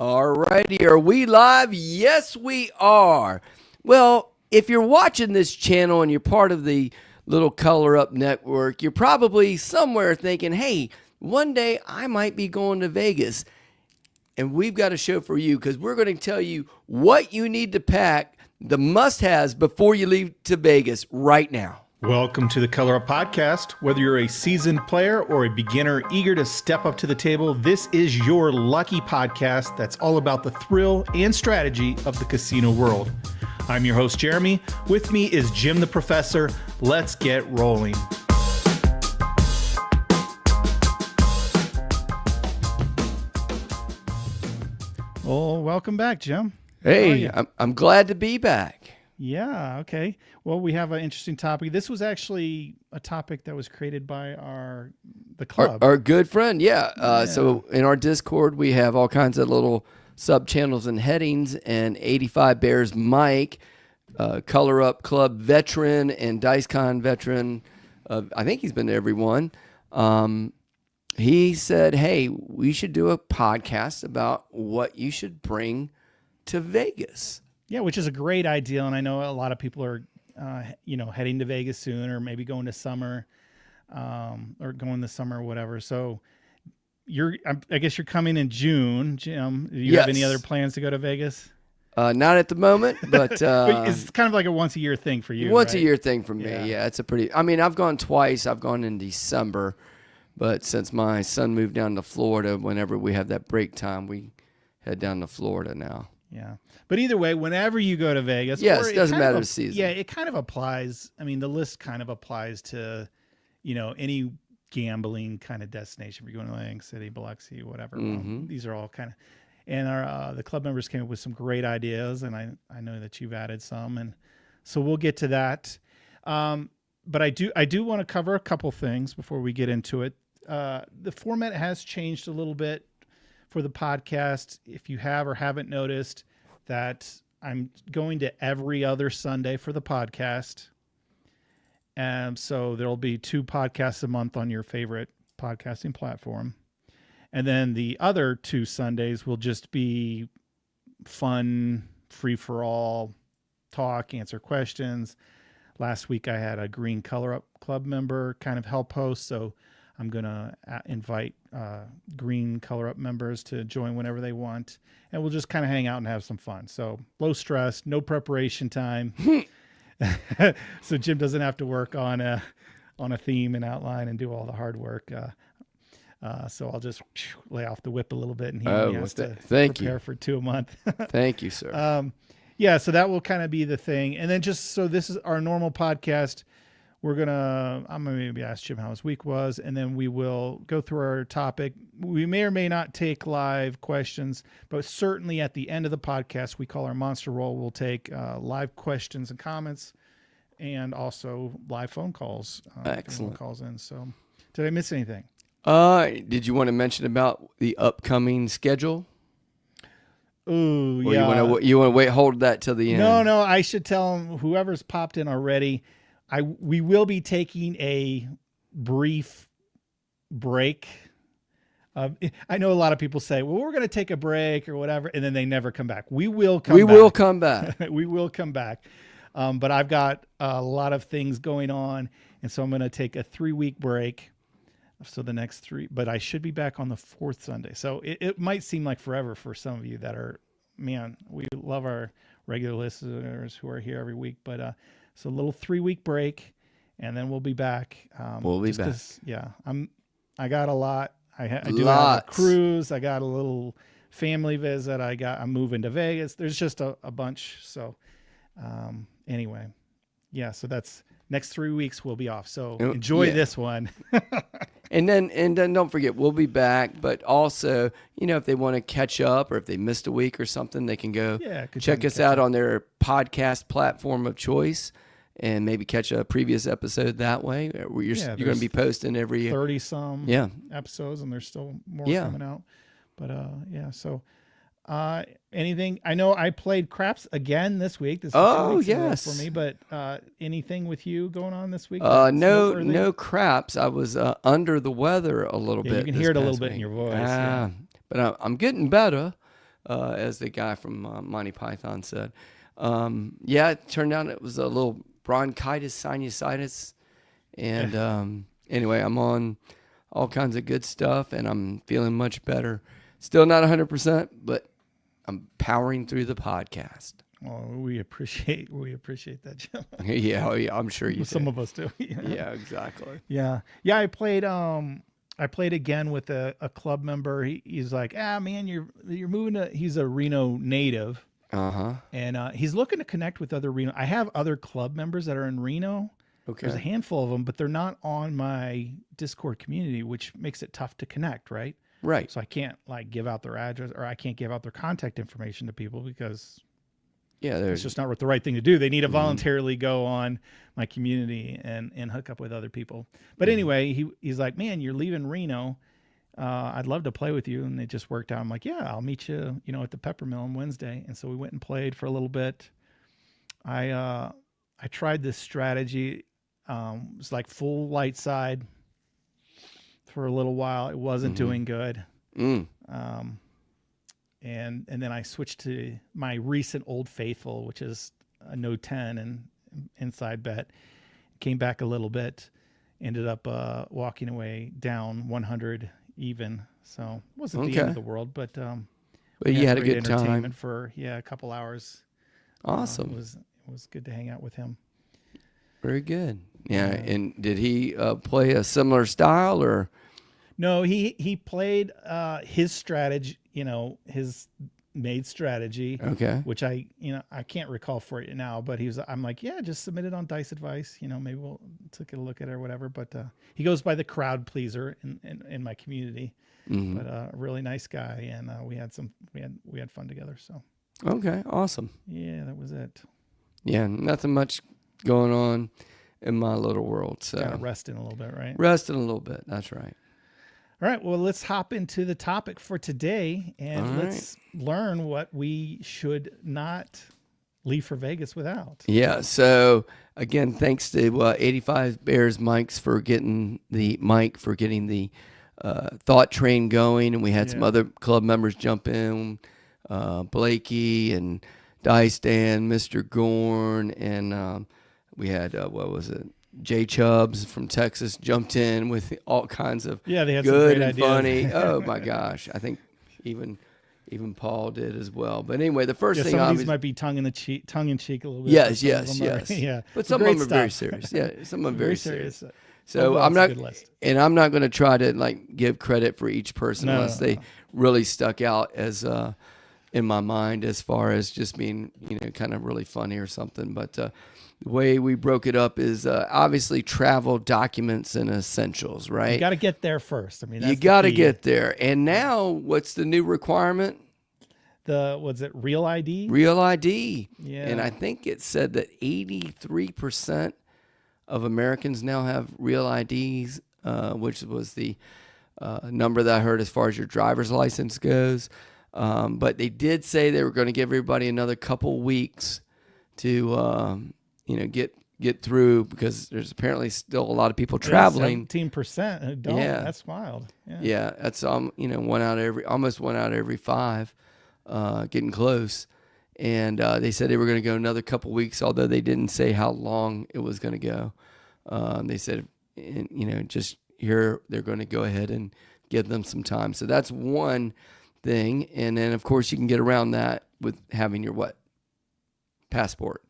All righty, are we live? Yes, we are. Well, if you're watching this channel and you're part of the little Color Up Network, you're probably somewhere thinking, hey, one day I might be going to Vegas. And we've got a show for you because we're going to tell you what you need to pack, the must-haves before you leave to Vegas right now. Welcome to the Color Up Podcast. Whether you're a seasoned player or a beginner eager to step up to the table, this is your lucky podcast that's all about the thrill and strategy of the casino world. I'm your host, Jeremy. With me is Jim the Professor. Let's get rolling. Well, welcome back, Jim. Hey, I'm glad to be back. Yeah, okay. Well, we have an interesting topic. This was actually a topic that was created by the club. Our good friend, yeah. So in our Discord, we have all kinds of little sub-channels and headings, and 85 Bears Mike, Color Up Club veteran and DiceCon veteran. I think he's been to every one. He said, hey, we should do a podcast about what you should bring to Vegas. Yeah, which is a great idea, and I know a lot of people are, heading to Vegas soon, or maybe going to summer, or going this summer or whatever. So, I guess you're coming in June, Jim. Do you have any other plans to go to Vegas? Not at the moment, but it's kind of like a once a year thing for you. Once a year thing for me. Yeah, it's a pretty. I mean, I've gone twice. I've gone in December, but since my son moved down to Florida, whenever we have that break time, we head down to Florida now. Yeah. But either way, whenever you go to Vegas. Yes, it doesn't matter the season. Yeah, it kind of applies. I mean, the list kind of applies to, any gambling kind of destination. If you're going to Atlantic City, Biloxi, whatever. Mm-hmm. Well, these are all kind of. And the club members came up with some great ideas, and I know that you've added some. And so we'll get to that. But I do want to cover a couple things before we get into it. The format has changed a little bit for the podcast. If you have or haven't noticed that I'm going to every other Sunday for the podcast. And so there'll be 2 podcasts a month on your favorite podcasting platform. And then the other 2 Sundays will just be fun, free for all, talk, answer questions. Last week I had a Green Color Up Club member kind of help host. So I'm going to invite Green Color Up members to join whenever they want. And we'll just kind of hang out and have some fun. So low stress, no preparation time. So Jim doesn't have to work on a theme and outline and do all the hard work. So I'll just lay off the whip a little bit, and he only has to prepare for 2 a month. Thank you, sir. Yeah, so that will kind of be the thing. And then just so this is our normal podcast, I'm gonna maybe ask Jim how his week was, and then we will go through our topic. We may or may not take live questions, but certainly at the end of the podcast, we call our monster roll. We'll take live questions and comments, and also live phone calls. Excellent. Calls in. So, did I miss anything? Did you want to mention about the upcoming schedule? Ooh, or yeah. You want to wait, hold that till the end? No. I should tell them, whoever's popped in already. We will be taking a brief break. I know a lot of people say, well, we're going to take a break or whatever, and then they never come back. We will come back. We will come back. But I've got a lot of things going on, and so I'm going to take a 3-week break. So the next 3, but I should be back on the 4th Sunday. So it might seem like forever for some of you that are, man, we love our regular listeners who are here every week, but so a little 3-week break, and then we'll be back. We'll be back. Yeah, I got a lot. I do have a cruise. I got a little family visit. I'm moving to Vegas. There's just a bunch. So anyway, yeah. So that's next 3 weeks we'll be off. So enjoy this one. And then don't forget, we'll be back. But also, if they want to catch up or if they missed a week or something, they can go check us out on their podcast platform of choice and maybe catch a previous episode that way. You're going to be posting every 30 some episodes, and there's still more coming out. But so anything? I know I played craps again this week. This is 2 weeks ago for me. But anything with you going on this week? No craps. I was under the weather a little bit. You can hear it a little bit in your voice. But I'm getting better. as the guy from Monty Python said. Yeah, it turned out it was a little bronchitis, sinusitis. And anyway, I'm on all kinds of good stuff, and I'm feeling much better. Still not 100%, but I'm powering through the podcast. Oh, we appreciate that, Jim. Yeah, oh, yeah, I'm sure you Some do. of us do. Yeah, exactly. Yeah. I played again with a club member. He's like, man, you're moving to. He's a Reno native, and he's looking to connect with other Reno. I have other club members that are in Reno. Okay. There's a handful of them, but they're not on my Discord community, which makes it tough to connect, right? Right. So I can't like give out their address, or I can't give out their contact information to people because Yeah, it's there's just not the right thing to do. They need to voluntarily go on my community and hook up with other people. But anyway, he's like, man, you're leaving Reno. I'd love to play with you. And it just worked out. I'm like, yeah, I'll meet you, at the Pepper Mill on Wednesday. And so we went and played for a little bit. I tried this strategy. It was like full light side for a little while. It wasn't doing good. And then I switched to my recent Old Faithful, which is a no 10 and inside bet. Came back a little bit, ended up walking away down 100 even. So it wasn't the end of the world, but you had a great good time. entertainment for a couple hours. Awesome. It was good to hang out with him. Very good. Yeah, and did he play a similar style or? No, he played his strategy, his made strategy. Okay. Which I can't recall for you now, but I'm like, yeah, just submit it on Dice Advice. Maybe we'll take a look at it or whatever. But he goes by the crowd pleaser in my community. But a really nice guy, and we had fun together. So. Okay. Awesome. Yeah, that was it. Yeah, nothing much going on in my little world. So Kind of resting a little bit, right? Resting a little bit. That's right. All right. Well, let's hop into the topic for today, and let's learn what we should not leave for Vegas without. Yeah. So again, thanks to 85 Bears mics for getting the thought train going, and we had some other club members jump in, Blakey and Dice Dan, Mr. Gorn, and we had Jay Chubbs from Texas jumped in with all kinds of they had good some great and funny. ideas. Oh my gosh, I think even Paul did as well. But anyway, the first thing some of obviously these might be tongue in cheek a little bit. yes. Yeah, But some of them are very stuff. serious. Yeah, some of them very serious. So Overall, I'm it's a not, good list. and I'm not going to try to like give credit for each person unless they No. really stuck out as in my mind as far as just being kind of really funny or something. But the way we broke it up is obviously travel documents and essentials, right? You got to get there first. I mean, that's You got to the key. get there. And now, what's the new requirement? Was it Real ID? Real ID. Yeah. And I think it said that 83% of Americans now have real IDs, which was the number that I heard as far as your driver's license goes. But they did say they were going to give everybody another couple weeks to, get through, because there's apparently still a lot of people traveling. 17% who don't. Yeah. That's wild. Yeah. Yeah, that's almost one out of every five, getting close. And they said they were going to go another couple weeks, although they didn't say how long it was going to go. They said, just here they're going to go ahead and give them some time. So that's one thing. And then, of course, you can get around that with having your passport.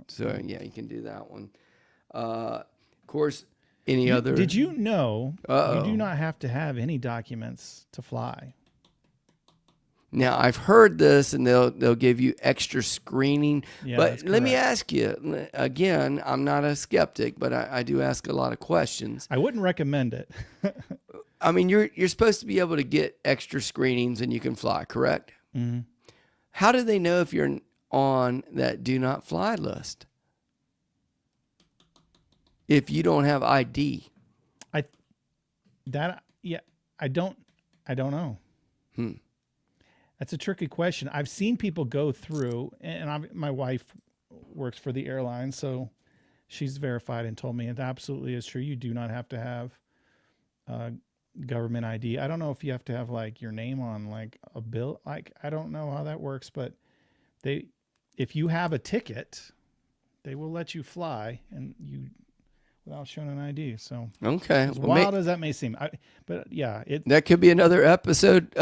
So yeah, you can do that one. Of course, any other. Did you know Uh-oh. you do not have to have any documents to fly? Now, I've heard this, and they'll give you extra screening. Yeah, but that's let me correct. ask you, again, I'm not a skeptic, but I do ask a lot of questions. I wouldn't recommend it. I mean, you're supposed to be able to get extra screenings and you can fly, correct? Mm-hmm. How do they know if you're on that do not fly list if you don't have ID? I don't know. That's a tricky question. I've seen people go through, and my wife works for the airline, so she's verified and told me it absolutely is true. You do not have to have government ID. I don't know if you have to have like your name on like a bill. Like I don't know how that works, but they, if you have a ticket, they will let you fly and you without showing an ID. So Okay. as Well, wild as that may seem, but yeah, it that could be another episode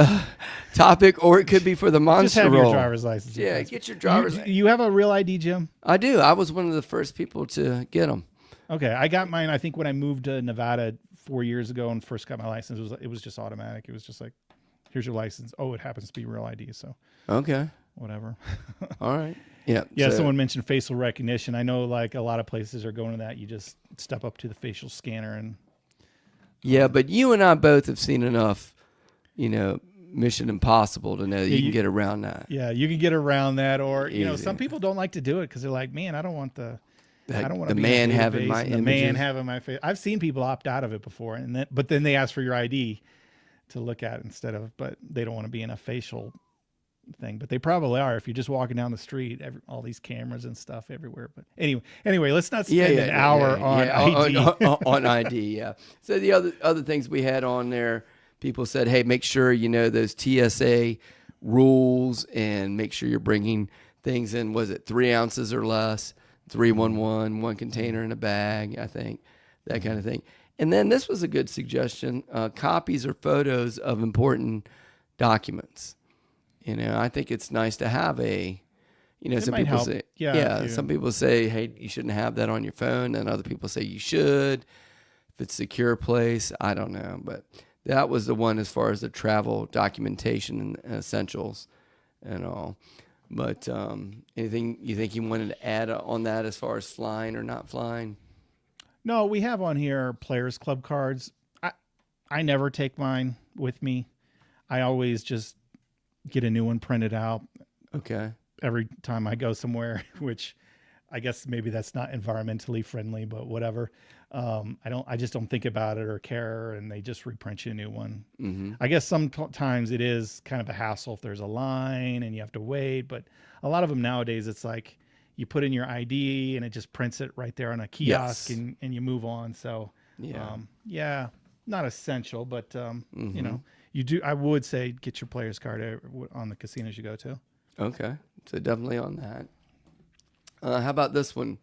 topic, or it could be for the just monster have your roll. driver's license. Yeah, That's- get your driver's. You have a real ID, Jim? I do. I was one of the first people to get them. Okay, I got mine. I think when I moved to Nevada 4 years ago and first got my license, it was just automatic. It was just like, here's your license. Oh, it happens to be real ID, so Okay. whatever. All right. Yeah. Yeah, so- someone mentioned facial recognition. I know like a lot of places are going to that. You just step up to the facial scanner and Yeah, but you and I both have seen enough, Mission Impossible to know that you can get around that. yeah, you can get around that. Or some Easy. people don't like to do it because they're like, man, I don't want I don't want the to be man in a having database my and the man images. having my face. I've seen people opt out of it before, but then they ask for your ID to look at instead of. But they don't want to be in a facial thing. But they probably are if you're just walking down the street. All these cameras and stuff everywhere. But anyway, let's not spend an hour on ID. on ID. Yeah. So the other things we had on there, people said, hey, make sure you know those TSA rules and make sure you're bringing things in. Was it 3 ounces or less? 311, one container in a bag, I think, that kind of thing. And then this was a good suggestion: copies or photos of important documents. I think it's nice to have some might people help. say, Yeah, some people say, hey, you shouldn't have that on your phone, and other people say you should. If it's a secure place, I don't know, but that was the one as far as the travel documentation and essentials and all. But anything you think you wanted to add on that as far as flying or not flying? No, we have on here Players Club cards. I never take mine with me. I always just get a new one printed out Okay. every time I go somewhere, which I guess maybe that's not environmentally friendly, but whatever. I just don't think about it or care, and they just reprint you a new one. Mm-hmm. I guess sometimes it is kind of a hassle if there's a line and you have to wait, but a lot of them nowadays, it's like you put in your ID and it just prints it right there on a kiosk and you move on. So Yeah. not essential, but Mm-hmm. you do. I would say get your player's card on the casinos you go to. Okay. So definitely on that. How about this one?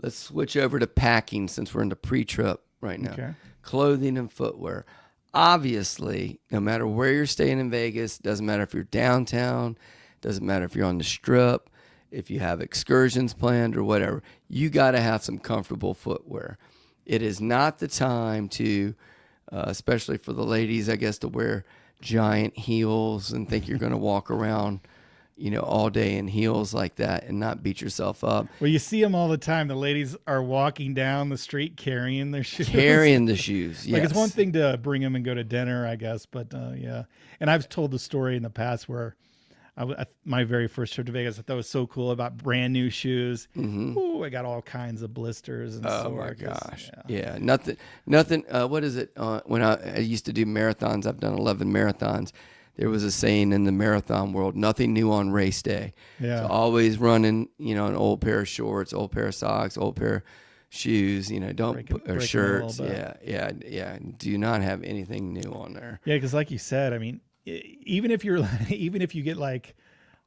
Let's switch over to packing since we're in the pre-trip right now. Okay. Clothing and footwear. Obviously, no matter where you're staying in Vegas, doesn't matter if you're downtown, doesn't matter if you're on the Strip, if you have excursions planned or whatever, you got to have some comfortable footwear. It is not the time to, especially for the ladies, I guess, to wear giant heels and think you're going to walk around all day in heels like that and not beat yourself up. Well, you see them all the time. The ladies are walking down the street carrying their shoes. Carrying the shoes, yes. Like it's one thing to bring them and go to dinner, I guess, but yeah. And I've told the story in the past where my very first trip to Vegas, I thought it was so cool about brand new shoes. Mm-hmm. Ooh, I got all kinds of blisters and Oh sore. my 'cause, gosh! Yeah, nothing. What is it? When I used to do marathons, I've done 11 marathons. There was a saying in the marathon world: nothing new on race day. Yeah. So always running, an old pair of shorts, old pair of socks, old pair of shoes. Don't Break 'em- put, or break 'em a shirts. little bit. Yeah. Do not have anything new on there. Yeah, because like you said, I mean, even if you get like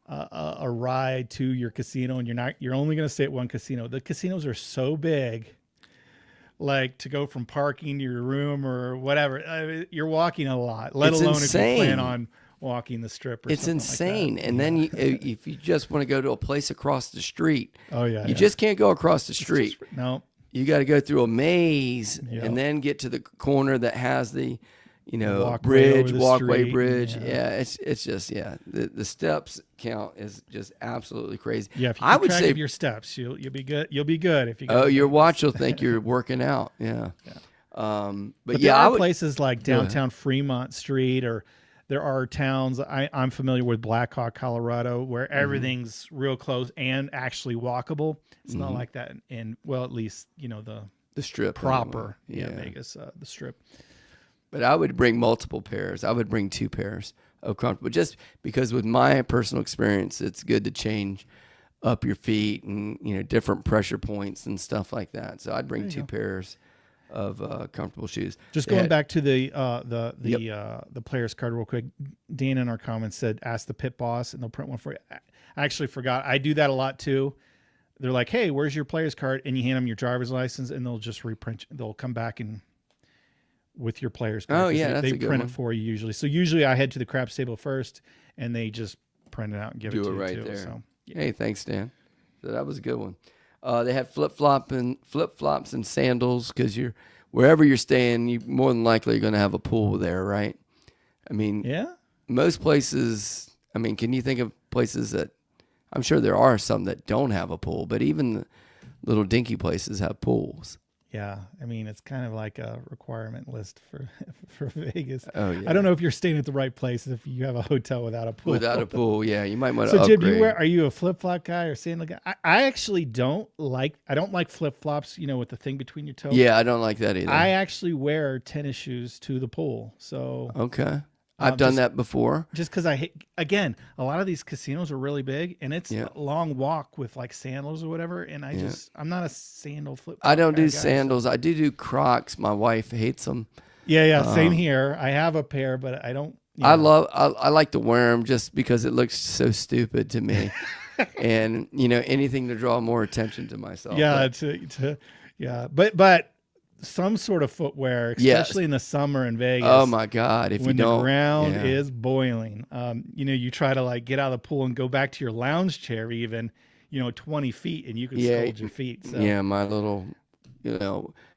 a ride to your casino and you're only going to stay at one casino. The casinos are so big, like to go from parking to your room or whatever. You're walking a lot, let It's alone insane. if you plan on walking the Strip. Or It's something insane. Like that. And then if you just want to go to a place across the street, Oh yeah, you just can't go across the street. no. You got to go through a maze Yep. and then get to the corner that has the, Walkway bridge, over the walkway street, bridge. yeah. Yeah, it's just the steps count is just absolutely crazy. Yeah, if you I keep would track say, of your steps, you'll be good. You'll be good if you. oh, go your there. watch will think you're working out. Yeah. But But yeah, there I are would. places like Go ahead. downtown Fremont Street, or there are towns. I'm familiar with Black Hawk, Colorado, where Mm-hmm. everything's real close and actually walkable. It's not Mhm. like that in well, at least the The Strip proper anyway. Vegas, the Strip. But I would bring multiple pairs. I would bring 2 pairs of comfortable, just because with my personal experience, it's good to change up your feet and different pressure points and stuff like that. So I'd bring There you 2 pairs comfortable shoes. Just They going had- back to the player's card real quick. Dan in our comments said, "Ask the pit boss, and they'll print one for you." I actually forgot. I do that a lot too. They're like, "Hey, where's your player's card?" And you hand them your driver's license, and they'll just reprint. They'll come back and with your player's card. Oh, 'cause yeah, they, that's they a good print one. it for you usually. So usually I head to the crap stable first, and they just print it out and give it Do to it you right too. there. So Hey, thanks, Dan. So that was a good one. They had flip flops and sandals because wherever you're staying, you more than likely are going to have a pool there, right? I mean, yeah. most places. I mean, can you think of places that? I'm sure there are some that don't have a pool, but even the little dinky places have pools. Yeah, I mean it's kind of like a requirement list for for Vegas. Oh yeah. I don't know if you're staying at the right place if you have a hotel without a pool. Without a pool, yeah, you might want to So upgrade. Jim, are you a flip flop guy or sandal guy? I actually don't like flip flops. You know, with the thing between your toes. Yeah, I don't like that either. I actually wear tennis shoes to the pool. So Okay. I've done that before. just because I hate, again, a lot of these casinos are really big and it's Yeah. a long walk with like sandals or whatever. And I'm not a sandal flip. I don't do guy, so- sandals. I do Crocs. My wife hates them. Yeah, same here. I have a pair, but I don't. I like to wear them just because it looks so stupid to me. And, anything to draw more attention to myself. Yeah, But- but some sort of footwear, Yes. especially in the summer in Vegas. Oh my God. If you when don't. the ground yeah. is boiling, you try to like get out of the pool and go back to your lounge chair, even 20 feet, and you can scald your feet. So. Yeah, my little,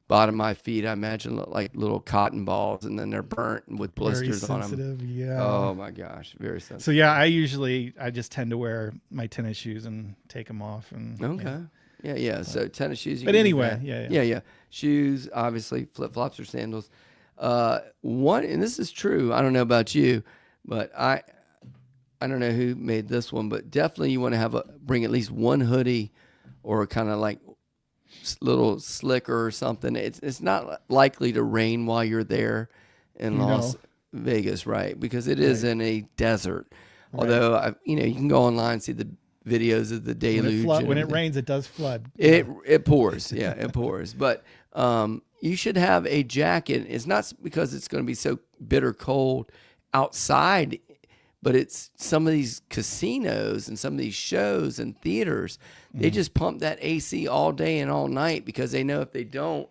bottom of my feet, I imagine look like little cotton balls, and then they're burnt with blisters very on them. sensitive. Yeah. Oh my gosh, very sensitive. So yeah, I just tend to wear my tennis shoes and take them off. And Okay. Yeah. So tennis shoes. You But can do anyway, that. yeah. Yeah. Shoes, obviously, flip flops or sandals. And this is true. I don't know about you, but I don't know who made this one, but definitely you want to bring at least one hoodie or kind of like little slicker or something. It's not likely to rain while you're there in Las Vegas, right? Because it is in a desert. Right. Although you can go online and see the videos of the deluge. When it rains, it does flood. It pours. Yeah, it pours. But you should have a jacket. It's not because it's going to be so bitter cold outside, but it's some of these casinos and some of these shows and theaters, they just pump that AC all day and all night because they know if they don't,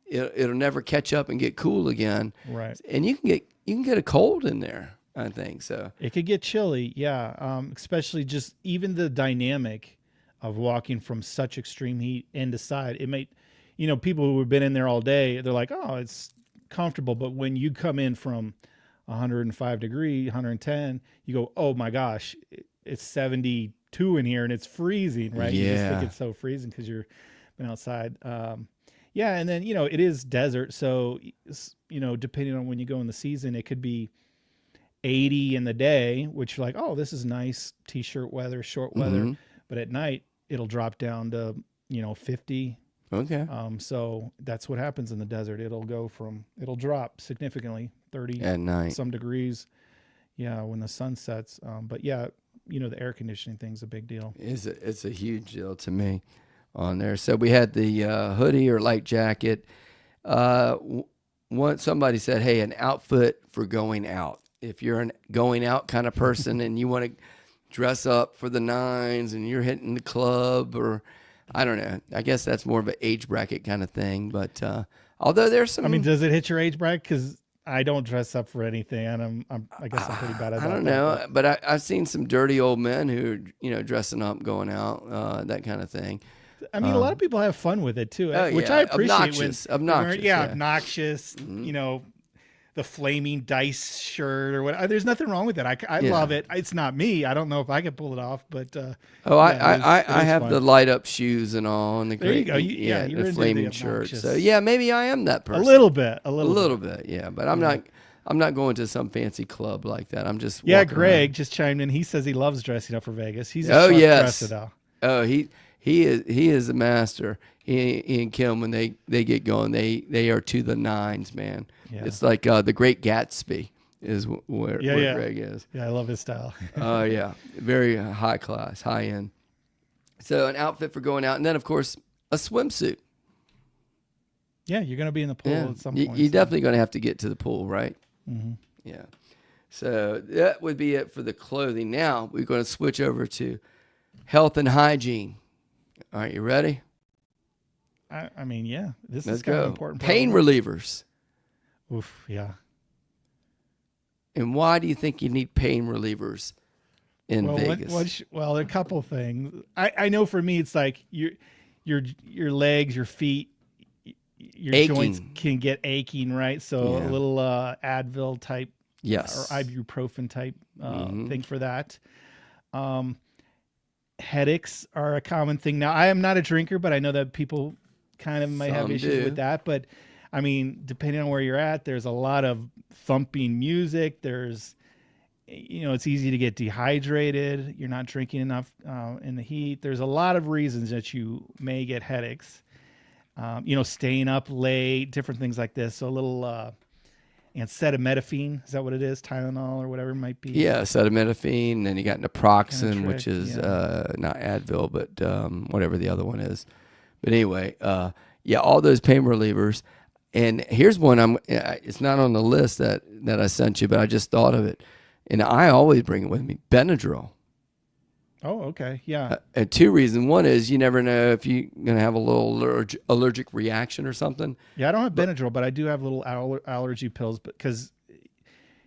it'll never catch up and get cool again. Right. And you can get a cold in there, I think so. It could get chilly, yeah. Especially just even the dynamic of walking from such extreme heat end to side. It may, people who have been in there all day, they're like, oh, it's comfortable. But when you come in from 105 degree, 110, you go, oh my gosh, it's 72 in here and it's freezing, right? Yeah. You just think it's so freezing because you're been outside. Yeah, and then it is desert, so depending on when you go in the season, it could be 80 in the day, which you're like, oh, this is nice t-shirt weather, short weather. Mm-hmm. But at night, it'll drop down to 50. Okay. So that's what happens in the desert. It'll drop significantly, 30 at night, some degrees. Yeah, when the sun sets. But yeah, the air conditioning thing's a big deal. It's a huge deal to me on there. So we had the hoodie or light jacket. Somebody said, hey, an outfit for going out. If you're an going out kind of person and you want to dress up for the nines and you're hitting the club, or I don't know, I guess that's more of an age bracket kind of thing. But although there's some, does it hit your age bracket? Because I don't dress up for anything, and I guess I'm pretty bad at that. I don't know, but I've seen some dirty old men who are dressing up, going out, that kind of thing. A lot of people have fun with it too, which yeah. I appreciate. Obnoxious. Obnoxious. Mm-hmm. The flaming dice shirt or what. There's nothing wrong with it. I love it. It's not me. I don't know if I could pull it off, but I have fun. the light up shoes and all, and the there great, you go. You're the into flaming the shirt. obnoxious. So yeah, maybe I am that person. A little bit. Yeah. But I'm not going to some fancy club like that. I'm just Greg around. just chimed in. He says he loves dressing up for Vegas. He's Oh, sharp yes. dresser now. Oh, he is a master. He and Kim, when they get going, they are to the nines, man. Yeah. It's like the Great Gatsby is where Greg is. Yeah, I love his style. Oh yeah, very high class, high end. So an outfit for going out, and then of course a swimsuit. Yeah, you're going to be in the pool Yeah, at some point. you're definitely going to have to get to the pool, right? Mm-hmm. Yeah. So that would be it for the clothing. Now we're going to switch over to health and hygiene. All right, you ready? I mean, yeah, this Let's is kind of go. an important part Pain of it. relievers. Oof, yeah. And why do you think you need pain relievers in Vegas? Well, there are a couple things. I know for me, it's like your legs, your feet, your Aching. joints can get aching, right? So Yeah. a little Advil type, Yes. or ibuprofen type Mhm. thing for that. Headaches are a common thing. Now, I am not a drinker, but I know that people kind of might have Some issues do. with that. But I mean, depending on where you're at, there's a lot of thumping music. There's, it's easy to get dehydrated. You're not drinking enough in the heat. There's a lot of reasons that you may get headaches. Staying up late, different things like this. So a little acetaminophen, is that what it is? Tylenol or whatever it might be. Yeah, acetaminophen, and then you got naproxen, Kinda which trick, is yeah. not Advil, but whatever the other one is. But anyway, all those pain relievers. And here's one. It's not on the list that I sent you, but I just thought of it, and I always bring it with me: Benadryl. Oh, okay, yeah. And two reasons. One is you never know if you're gonna have a little allergic reaction or something. Yeah, I don't have Benadryl, but I do have little allergy pills. Because,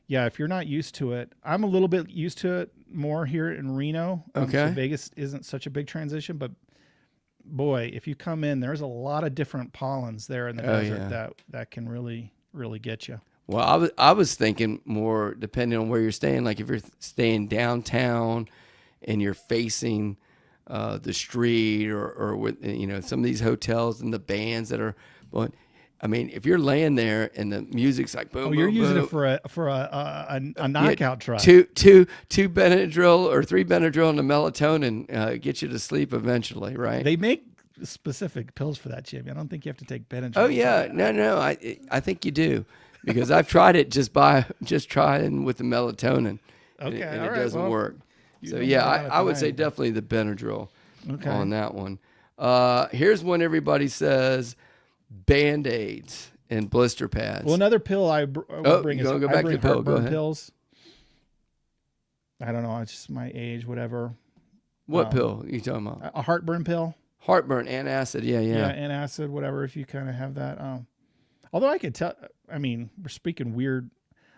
if you're not used to it, I'm a little bit used to it more here in Reno. Okay. So Vegas isn't such a big transition, but boy, if you come in, there's a lot of different pollens there in the desert that can really, really get you. Well, I was thinking more depending on where you're staying. Like if you're staying downtown and you're facing the street or with some of these hotels and the bands that are, but I mean, if you're laying there and the music's like boom, You're boom, using boom, it for a knockout truck. two Benadryl or 3 Benadryl and a melatonin get you to sleep eventually, right? They make specific pills for that, Jimmy. I don't think you have to take Benadryl. Oh yeah, no, I think you do, because I've tried it just trying with the melatonin, Okay, and all it right, doesn't well, work. you So don't yeah, have it I would say tonight. definitely the Benadryl Okay. on that one. Here's one everybody says: Band-Aids and blister pads. Well, another pill I Oh, bring is go I back to bring the pill. Go heartburn ahead. pills. I don't know. It's just my age, whatever. What pill are you talking about? A heartburn pill. Heartburn, antacid. Yeah. And acid, whatever. If you kind of have that. Although I could tell. I mean, we're speaking weird.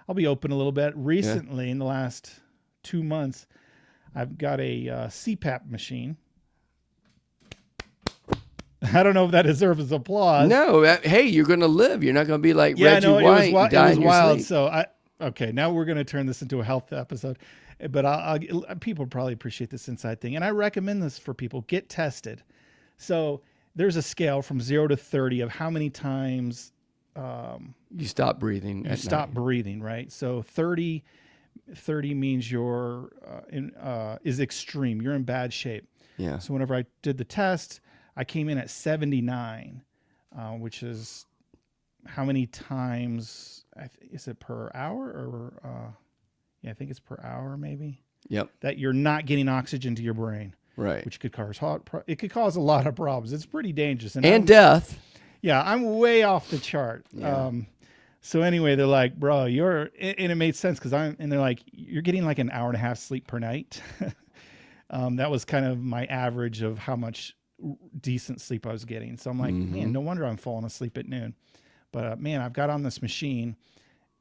I'll be open a little bit. Recently, in the last 2 months, I've got a CPAP machine. I don't know if that deserves applause. No, hey, you're gonna live. You're not gonna be like Reggie White and die it was in your wild. sleep. So okay, now we're going to turn this into a health episode, but people probably appreciate this inside thing, and I recommend this for people. Get tested. So there's a scale from 0 to 30 of how many times You stop breathing. you stop breathing. Right. So 30 means you're is extreme. You're in bad shape. Yeah. So whenever I did the test, I came in at 79, which is how many times, is it per hour or, I think it's per hour maybe, Yep. that you're not getting oxygen to your brain, Right. which could cause it could cause a lot of problems. It's pretty dangerous. And death. I'm way off the chart. Yeah. So anyway, they're like, bro, and it made sense and they're like, you're getting like an hour and a half sleep per night. That was kind of my average of how much decent sleep I was getting. So I'm like, man, no wonder I'm falling asleep at noon. But man, I've got on this machine,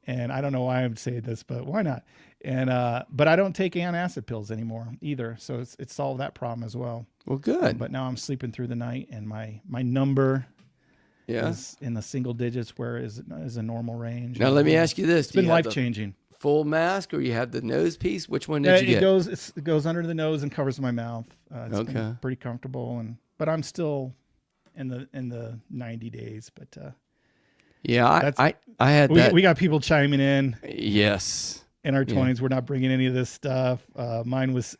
and I don't know why I would say this, but why not? And but I don't take antacid pills anymore either, so it's solved that problem as well. Well, good. But now I'm sleeping through the night, and my number Yeah. is in the single digits, where is a normal range. Now let me ask you this: It's been life changing. Full mask, or you have the nose piece? Which one did you get? It goes under the nose and covers my mouth. It's Okay. been pretty comfortable, but I'm still in the 90 days. But Yeah, I had that. we got people chiming in. Yes. In our 20s, we're not bringing any of this stuff.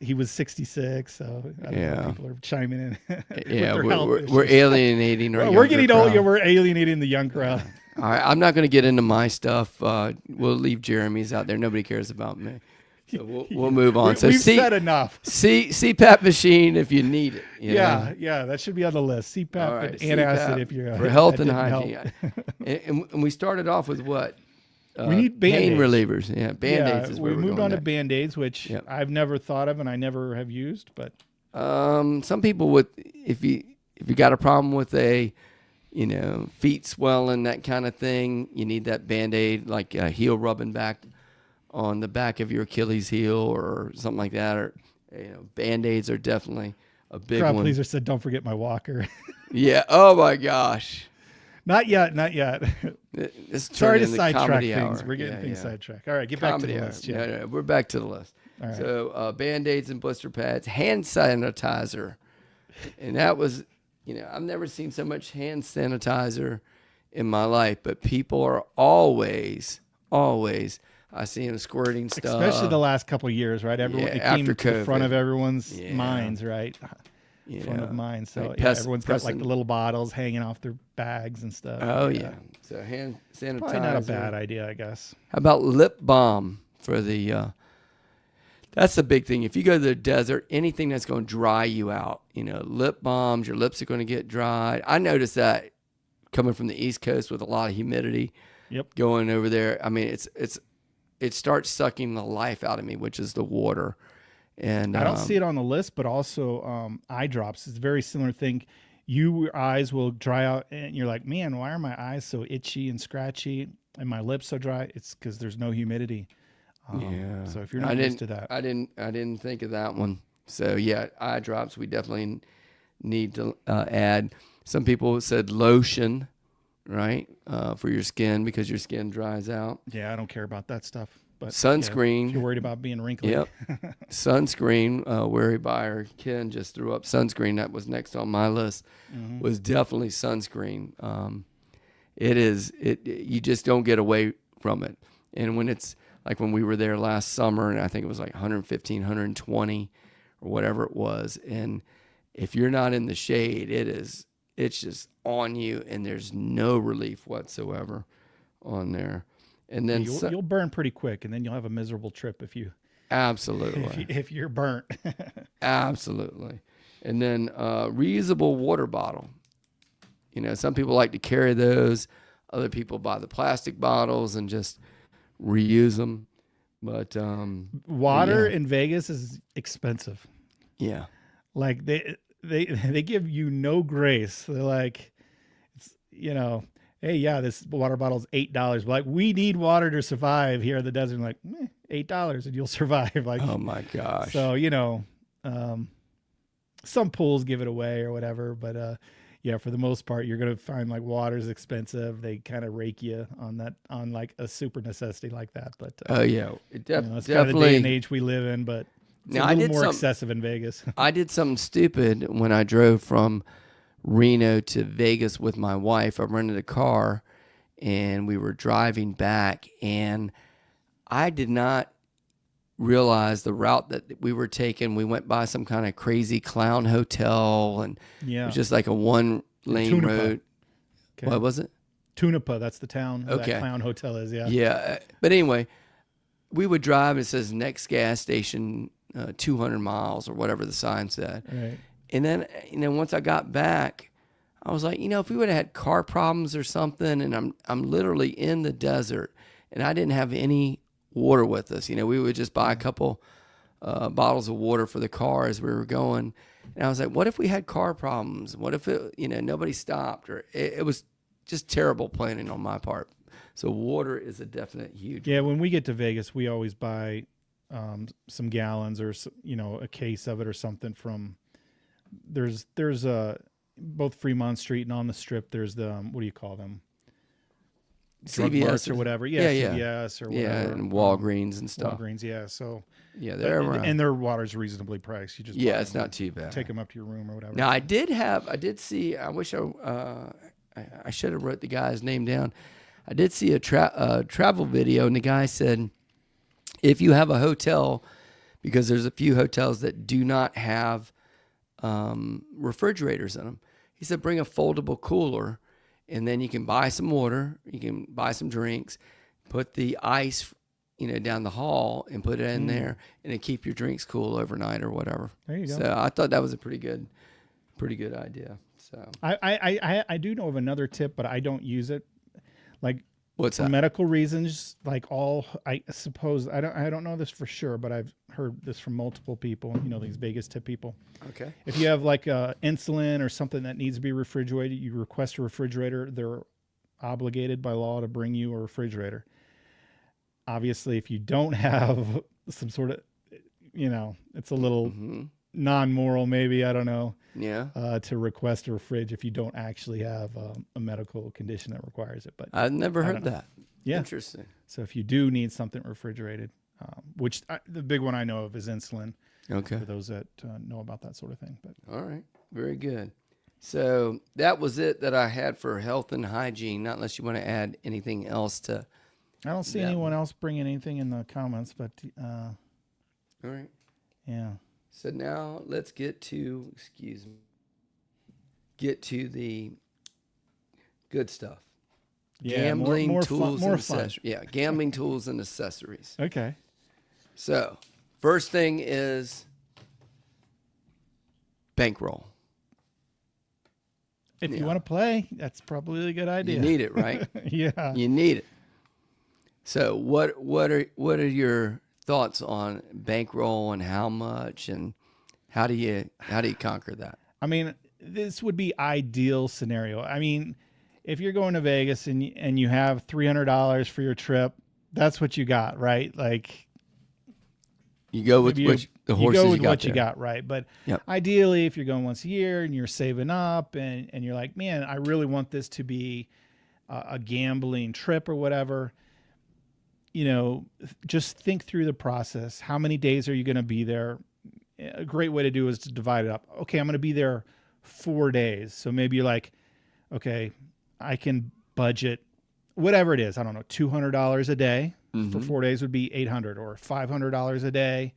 He was 66, so I don't know, people are chiming in. with Yeah, their health we're issues. alienating our We're getting younger old. crowd. We're alienating the young crowd. All right, I'm not going to get into my stuff. We'll leave Jeremy's out there. Nobody cares about me. So we'll move on. So We've said enough. CPAP machine if you need it. You know? Yeah, that should be on the list. CPAP All right, and CPAP antacid if you're for health that and didn't hygiene. help. And we started off with what? We need pain Band-Aids. relievers. Yeah, Band-Aids is where we we're moved going on to next. Band-Aids, which Yep. I've never thought of and I never have used, but Some people would, if you got a problem with feet swelling, that kind of thing, you need that Band-Aid, like a heel rubbing back on the back of your Achilles heel or something like that. Or Band-Aids are definitely a big crowd one. pleaser said, "Don't forget my walker." Yeah. Oh my gosh. Not yet. This Sorry to turned into sidetrack comedy things. hour. We're getting Yeah, things yeah. sidetracked. All right, get Comedy back to the hour. list. Yeah. No, we're back to the list. All right. So Band-Aids and blister pads, hand sanitizer. And that was, I've never seen so much hand sanitizer in my life, but people are always, I see them squirting stuff. Especially the last couple of years, right? Everyone Yeah, it came after to the front COVID. of everyone's Yeah. minds, right? Front of Yeah. minds. So Like everyone's got like pressing- the little bottles hanging off their bags and stuff. Oh, yeah. So hand sanitizer. Probably not a bad idea, I guess. How about lip balm for the that's the big thing. If you go to the desert, anything that's going to dry you out, lip balms, your lips are going to get dried. I noticed that coming from the East Coast with a lot of humidity. Yep. Going over there, I mean, it starts sucking the life out of me, which is the water. And I don't see it on the list, but also eye drops. It's a very similar thing. Your eyes will dry out, and you're like, man, why are my eyes so itchy and scratchy and my lips so dry? It's because there's no humidity. Yeah. So if you're not used to that, I didn't think of that one. So yeah, eye drops we definitely need to add. Some people said lotion, right, for your skin because your skin dries out. yeah, I don't care about that stuff. But Sunscreen. if you're worried about being wrinkly. Yep. Sunscreen. Weary buyer Ken just threw up sunscreen. That was next on my list. Was definitely sunscreen. You just don't get away from it. And when it's like when we were there last summer, and I think it was like 115, 120 or whatever it was. And if you're not in the shade, it's just on you, and there's no relief whatsoever on there. And then You'll burn pretty quick, and then you'll have a miserable trip if absolutely. if you're burnt. Absolutely. And then reusable water bottle. Some people like to carry those. Other people buy the plastic bottles and just reuse them. But Water yeah. in Vegas is expensive. Yeah. Like they give you no grace. They're like, hey, yeah, this water bottle's $8. Like, we need water to survive here in the desert. I'm like, $8 and you'll survive. Like, Oh my gosh. so some pools give it away or whatever, but yeah, for the most part, you're gonna find like water's expensive. They kind of rake you on like a super necessity like that. But Oh yeah. it's kind of the day Definitely. and age we live in. But it's Now, a I little did more some- excessive in Vegas. I did something stupid when I drove from Reno to Vegas with my wife. I rented a car and we were driving back, and I did not realize the route that we were taking. We went by some kind of crazy clown hotel, and it Yeah, was just like a one lane Tunipa. road. Okay. What was it? Tunipa, that's the town where Okay. that clown hotel is. Yeah. Yeah. But anyway, we would drive, and it says next gas station 200 miles or whatever the sign said. Right. And then, once I got back, I was like, if we would have had car problems or something, and I'm literally in the desert, and I didn't have any water with us. We would just buy a couple bottles of water for the car as we were going. And I was like, what if we had car problems? What if nobody stopped? Or it was just terrible planning on my part. So water is a definite huge. Yeah, when we get to Vegas, we always buy some gallons or a case of it or something from. There's both Fremont Street and on the Strip. There's the what do you call them? Drug CVS marts or whatever. Yeah, CVS or whatever. Yeah, and Walgreens and stuff. Walgreens. Yeah, so Yeah, they're around. and their water's reasonably priced. You just buy Yeah, it's them not too bad. and take them up to your room or whatever. Now I did see. I wish I should have wrote the guy's name down. I did see a travel video, and the guy said, if you have a hotel, because there's a few hotels that do not have refrigerators in them. He said, bring a foldable cooler, and then you can buy some water, you can buy some drinks, put the ice, down the hall and put it in there, and it keep your drinks cool overnight or whatever. There you go. So I thought that was a pretty good idea. So I do know of another tip, but I don't use it. Like what's for that? medical reasons, like I suppose I don't know this for sure, but I've heard this from multiple people. These Vegas tip people. Okay. If you have like insulin or something that needs to be refrigerated, you request a refrigerator. They're obligated by law to bring you a refrigerator. Obviously, if you don't have some sort of, it's a little non-moral, maybe, I don't know, Yeah. to request a fridge if you don't actually have a medical condition that requires it. But I've never heard don't know. that. Yeah. Interesting. So if you do need something refrigerated, the big one I know of is insulin, Okay. for those that know about that sort of thing. But All right. Very good. So that was it that I had for health and hygiene. Not unless you want to add anything else to. I don't see Yeah. anyone else bringing anything in the comments, but All right. yeah. So now let's get to the good stuff. Yeah, Gambling more tools more and fun. accessories. Yeah, gambling tools and accessories. Okay. So, first thing is bankroll. If Yeah. you want to play, that's probably a good idea. You need it, right? Yeah. You need it. So, what are your thoughts on bankroll and how much and how do you conquer that? I mean, this would be ideal scenario. I mean, if you're going to Vegas and you have $300 for your trip, that's what you got, right? Like You go with maybe the horses you go with you got what you there. got, right? But Yep. ideally, if you're going once a year and you're saving up and you're like, man, I really want this to be a gambling trip or whatever, just think through the process. How many days are you going to be there? A great way to do is to divide it up. Okay, I'm going to be there 4 days. So maybe you're like, okay, I can budget whatever it is. I don't know, $200 a day for 4 days would be $800, or $500 a day.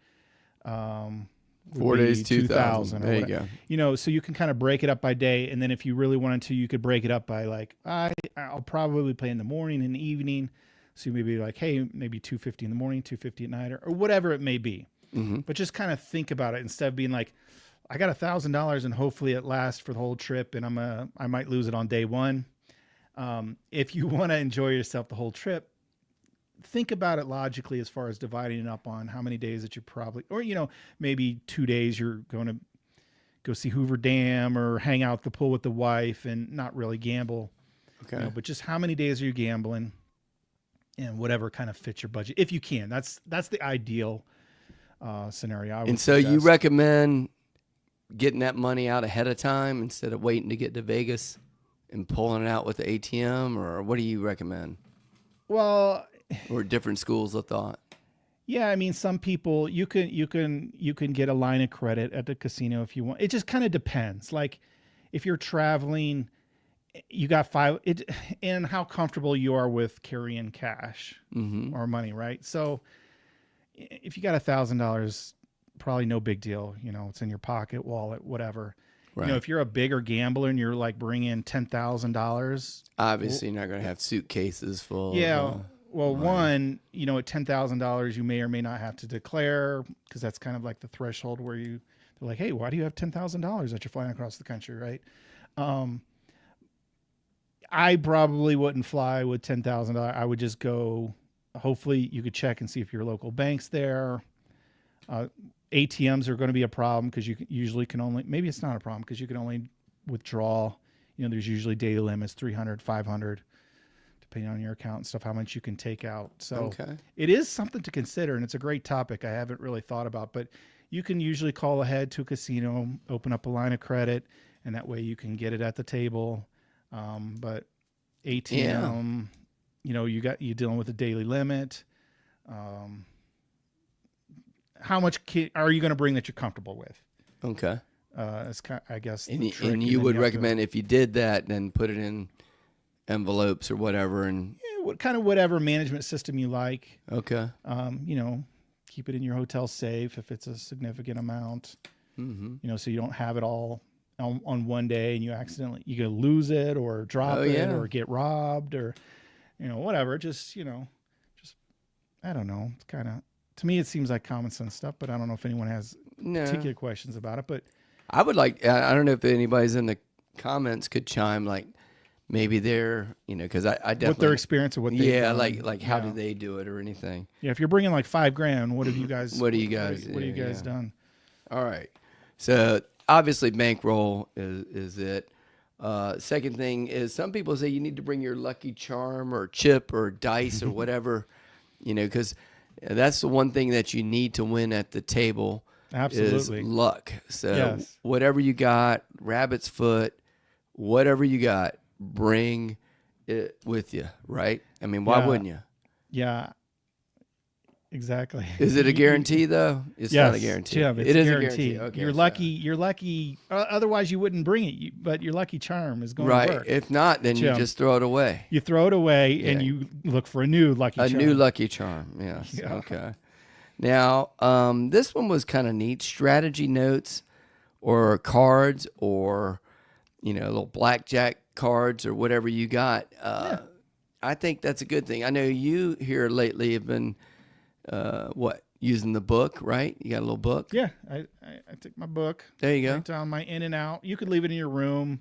4 days, 2,000. or There you whatever. go. So you can kind of break it up by day. And then if you really wanted to, you could break it up by like, I'll probably play in the morning and evening. So you may be like, hey, maybe $250 in the morning, $250 at night, or whatever it may be. But just kind of think about it instead of being like, I got $1,000 and hopefully it lasts for the whole trip and I might lose it on day one. If you want to enjoy yourself the whole trip, think about it logically as far as dividing it up on how many days that you're probably, or, maybe 2 days you're going to go see Hoover Dam or hang out at the pool with the wife and not really gamble. Okay. But just how many days are you gambling and whatever kind of fits your budget, if you can. That's the ideal scenario. I would And so you suggest. recommend getting that money out ahead of time instead of waiting to get to Vegas and pulling it out with the ATM, or what do you recommend? Well, Or different schools of thought? yeah, I mean, some people you can get a line of credit at the casino if you want. It just kind of depends. Like if you're traveling, you got and how comfortable you are with carrying cash or money, right? So if you got $1,000, probably no big deal. It's in your pocket, wallet, whatever. Right. If you're a bigger gambler and you're like bringing $10,000, Obviously, you're not going to have suitcases full. yeah. Of, Well, one, at $10,000, you may or may not have to declare, because that's kind of like the threshold where they're like, hey, why do you have $10,000 that you're flying across the country, right? I probably wouldn't fly with $10,000. I would just go. Hopefully, you could check and see if your local bank's there. ATMs are going to be a problem because you usually can only. Maybe it's not a problem because you can only withdraw. There's usually daily limits, 300, 500. Depending on your account and stuff, how much you can take out. So It is something to consider, and it's a great topic I haven't really thought about, but you can usually call ahead to a casino, open up a line of credit, and that way you can get it at the table. But ATM, you're dealing with a daily limit. How much are you going to bring that you're comfortable with? Okay. It's kind of, I guess. And, the trick, and you then would have to- recommend if you did that, then put it in envelopes or whatever. And whatever management system you like. okay. Keep it in your hotel safe if it's a significant amount. Mm-hmm. So you don't have it all on one day and you can lose it or drop Oh, it yeah. or get robbed or, whatever. Just I don't know. It's kind of, to me, it seems like common sense stuff, but I don't know if anyone has No, particular questions about it. But I would like. I don't know if anybody's in the comments could chime like maybe they're because I what their definitely experience or what they've yeah done. like how do Yeah. they do it or anything. Yeah, if you're bringing like $5,000, what have you guys? What do you guys? What have you yeah, guys yeah. done? All right. So obviously bankroll is it. Second thing is some people say you need to bring your lucky charm or chip or dice or whatever, because that's the one thing that you need to win at the table Absolutely. is luck. So Yes. whatever you got, rabbit's foot, whatever you got, bring it with you, right? I mean, why Yeah. wouldn't you? Yeah. Exactly. Is it a guarantee though? It's not a Yes, guarantee. Jim, it's It a is guarantee. a guarantee. Okay, You're so- lucky. You're lucky. Otherwise, you wouldn't bring it. But your lucky charm is going Right. to work. If not, then you Jim. just throw it away. You throw it away and Yeah. you look for a new lucky A charm. new lucky charm. Yes. Yeah. Okay. Now, this one was kind of neat. Strategy notes or cards or, little blackjack cards or whatever you got. I think that's a good thing. I know you here lately have been, using the book, right? You got a little book? Yeah, I took my book. There you go. Write down my in and out. You could leave it in your room.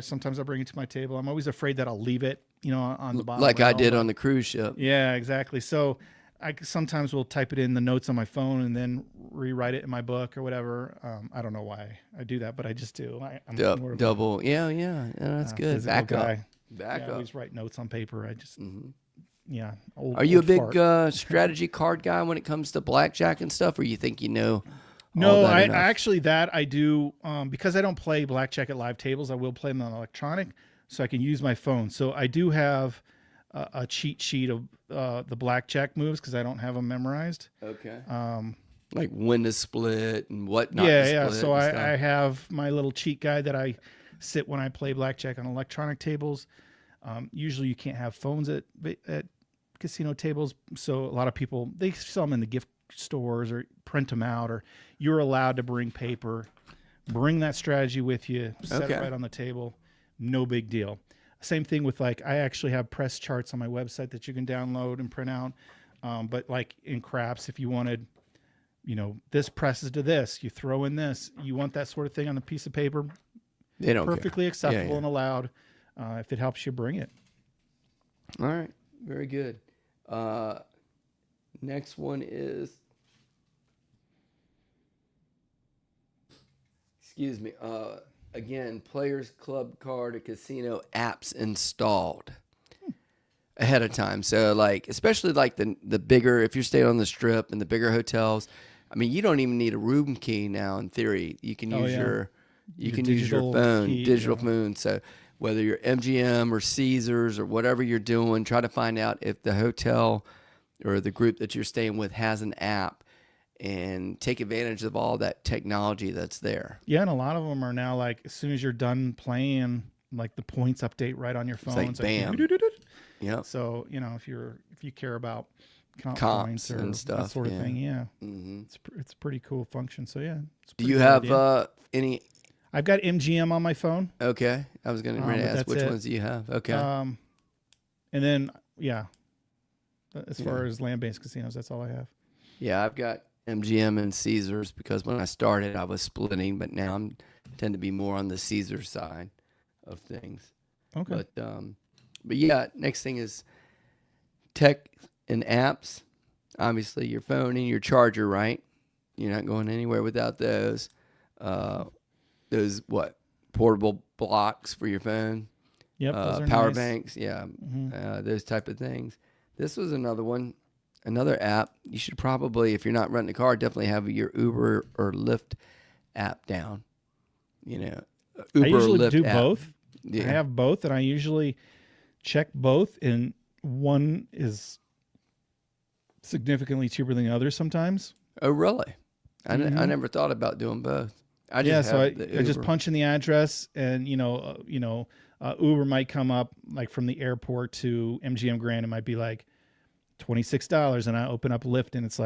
Sometimes I bring it to my table. I'm always afraid that I'll leave it, on the bottom. Like I rail, did but- on the cruise ship. Yeah, exactly. So I sometimes will type it in the notes on my phone and then rewrite it in my book or whatever. I don't know why I do that, but I just do. I'm more of a, Double. Yeah, that's good. physical Back up. guy. Back Yeah, I up. always write notes on paper. I just, Mhm. yeah. Are you a old big fart. strategy card guy when it comes to blackjack and stuff, or you think you know? No, all that I enough? actually that I do because I don't play blackjack at live tables. I will play them on electronic, so I can use my phone. So I do have a cheat sheet of the blackjack moves because I don't have them memorized. Okay. Um, Like when to split and what not yeah, to yeah. split. So and I stuff. have my little cheat guide that I sit when I play blackjack on electronic tables. Usually you can't have phones at casino tables, so a lot of people they sell them in the gift stores or print them out, or you're allowed to bring paper, bring that strategy with you, set Okay. it right on the table, no big deal. Same thing with I actually have press charts on my website that you can download and print out. But like in craps, if you wanted, this presses to this, you throw in this, you want that sort of thing on a piece of paper, They don't care. perfectly acceptable yeah. and allowed. If it helps you, bring it. All right. Very good. Next one is. Excuse me. Again, Players Club card at casino apps installed ahead of time. So especially the bigger, if you're staying on the strip and the bigger hotels, I mean, you don't even need a room key now. In theory, you can use yeah. you Your can use your digital phone, key, digital yeah. phone. So whether you're MGM or Caesars or whatever you're doing, try to find out if the hotel or the group that you're staying with has an app and take advantage of all that technology that's there. Yeah, and a lot of them are now as soon as you're done playing, the points update right on your phone. like, It's bam. Yep. So if you care about comp Comps points or and that stuff, sort of yeah. thing, yeah, hmm it's a pretty cool function. So yeah, it's a Do pretty you good have idea. any? I've got MGM on my phone. Okay, I was going to But ask that's which it. ones do you have? Okay. And then as far as land-based casinos, that's all I have. Yeah, I've got MGM and Caesars because when I started, I was splitting, but now I'm tend to be more on the Caesar side of things. Okay. But yeah, next thing is tech and apps. Obviously, your phone and your charger, right? You're not going anywhere without those. Those portable blocks for your phone, Yep. Those are power nice. banks, yeah, Mhm. those type of things. This was another one, another app. You should probably, if you're not renting a car, definitely have your Uber or Lyft app down. Uber I usually or Lyft do app. both. Yeah. I have both, and I usually check both, and one is significantly cheaper than the other sometimes. Oh, really? I Mhm. never thought about doing both. I Yeah, just so have the I just Uber. punch in the address, and Uber might come up from the airport to MGM Grand. It might be $26, and I open up Lyft, and it's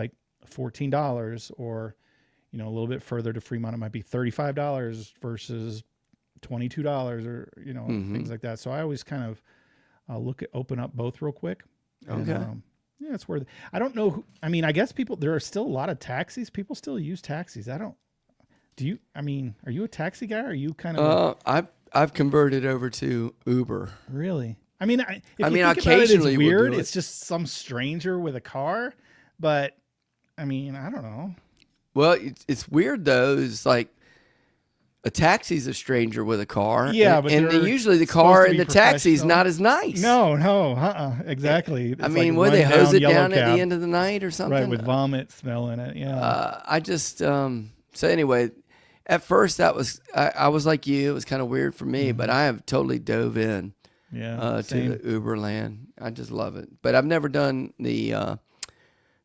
$14, or a little bit further to Fremont, it might be $35 versus $22, or Mhm. things like that. So I always kind of open up both real quick. And, Okay. Yeah, it's worth it. I don't know. I mean, I guess there are still a lot of taxis. People still use taxis. I mean, are you a taxi guy? Or are you kind of I've converted over to Uber. really? I mean, if I you mean, think about it, it's occasionally we'll weird. do it. It's just some stranger with a car. But, I mean, I don't know. Well, it's weird though. It's like a taxi's a stranger with a car. Yeah, and, but and they're usually the supposed car to in be the taxi's professional. not as nice. No, exactly. I It's mean, like where they hose run-down it yellow down at cab. the end of the night or something. Right, with vomit smell in it. Yeah. I just so anyway, at first I was like you. It was kind of weird for me, but I have totally dove in Yeah. to Same. the Uber land. I just love it. But I've never done the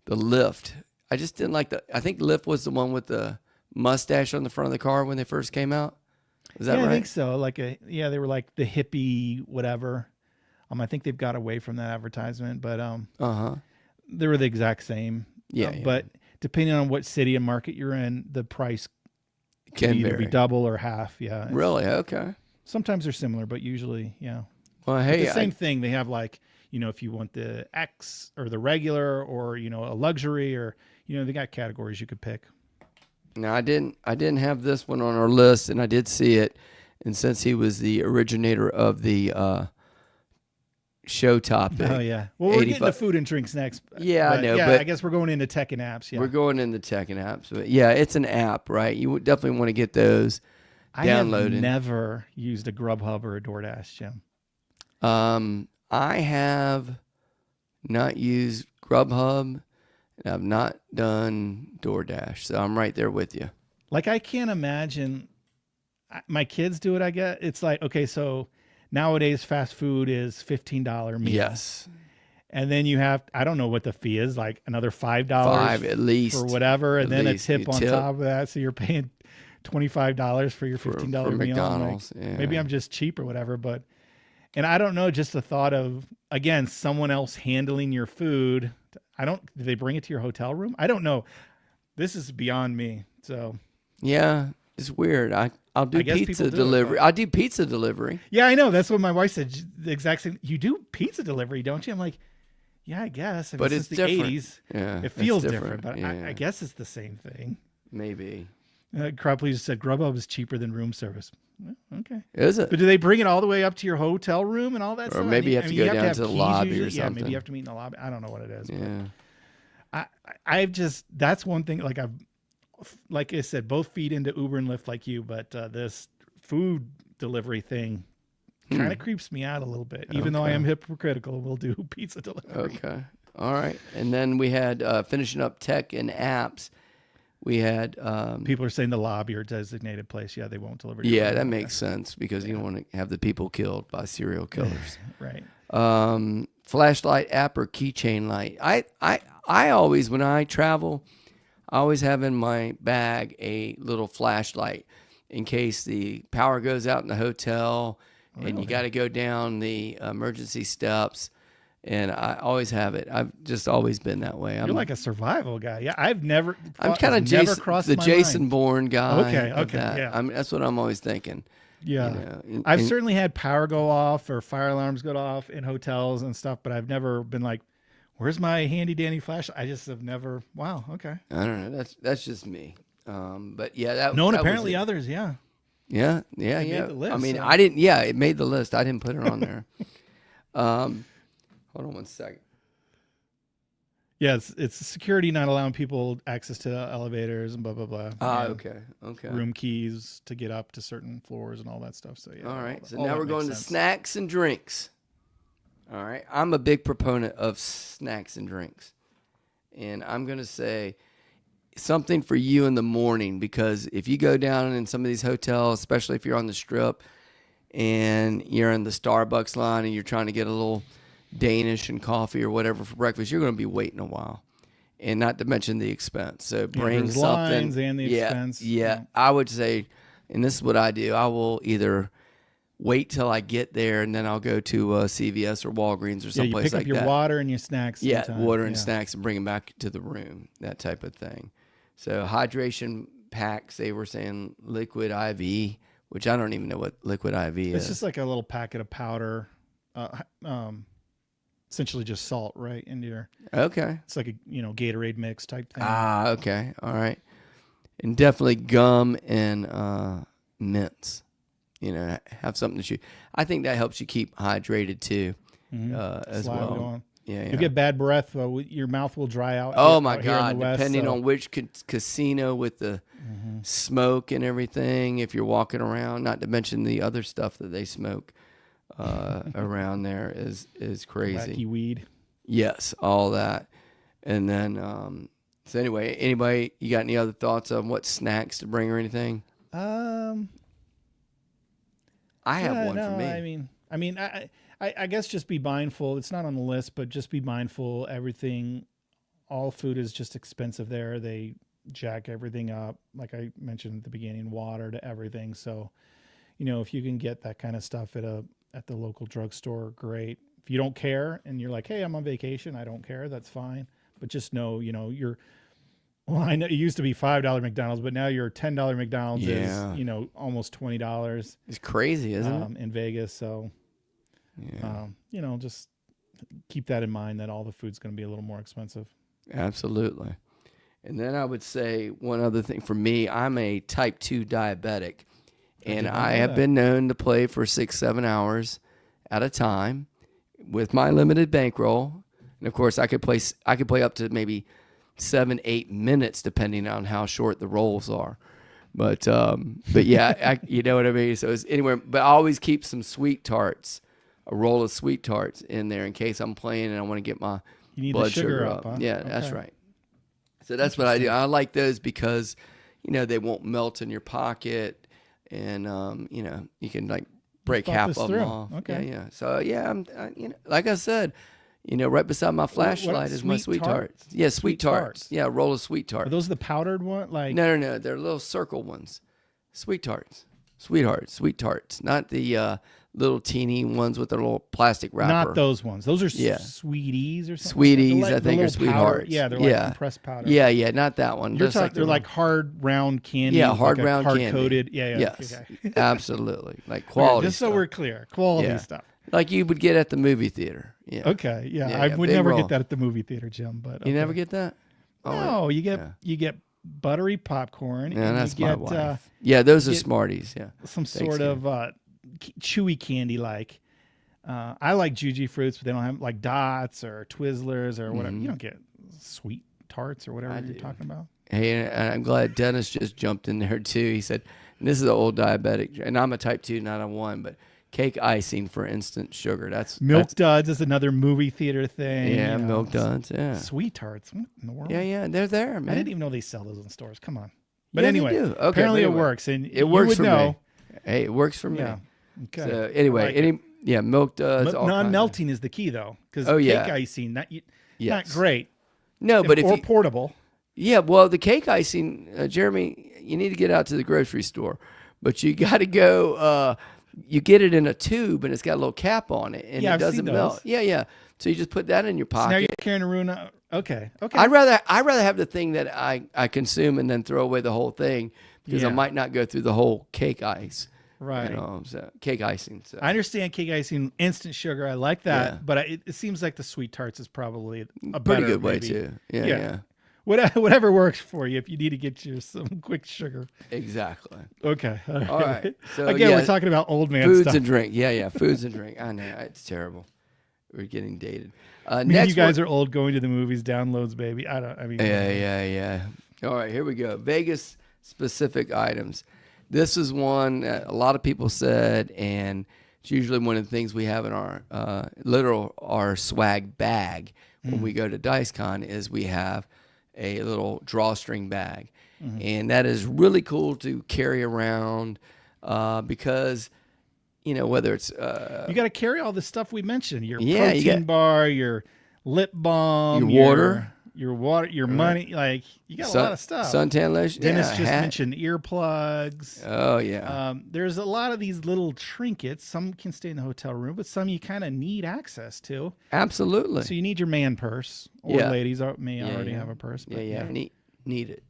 Lyft. I just didn't like I think Lyft was the one with the mustache on the front of the car when they first came out. Is that Yeah, right? I think so. They were like the hippie whatever. I think they've got away from that advertisement, but they were the exact same. Yeah, But depending on what city and market you're in, the price Can can either be vary. double or half. Yeah. Really? Okay. Sometimes they're similar, but usually, yeah. Well, But hey, the same thing. They have if you want the X or the regular or a luxury or they got categories you could pick. now I didn't have this one on our list, and I did see it. And since he was the originator of the show topic, Oh yeah. Well, we're getting to 85 food and drinks next. Yeah, I know, Yeah, but I guess we're going into tech and apps. Yeah. we're going in the tech and apps. But yeah, it's an app, right? You would definitely want to get those I have downloaded. never used a Grubhub or a DoorDash, Jim. I have not used Grubhub, and I've not done DoorDash, so I'm right there with you. Like I can't imagine my kids do it. I guess it's like, okay, so nowadays fast food is $15 meal. Yes, And then you have, I don't know what the fee is, like another $5 5 at least for whatever, and At then a least. tip You on tip. top of that. So you're paying $25 for your $15 for meal. I'm like, McDonald's. Yeah. maybe I'm just cheap or whatever, but and I don't know, just the thought of again someone else handling your food. Do they bring it to your hotel room? I don't know. This is beyond me. So Yeah, it's weird. I'll do I guess pizza people do it, delivery. but- I do pizza delivery. yeah, I know. That's what my wife said. The exact same. You do pizza delivery, don't you? I'm like, yeah, I guess. I mean, But since it's the different. 80s, Yeah, it it's feels different. But Yeah, I guess it's the same thing. maybe. Crowd Pleaser said Grubhub is cheaper than room service. Well, okay. Is it? But do they bring it all the way up to your hotel room and all that Or stuff? maybe you have to go down have to the keys lobby or usually. Yeah, maybe something. you have to meet in the lobby. I don't know what it is. Yeah. But I've just, that's one thing, like I said, both feed into Uber and Lyft like you, but this food delivery thing kind of creeps me out a little bit, even though I Okay. am hypocritical. We'll do pizza delivery. Okay. All right. And then we had finishing up tech and apps. We had People are saying the lobby or designated place. Yeah, they won't deliver. to your yeah, home. that makes sense because you don't want to have the people killed by serial killers. Right. Flashlight app or keychain light. I always, when I travel, I always have in my bag a little flashlight in case the power goes out in the hotel and you got to go down the emergency steps. And I always have it. I've just always been that way. You're like a survival guy. Yeah, I've never. I'm kind of never Jason, crossed the my Jason mind. Bourne guy. Okay, of okay, that. yeah. That's what I'm always thinking. Yeah. You know, I've certainly had power go off or fire alarms go off in hotels and stuff, but I've never been like, where's my handy dandy flashlight? I just have never, wow, okay. I don't know. That's just me. But yeah, that No, and that was apparently it. others, yeah. Yeah. made the list, I mean, so- I didn't. Yeah, it made the list. I didn't put it on there. Hold on one second. Yeah, it's security not allowing people access to elevators and blah, blah, blah. Ah, And okay. room keys to get up to certain floors and all that stuff. So, yeah. All right. So all now that we're makes going to sense. snacks and drinks. All right. I'm a big proponent of snacks and drinks. And I'm going to say something for you in the morning because if you go down in some of these hotels, especially if you're on the strip and you're in the Starbucks line and you're trying to get a little Danish and coffee or whatever for breakfast, you're going to be waiting a while. And not to mention the expense. So bring there's something. lines and the expense. Yeah. I would say, and this is what I do, I will either wait till I get there and then I'll go to CVS or Walgreens or Yeah, you someplace pick like up your that. water and your snacks. Yeah, sometime. water and Yeah. snacks and bring them back to the room, that type of thing. So hydration packs, they were saying liquid IV, which I don't even know what liquid IV It's is. just like a little packet of powder. essentially just salt right into your. Okay. It's like a Gatorade mix type thing. Ah, okay. All right. And definitely gum and mints. Have something to chew. I think that helps you keep hydrated too, as Saliva well. going. Yeah, You'll get bad breath. Your mouth will dry out. Oh my out here in God! the West, Depending so- on which casino with the smoke and everything, if you're walking around, not to mention the other stuff that they smoke around there is crazy. wacky weed. Yes, all that. And then, so anyway, anybody, you got any other thoughts on what snacks to bring or anything? I have one for me. I mean, I guess just be mindful. It's not on the list, but just be mindful. All food is just expensive there. They jack everything up. Like I mentioned at the beginning, water to everything. So, if you can get that kind of stuff at the local drugstore, great. If you don't care and you're like, hey, I'm on vacation, I don't care, that's fine. But just know, I know it used to be $5 McDonald's, but now your $10 McDonald's is, almost $20. It's crazy, isn't it? In Vegas. So, just keep that in mind that all the food's going to be a little more expensive. Absolutely. And then I would say one other thing for me, I'm a type 2 diabetic, and I have been known to play for 6-7 hours at a time with my limited bankroll. And of course I could play up to maybe 7-8 minutes depending on how short the rolls are. But yeah, you know what I mean? So it's anywhere, but I always keep some sweet tarts, a roll of sweet tarts in there in case I'm playing and I want to get my blood sugar up. Huh? Yeah, okay. That's right. So that's what I do. I like those because, they won't melt in your pocket, and you can like break half of them off. Okay. Yeah. So yeah, like I said, right beside my flashlight is my sweet tarts. Yeah, sweet tarts. Yeah, a roll of sweet tarts. Are those the powdered one? Like no, they're little circle ones. Sweet tarts. Sweet tarts, not the little teeny ones with the little plastic wrapper. Not those ones. Those are Yeah. sweeties or something. Sweeties, like I think, the are little powder. sweethearts. Yeah, they're like compressed powder. Yeah, not that one. You're Just like they're like hard round candy. Yeah, hard like round hard candy. coated. Yeah. Yes, Okay. absolutely. Like quality. Just so stuff. we're clear, quality Yeah. stuff. Like you would get at the movie theater. Yeah. Okay. Yeah, Yeah, I yeah, would big never roll. get that at the movie theater, Jim. But You never get that? No, you get buttery popcorn. Yeah, and that's you my get, wife. Yeah, those are get Smarties. Yeah. some sort of chewy candy like. I like Juji fruits, but they don't have like Dots or Twizzlers or whatever. You don't get sweet tarts or whatever you're talking about. Hey, and I'm glad Dennis just jumped in there too. He said, and this is an old diabetic, and I'm a type 2, not a 1, but cake icing for instant sugar. Milk Duds is another movie theater thing. Yeah, Milk Duds. Yeah. Sweet tarts. What in the world? Yeah, they're there, man. I didn't even know they sell those in stores. Come on. But Yeah, they anyway, do. Okay, apparently but it anyway. works, and It works would for know. me. Hey, it works for me. Yeah. Okay. So anyway, Milk Duds. all kinds of- Non-melting is the key, though, because yeah. cake icing not Yes. great. No, but or portable. Yeah, well, the cake icing, Jeremy, you need to get out to the grocery store, but you got to go. You get it in a tube, and it's got a little cap on it, and Yeah, it I've doesn't seen melt. those. Yeah. So you just put that in your So now pocket. you're carrying around. Okay. I'd rather have the thing that I consume and then throw away the whole thing because I Yeah. might not go through the whole cake ice. Right. So cake icing. So. I understand cake icing, instant sugar. I like that, Yeah. but it seems like the sweet tarts is probably a Pretty better, good way maybe. too. Yeah. Whatever works for you. If you need to get you some quick sugar. Exactly. Okay. All right. So Again, yeah, we're talking about old man foods stuff. and drink. Yeah. Foods and drink. I know it's terrible. We're getting dated. Me and Next you guys are old going to the movies, downloads, baby. Yeah. All right, here we go. Vegas specific items. This is one that a lot of people said, and it's usually one of the things we have in our our swag bag when we go to DiceCon is we have a little drawstring bag, and that is really cool to carry around because whether it's You got to carry all the stuff we mentioned: your Yeah, you protein got- bar, your lip balm, Your water. your water, your money. Like you got a lot of stuff. Suntan lotion. Dennis yeah, just hat. mentioned earplugs. Oh yeah. There's a lot of these little trinkets. Some can stay in the hotel room, but some you kind of need access to. Absolutely. So you need your man purse, or Yeah. ladies may Yeah, already yeah. have a purse. But Yeah. Need it.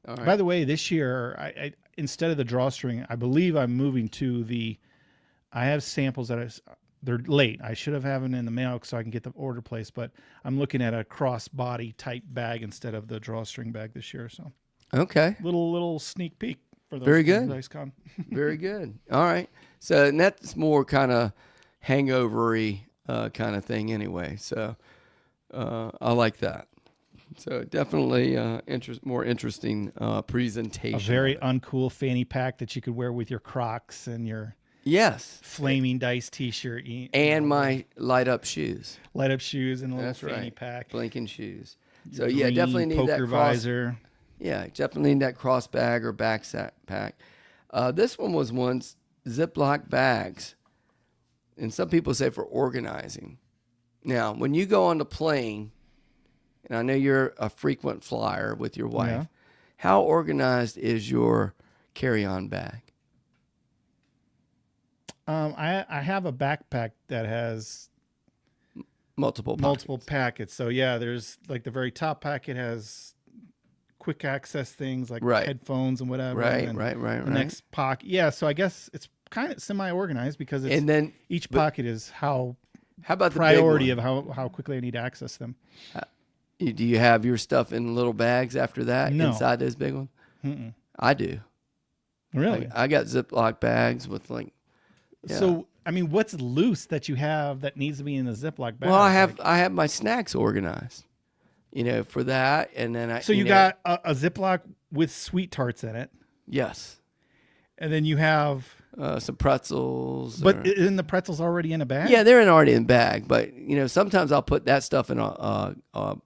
All right. By the way, this year, I instead of the drawstring, I believe I'm moving to I have samples that they're late. I should have them in the mail so I can get the order placed, but I'm looking at a crossbody type bag instead of the drawstring bag this year. So Okay. little sneak peek for those Very good. DiceCon. Very good. All right. So and that's more kind of hangovery kind of thing anyway. So I like that. So definitely more interesting presentation. A very uncool fanny pack that you could wear with your Crocs and your yes. Flaming Dice T-shirt And my light up shoes. light up shoes and a little That's fanny right. pack. Blinking shoes. So Your yeah, green definitely need poker that cross. visor. Yeah, definitely need that cross bag or backpack. This one was once Ziploc bags. And some people say for organizing. Now, when you go on the plane, and I know you're a frequent flyer with your wife, Yeah. how organized is your carry-on bag? I have a backpack that has Multiple packets. So yeah, there's like the very top packet has quick access things like Right. headphones and whatever. Right, and right. The next pocket. Yeah. So I guess it's kind of semi-organized because it's And then each pocket is how about the priority big of how quickly I need to access them. one? Do you have your stuff in little bags after that No. inside those big ones? Mm-mm. I do. Really? I got Ziploc bags with like. Yeah. So I mean, what's loose that you have that needs to be in the Ziploc bag? Well, I Like- have my snacks organized, for that, and then So you got a Ziploc with sweet tarts in it, yes, and then you have. some pretzels. But or- isn't the pretzels already in a bag? yeah, they're already in bag, but sometimes I'll put that stuff in a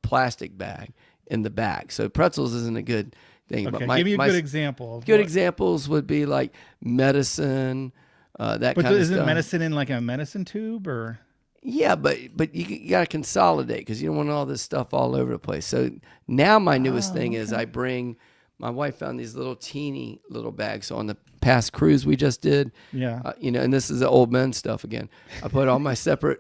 plastic bag in the bag. So pretzels isn't a good thing. Okay. But Give me a good example. Of good what- examples would be like medicine, that But kind of isn't stuff. medicine in like a medicine tube or? Yeah, but you got to consolidate because you don't want all this stuff all over the place. So now my newest thing is I bring. My wife found these little teeny little bags. So on the past cruise we just did, Yeah. and this is the old men stuff again. I put all my separate,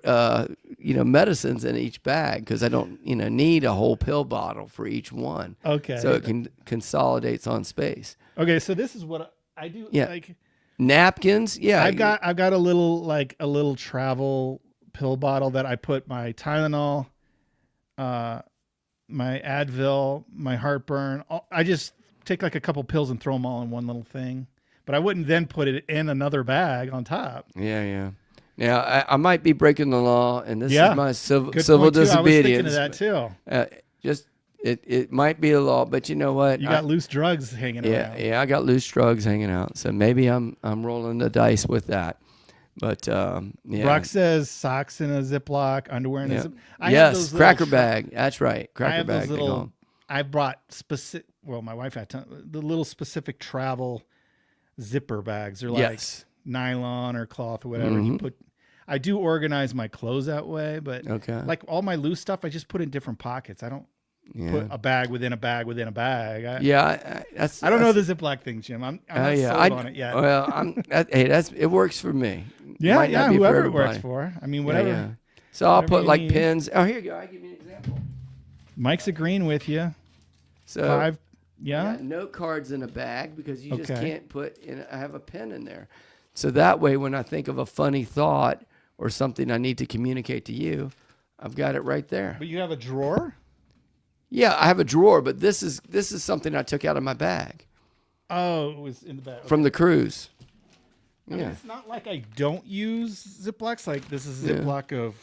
medicines in each bag because I don't, need a whole pill bottle for each one. Okay. So it consolidates on space. Okay. So this is what I do. Yeah. Like Napkins, yeah. I've got a little travel pill bottle that I put my Tylenol, my Advil, my heartburn. I just take like a couple pills and throw them all in one little thing. But I wouldn't then put it in another bag on top. Yeah. Now I might be breaking the law, and this Yeah. is my civil Good civil point, too. I was thinking disobedience. of that too. Just it might be a law, but you know what? You got loose drugs hanging around. Yeah, I got loose drugs hanging out, so maybe I'm rolling the dice with that. But yeah. Brock says socks in a Ziploc, underwear in a Yeah. Zip. I have Yes, those little cracker tra- bag. That's right, I cracker have bag. those they call little. 'em. I brought specific. Well, my wife had the little specific travel zipper bags. They're like Yes. nylon or cloth or whatever. You put. I do organize my clothes that way, but Okay. like all my loose stuff, I just put in different pockets. I don't Yeah. put a bag within a bag within a bag. Yeah, I don't know the Ziploc thing, Jim. I'm not sold on it yet. Well, it works for me. yeah, Might not be for whoever it works everybody. for. I mean, Yeah, whatever. yeah. So I'll whatever put you like need. pins. Oh, here you go. I give you an example. Mike's agreeing with you. So 5. Yeah. note cards in a bag because you just Okay. can't put in. I have a pen in there, so that way when I think of a funny thought or something I need to communicate to you, I've got it right there. But you have a drawer. Yeah, I have a drawer, but this is something I took out of my bag Oh, it was in the bag. from the cruise. I mean, Yeah. it's not like I don't use Ziplocs. Like this is a Yeah. Ziploc of,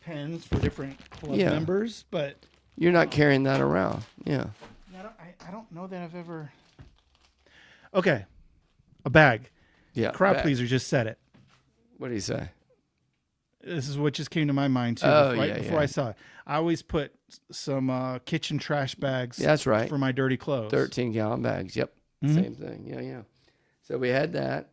pens for different club Yeah. members. But You're not carrying that around. Yeah. I don't know that I've ever. Okay, a bag. Yeah. Crowd bag. pleaser just said it. What do you say? This is what just came to my mind too. Oh, right yeah, before yeah. I saw it, I always put some kitchen trash bags. Yeah, that's right. For my dirty clothes. 13-gallon bags. Yep. Mhm. Same thing. Yeah. So we had that.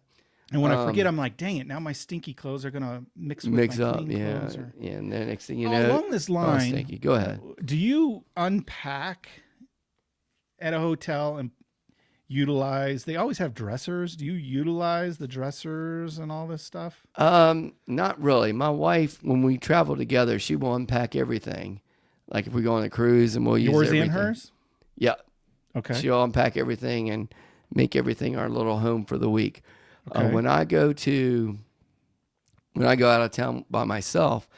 And when I forget, Um, I'm like, dang it! Now my stinky clothes are gonna mix with Mix my up. clean Yeah. clothes. Or... Yeah. And then next thing you Oh, know. along this line, stinky. Go ahead. do you unpack at a hotel and utilize? They always have dressers. Do you utilize the dressers and all this stuff? Not really. My wife, when we travel together, she will unpack everything. Like if we go on a cruise and we'll use Yours everything. and hers. Yeah. Okay. She'll unpack everything and make everything our little home for the week. Okay. When I go to when I go out of town by myself,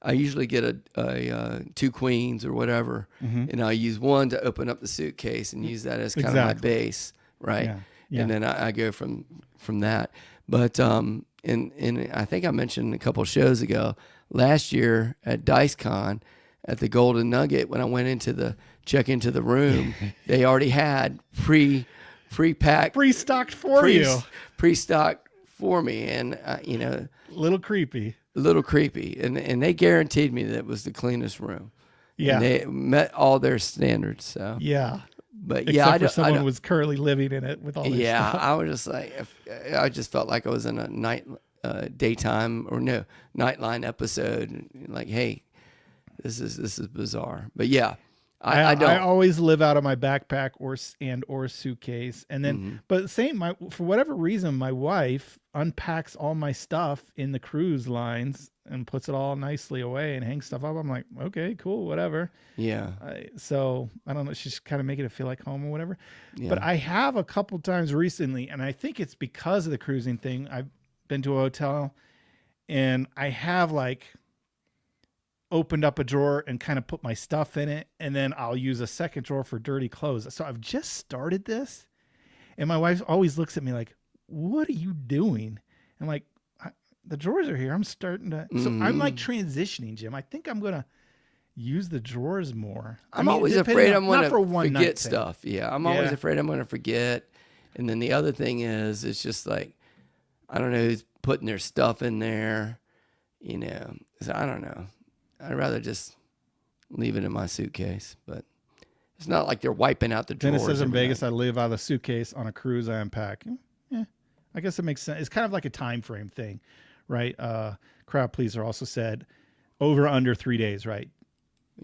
I usually get a 2 queens or whatever, and I use one to open up the suitcase and use that as kind of my base, right? Yeah. Yeah. And then I go from that. But and I think I mentioned a couple of shows ago, last year at DiceCon at the Golden Nugget, when I went check into the room, they already had pre-packed, Pre-stocked for you. Pre-stocked for me, and Little creepy. a little creepy, and they guaranteed me that it was the cleanest room. Yeah. And they met all their standards. So Yeah. but Except for someone who was currently living in it with all their stuff. I was just like, I just felt like I was in a daytime or Nightline episode. Like, hey, this is bizarre. But yeah, I don't. I always live out of my backpack or suitcase, and then but for whatever reason, my wife unpacks all my stuff in the cruise lines and puts it all nicely away and hangs stuff up. I'm like, okay, cool, whatever. Yeah. So I don't know. She's kind of making it feel like home or whatever. Yeah. But I have a couple times recently, and I think it's because of the cruising thing. I've been to a hotel, and I have like opened up a drawer and kind of put my stuff in it, and then I'll use a second drawer for dirty clothes. So I've just started this, and my wife always looks at me like, "What are you doing?" I'm like, the drawers are here. I'm starting to. So I'm like transitioning, Jim. I think I'm gonna use the drawers more. I'm always afraid I'm going to forget stuff. Yeah, I'm always afraid I'm going to forget. And then the other thing is, it's just like, I don't know who's putting their stuff in there. So I don't know. I'd rather just leave it in my suitcase. But it's not like they're wiping out the drawers. Then it says in Vegas, I live out of the suitcase. On a cruise, I unpack. Yeah, I guess it makes sense. It's kind of like a time frame thing, right? Crowd pleaser also said over under 3 days, right?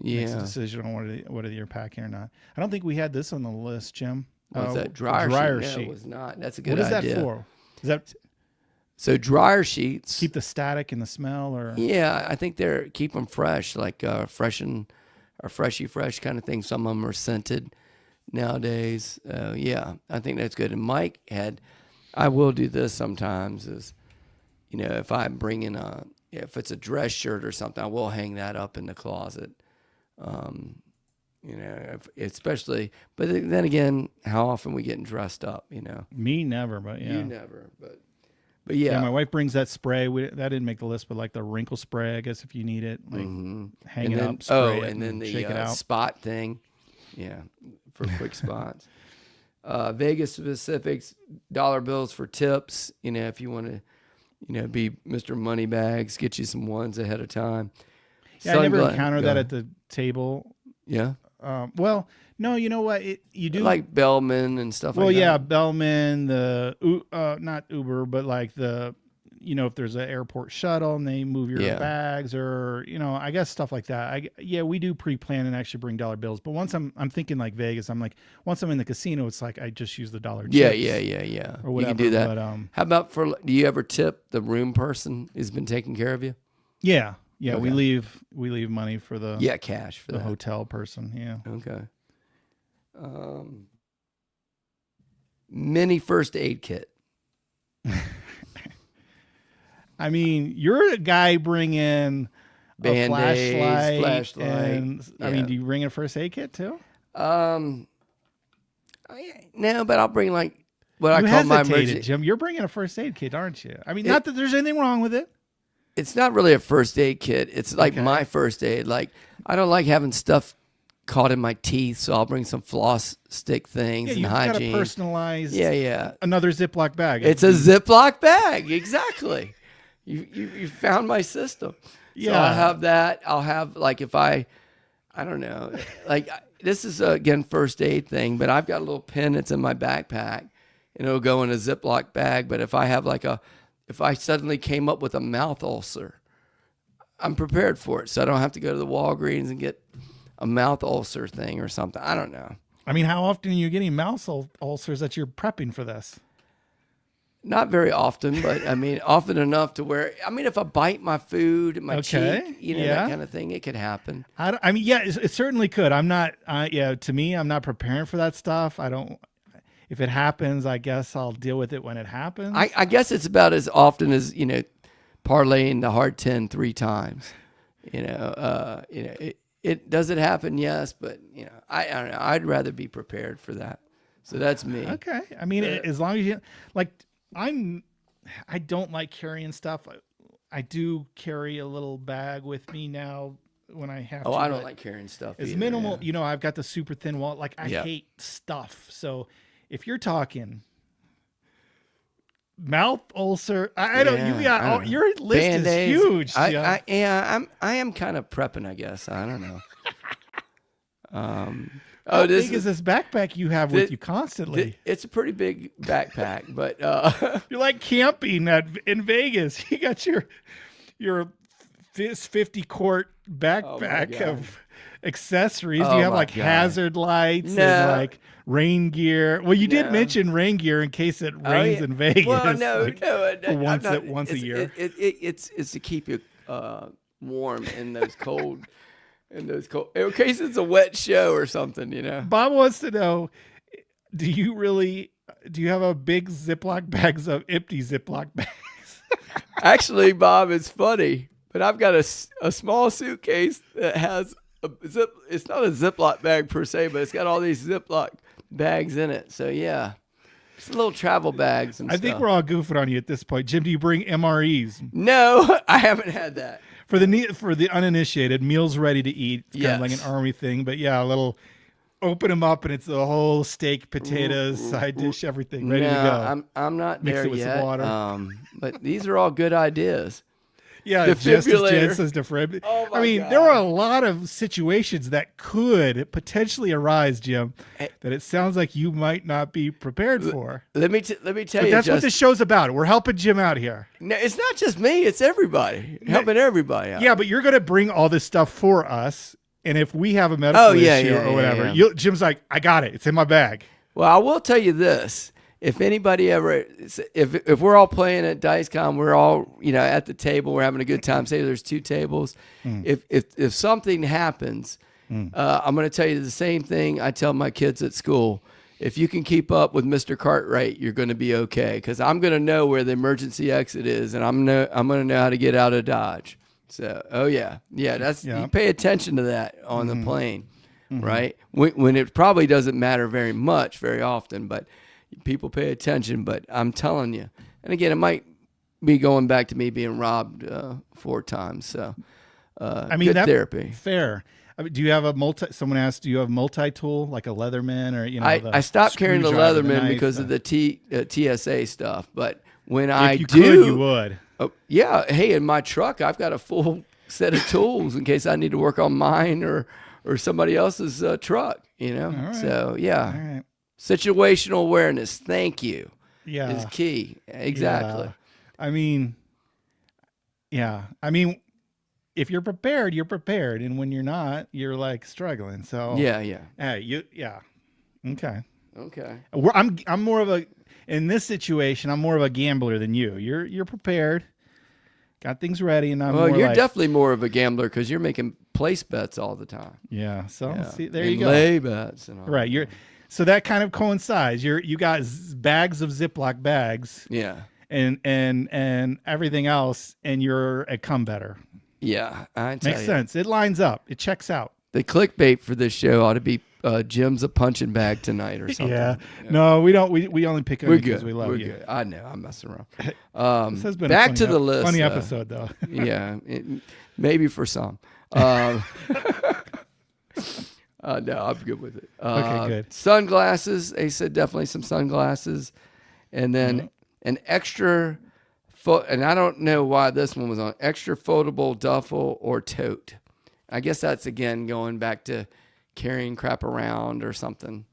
Yeah. Makes a decision on whether you're packing or not. I don't think we had this on the list, Jim. What's that? Dryer sheet? No, it was not. That's a good idea. What is that for? Is that so dryer sheets keep the static and the smell, or? Yeah, I think they're keep them fresh, like freshy fresh kind of thing. Some of them are scented nowadays. Yeah, I think that's good. And Mike I will do this sometimes is, if I bring in if it's a dress shirt or something, I will hang that up in the closet. Especially, but then again, how often we getting dressed up, Me never, but yeah. You never, but yeah. My wife brings that spray. That didn't make the list, but like the wrinkle spray, I guess if you need it, like hang it up, spray it, and then shake it out. Spot thing, for quick spots. Vegas specifics, dollar bills for tips. If you want to, be Mr. Moneybags, get you some ones ahead of time. Yeah, I never encountered that at the table. Yeah. Well, no, you know what? You do like Bellman and stuff. Well, like yeah, that. Bellman, not Uber, but like if there's an airport shuttle and they move your bags, or I guess stuff like that. We do pre-plan and actually bring dollar bills. But once I'm thinking like Vegas, I'm like, once I'm in the casino, it's like I just use the dollar chips. Yeah. Or whatever. You can do that. But, how about do you ever tip the room person who's been taking care of you? Yeah. Okay. we leave money for the cash for the that. hotel person. Yeah. Okay. Mini first aid kit. I mean, you're a guy bringing a flashlight. And, I mean, do you bring a first aid kit too? No, but I'll bring like what I call my emergency. Jim, you're bringing a first aid kit, aren't you? I mean, not that there's anything wrong with it. It's not really a first aid kit. It's like my first aid. Like, I don't like having stuff caught in my teeth, so I'll bring some floss stick things and hygiene. Got a personalized. Yeah. Another Ziploc bag. It's a Ziploc bag. Exactly. You found my system. Yeah. So I'll have that. I'll have like if I don't know. Like this is again first aid thing, but I've got a little pen that's in my backpack, and it'll go in a Ziploc bag. But if I have if I suddenly came up with a mouth ulcer, I'm prepared for it. So I don't have to go to the Walgreens and get a mouth ulcer thing or something. I don't know. I mean, how often are you getting mouth ulcers that you're prepping for this? Not very often, but I mean, often enough to where, if I bite my food, my cheek, that kind of thing, it could happen. It certainly could. I'm not, to me, I'm not preparing for that stuff. If it happens, I guess I'll deal with it when it happens. I guess it's about as often as, parlaying the hard 10 3 times. It does it happen? Yes, but I don't know. I'd rather be prepared for that. So that's me. Okay. I mean, as long as you like, I don't like carrying stuff. I do carry a little bag with me now when I have to. I don't like carrying stuff. It's either, minimal. yeah. I've got the super thin wallet. Like I hate stuff. So if you're talking mouth ulcer, I don't. You got your list Band-Aids. is huge. I am kind of prepping, I guess. I don't know. How big is this backpack you have with you constantly? It's a pretty big backpack, but you're like camping in Vegas. You got your 50 quart backpack of accessories. Do you have like hazard lights and like rain gear? Well, you did mention rain gear in case it rains in Vegas. Well, no, once a year. It's to keep you warm in those cold. In case it's a wet show or something, Bob wants to know, do you have a big Ziploc bags of empty Ziploc bags? Actually, Bob, it's funny, but I've got a small suitcase that has it's not a Ziploc bag per se, but it's got all these Ziploc bags in it. So yeah, it's little travel bags and stuff. I think we're all goofing on you at this point. Jim, do you bring MREs? No, I haven't had that. For the uninitiated, meals ready to eat. It's kind of like an army thing, but yeah, a little open them up and it's the whole steak, potatoes, side dish, everything ready to go. I'm not Mix there it with yet. some water. But these are all good ideas. Yeah, just as Defibrillator. Jen says, defibrillator. Oh my I mean, God. there are a lot of situations that could potentially arise, Jim, that it sounds like you might not be prepared for. Let me tell you. That's what this show's about. We're helping Jim out here. No, it's not just me. It's everybody. Helping everybody out. Yeah, but you're going to bring all this stuff for us. And if we have a medical issue or whatever, Jim's like, I got it. It's in my bag. Well, I will tell you this. If anybody ever, if we're all playing at DiceCon, we're all, at the table, we're having a good time. Say there's 2 tables. If something happens, I'm going to tell you the same thing I tell my kids at school. If you can keep up with Mr. Cartwright, you're going to be okay. Because I'm going to know where the emergency exit is, and I'm going to know how to get out of Dodge. So, you pay attention to that on the plane, right? When it probably doesn't matter very often, but people pay attention. But I'm telling you, and again, it might be going back to me being robbed 4 times. So, good therapy. Fair. I mean, do you have someone asked, do you have multi-tool like a Leatherman or, I stopped carrying the Leatherman because of the TSA stuff. But when I do, could, you would. Yeah. Hey, in my truck, I've got a full set of tools in case I need to work on mine or somebody else's truck, Right. So yeah. All right. Situational awareness. Thank you. Yeah. Is key. Exactly. Yeah. I mean, if you're prepared, you're prepared. And when you're not, you're like struggling. So yeah. Hey, Okay. I'm more of in this situation, I'm more of a gambler than you. You're prepared. Got things ready, and you're definitely more of a gambler because you're making place bets all the time. Yeah. So see, there and you go. Lay bets and all. Right. So that kind of coincides. You got bags of Ziploc bags. Yeah. And everything else, and you're a come better. Yeah, I tell Makes sense. It lines up. It checks out. The clickbait for this show ought to be Jim's a punching bag tonight or something. Yeah. No, we don't. We only pick on you because we love We're you. Good. I know. I'm messing around. This has been back to the list. Funny episode, though. Yeah, maybe for some. No, I'm good with it. Okay, good. Sunglasses. They said definitely some sunglasses, and then an extra. And I don't know why this one was on extra foldable duffel or tote. I guess that's again going back to carrying crap around or something.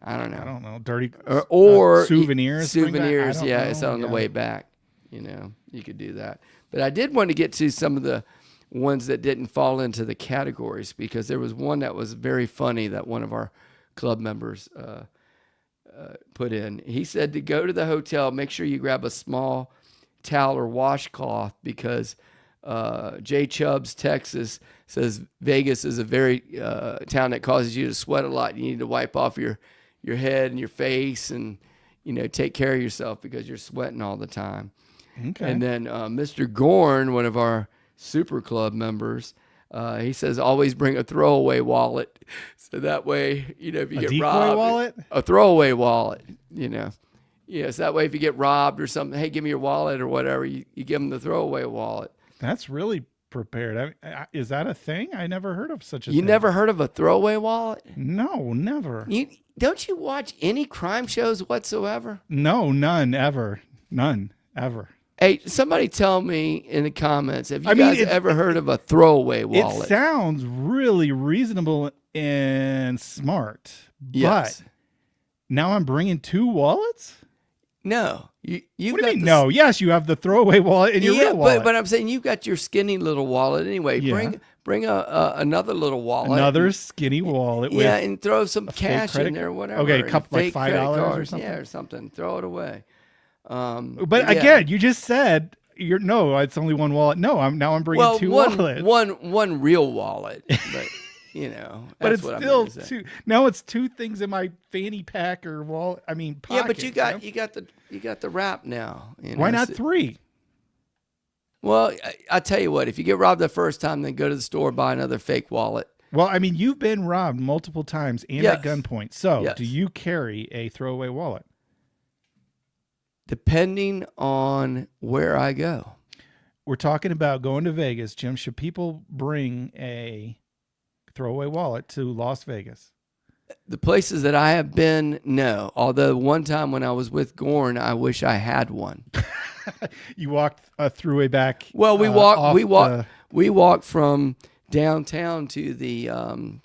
I don't know. Dirty or souvenirs. Souvenirs. Yeah, it's on the way back. You could do that. But I did want to get to some of the ones that didn't fall into the categories because there was one that was very funny that one of our club members put in. He said to go to the hotel, make sure you grab a small towel or washcloth because Jay Chubbs, Texas, says Vegas is a very town that causes you to sweat a lot. You need to wipe off your head and your face and take care of yourself because you're sweating all the time. Okay. And then Mr. Gorn, one of our Super Club members, he says always bring a throwaway wallet, so that way if you A get decoy robbed, wallet? a throwaway wallet, Yes, that way if you get robbed or something, hey, give me your wallet or whatever, you give them the throwaway wallet. That's really prepared. Is that a thing? I never heard of such a You thing. never heard of a throwaway wallet? No, never. Don't you watch any crime shows whatsoever? No, none ever. None ever. Hey, somebody tell me in the comments, have you I mean, guys ever heard of a throwaway It wallet? sounds really reasonable and smart. Yes. But now I'm bringing 2 wallets? No. You've What do you got mean? the- No. Yes, you have the throwaway wallet and your real wallet. but I'm saying you've got your skinny little wallet anyway. Yeah. Bring another little wallet. Another skinny wallet with and throw some cash credit in there, card? whatever. Okay, a and couple, like fake $5 credit or cards, something? Yeah, or something. Throw it away. But yeah. again, you just said it's only 1 wallet. No, I'm bringing 2 wallets. one real wallet, but But that's it's what still I'm gonna say. 2. Now it's 2 things in my fanny pack or wallet. I mean, pocket. Yeah, but you got the wrap now. Why not 3? Well, I tell you what, if you get robbed the first time, then go to the store, buy another fake wallet. Well, I mean, you've been robbed multiple times and Yes. at gunpoint. So, Yes. do you carry a throwaway wallet? Depending on where I go. We're talking about going to Vegas, Jim. Should people bring a throwaway wallet to Las Vegas? The places that I have been, no. Although one time when I was with Gorn, I wish I had one. You walked a throughway back. Well, we off walked from downtown to the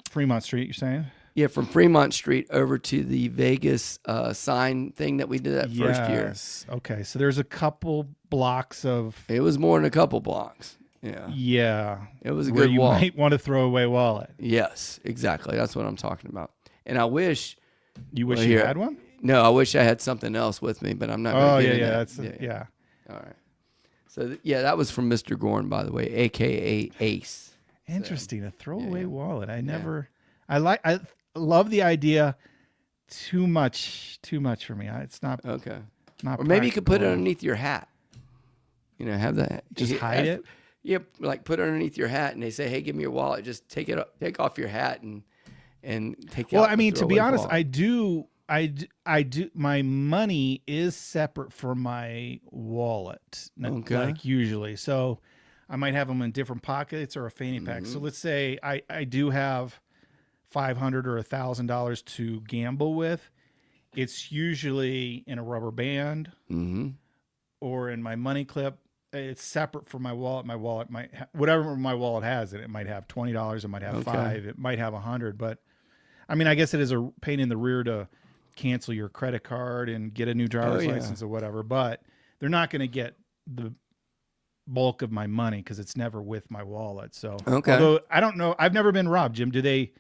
Fremont Street. You're saying? from Fremont Street over to the Vegas sign thing that we did that first year. Yes. Okay. So there's a couple blocks of It was more than a couple blocks. yeah. It was a where good you walk. might want to throw away wallet. Yes, exactly. That's what I'm talking about. And I wish You wish Well, you here- had one? no, I wish I had something else with me, but I'm not. Oh gonna yeah, get yeah. into That's that. yeah. All right. So that was from Mr. Gorn, by the way, aka Ace. Interesting. A throwaway wallet. I love the idea. Too much for me. It's not. Okay. Not Or maybe you could put it practical. underneath your hat. Have that. Just hide it. Yep, like put it underneath your hat, and they say, "Hey, give me your wallet." Just take off your hat and take. Well, out I the mean, to be throwaway honest, wallet. I do. My money is separate from my wallet, Okay. like usually. So I might have them in different pockets or a fanny pack. Mm-hmm. So let's say I do have $500 or $1,000 to gamble with. It's usually in a rubber band Mm-hmm. or in my money clip. It's separate from my wallet. My wallet might whatever my wallet has in it. It might have $20. It might have Okay. $5. It might have $100. But I mean, I guess it is a pain in the rear to cancel your credit card and get a new driver's yeah. license or whatever. But they're not going to get the bulk of my money because it's never with my wallet. So Okay. although I don't know, I've never been robbed. Jim, do they?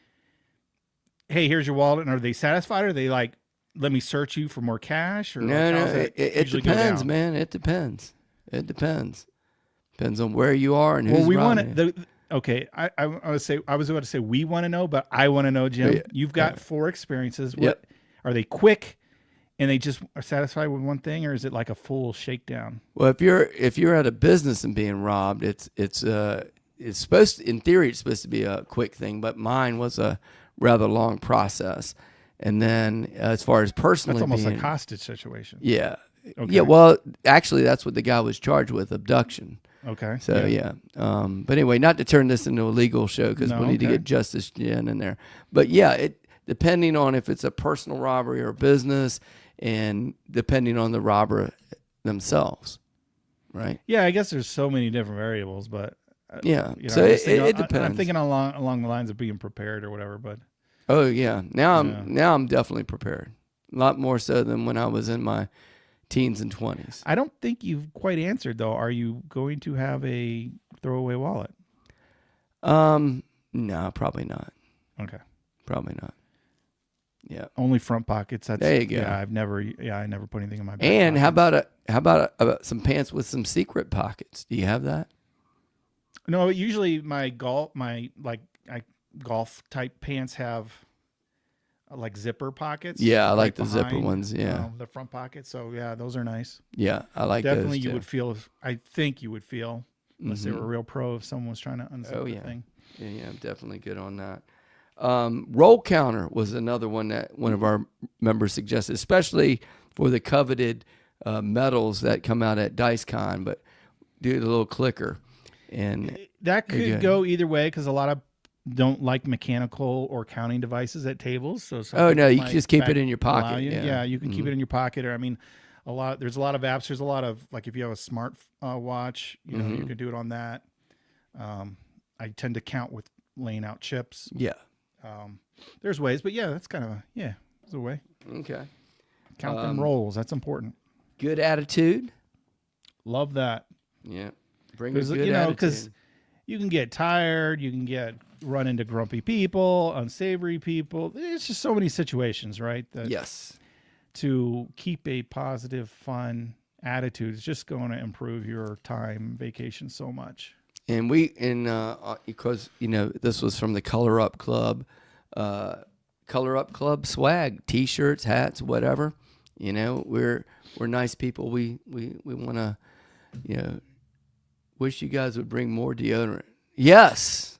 Hey, here's your wallet, and are they satisfied? Or are they like, let me search you for more cash? Or No, how's it usually go depends, down? man. It depends. It depends. Depends on where you are and who's Well, we want robbing you. to. Okay, I was about to say we want to know, but I want to know, Jim. Yeah. You've got 4 experiences. What Yep. are they quick, and they just are satisfied with one thing, or is it like a full shakedown? Well, if you're at a business and being robbed, it's supposed to, in theory, it's supposed to be a quick thing, but mine was a rather long process. And then as far as personally, That's almost being, like hostage situation. yeah, Okay. yeah. Well, actually, that's what the guy was charged with, abduction. Okay. So yeah. But anyway, not to turn this into a legal show because No, we need to okay. get Justice Jen in there. But yeah, it depending on if it's a personal robbery or a business, and depending on the robber themselves, right? Yeah, I guess there's so many different variables, but Yeah. you know, So I'm just thinking- it I'm depends. thinking along the lines of being prepared or whatever. But Oh yeah. Now Yeah. I'm definitely prepared. A lot more so than when I was in my teens and 20s. I don't think you've quite answered though. Are you going to have a throwaway wallet? No, probably not. Okay. Probably not. Yeah. Only front pockets. That's, There you go. Yeah, I never put anything in my back And how pockets. about some pants with some secret pockets? Do you have that? No, usually my golf type pants have like zipper pockets. Yeah, I like right the zipper behind, ones. Yeah, the front pockets. So yeah, those are nice. yeah, I like Definitely, those you too. would feel. I think you would feel, unless they were a Mhm. real pro, if someone was trying to unzip Oh the yeah, thing. yeah, I'm definitely good on that. Roll counter was another one that one of our members suggested, especially for the coveted medals that come out at DiceCon. But do the little clicker, and That they're could good. go either way because a lot of don't like mechanical or counting devices at tables. So some Oh no, people you can might just keep it back in your allow pocket. you. Yeah, Yeah, you can keep Mhm. it in your pocket. Or I mean, there's a lot of apps. There's a lot of, like, if you have a smart watch, you know, you Mhm. can do it on that. I tend to count with laying out chips. Yeah. There's ways, but yeah, that's kind of there's a way. Okay. Count them rolls. That's important. Good attitude. Love that. Yeah. Bring a Because good because attitude. you can get tired, you can run into grumpy people, unsavory people. It's just so many situations, right? That Yes. to keep a positive, fun attitude is just going to improve your time vacation so much. And because this was from the Color Up Club, swag, T-shirts, hats, whatever. We're nice people. We want to, wish you guys would bring more deodorant. Yes.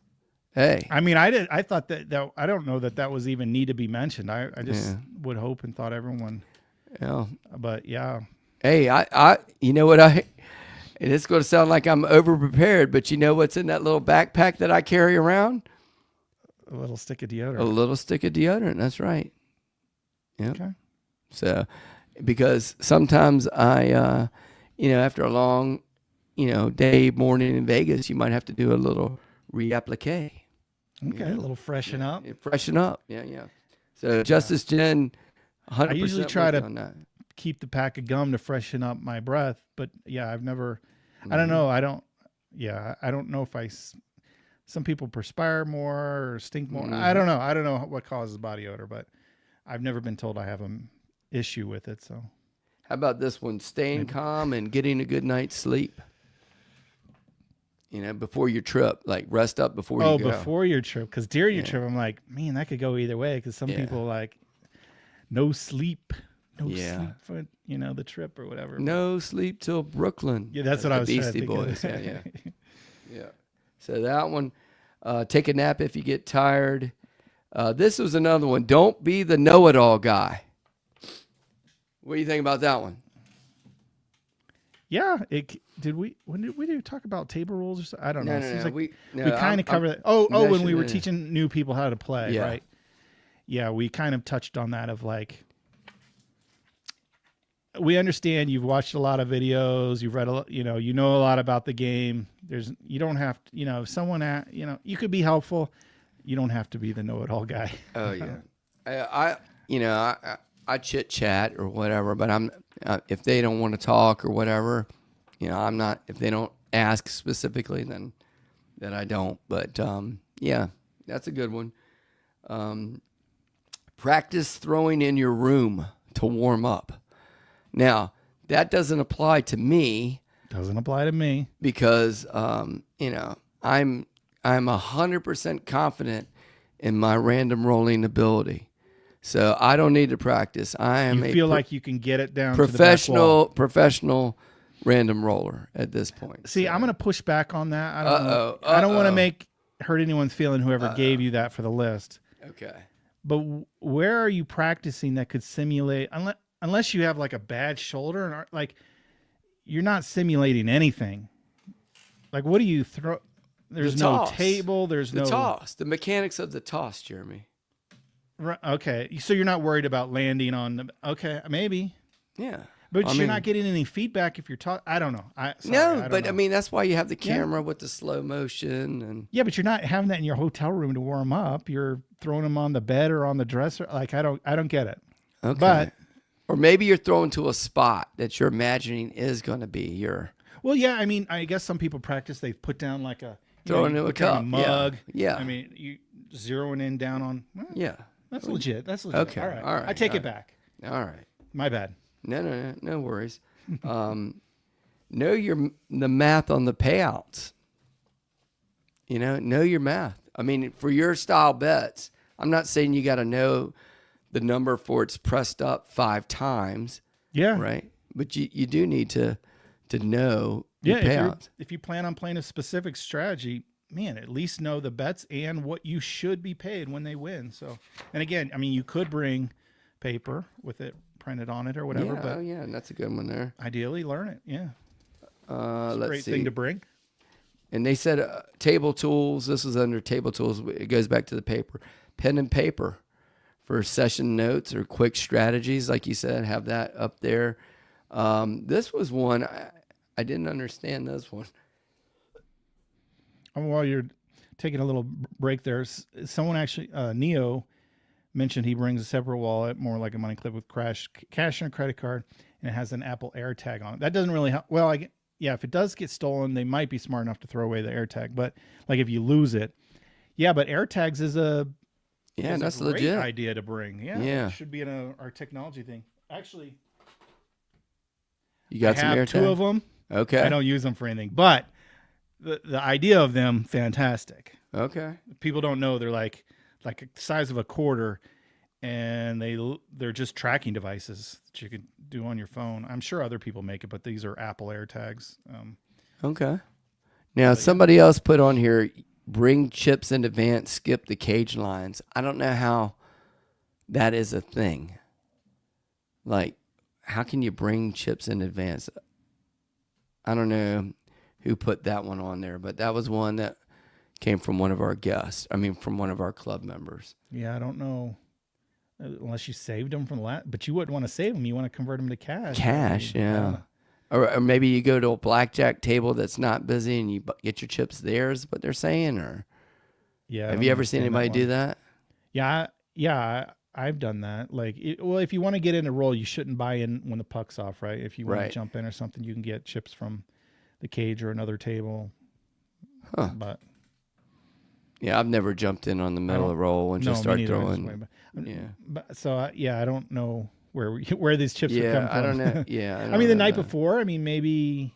Hey. I mean, I thought that I don't know that was even need to be mentioned. I just would hope and thought everyone. Yeah. But yeah. Hey, I you know what and it's going to sound like I'm over prepared, but you know what's in that little backpack that I carry around? A little stick of A deodorant. little stick of deodorant. That's right. Yeah. Okay. So, because sometimes I, after a long, day, morning in Vegas, you might have to do a little reapplique. Okay. A little freshen up. Freshen up. Yeah, yeah. So, Justice Jen, 100% I usually try with to on that. keep the pack of gum to freshen up my breath, but yeah, I've never. I Mm-hmm. don't know. I don't. Yeah, I don't know if some people perspire more or stink more. I don't know. I don't know what causes body odor, but I've never been told I have an issue with it. So How about this one? Staying calm and getting a good night's sleep. Before your trip, like rest up before you go. before your trip, because during your trip, I'm like, man, that could go either way. Because some people like no sleep for the trip or whatever. No sleep till Brooklyn. Yeah, that's what I was trying to Beastie think of. Boys. Yeah. Yeah. So that one, take a nap if you get tired. This was another one. Don't be the know-it-all guy. What do you think about that one? Yeah, when did we talk about table rules or something? I don't know. It seems like we kind of covered that. When we were teaching new people how to play, Yeah. right? Yeah, we kind of touched on that of like, we understand you've watched a lot of videos, you've read a lot, you know a lot about the game. You don't have to, if someone, you could be helpful. You don't have to be the know-it-all guy. Oh yeah. I chit chat or whatever, but I'm if they don't want to talk or whatever, I'm not. If they don't ask specifically, then I don't. But yeah, that's a good one. Practice throwing in your room to warm up. Now that doesn't apply to me Doesn't apply to me. because I'm 100% confident in my random rolling ability. So I don't need to practice. I am You feel like you can get it down professional random roller at this point. See, So, I'm going to push back on that. I don't know. I don't want to hurt anyone's feeling, whoever gave you that for the list. okay. But where are you practicing that could simulate, unless you have like a bad shoulder, and like you're not simulating anything. Like, what do you throw? There's The no toss. table. There's The no toss, the mechanics of the toss, Jeremy. Right, okay, so you're not worried about landing on the. Okay, maybe, Yeah. but I you're mean- not getting any feedback if you're talking. I don't know. I I mean that's why you have the camera with the slow motion and yeah, but you're not having that in your hotel room to warm up. You're throwing them on the bed or on the dresser. Like I don't get it. okay. But or maybe you're thrown to a spot that you're imagining is going to be your well, yeah. I mean, I guess some people practice. They put down like a Throw into a put down cup. mug. Yeah. I mean, you zeroing in down on. Well, yeah. that's legit. That's legit. Okay, All right. all right, I take all it back. All right. My bad. No worries. Know the math on the payouts. Know your math. I mean, for your style bets, I'm not saying you got to know the number for it's pressed up 5 times, Yeah. right? But you do need to know the Yeah. payouts. If you plan on playing a specific strategy, man, at least know the bets and what you should be paid when they win. So, and again, I mean, you could bring paper with it printed on it or whatever, Yeah, but and that's a good one there. ideally learn it. Yeah. It's a Let's great see. thing to bring. And they said table tools. This was under table tools. It goes back to the paper. Pen and paper for session notes or quick strategies, like you said. Have that up there. This was one I didn't understand. This one. While you're taking a little break there, someone actually, Neo, mentioned he brings a separate wallet, more like a money clip with cash and a credit card, and it has an Apple AirTag on it. That doesn't really help. Well, yeah, if it does get stolen, they might be smart enough to throw away the AirTag. But like if you lose it, yeah. But AirTags is that's a great legit idea to bring. Yeah, it should be in our technology thing. Actually, you got I some have AirTag? 2 of them. Okay. I don't use them for anything, but the idea of them, fantastic. Okay. People don't know they're like the size of a quarter, and they're just tracking devices that you can do on your phone. I'm sure other people make it, but these are Apple AirTags. Okay. Now somebody else put on here, bring chips in advance, skip the cage lines. I don't know how that is a thing. Like, how can you bring chips in advance? I don't know who put that one on there, but that was one that came from one of our guests. I mean, from one of our club members. Yeah, I don't know. Unless you saved them from the last, but you wouldn't want to save them. You want to convert them to cash. Cash, I mean, yeah. Or maybe you go to a blackjack table that's not busy and you get your chips there is what they're saying. Or yeah. have you ever seen anybody do that? Yeah. I've done that. Like, if you want to get in a roll, you shouldn't buy in when the puck's off, right? If you want to jump in or something, you can get chips from the cage or another table. Huh. But yeah, I've never jumped in on the middle of the roll and just start throwing. I don't know where these chips are coming from. I don't know. Yeah, I mean, the night before, I mean, maybe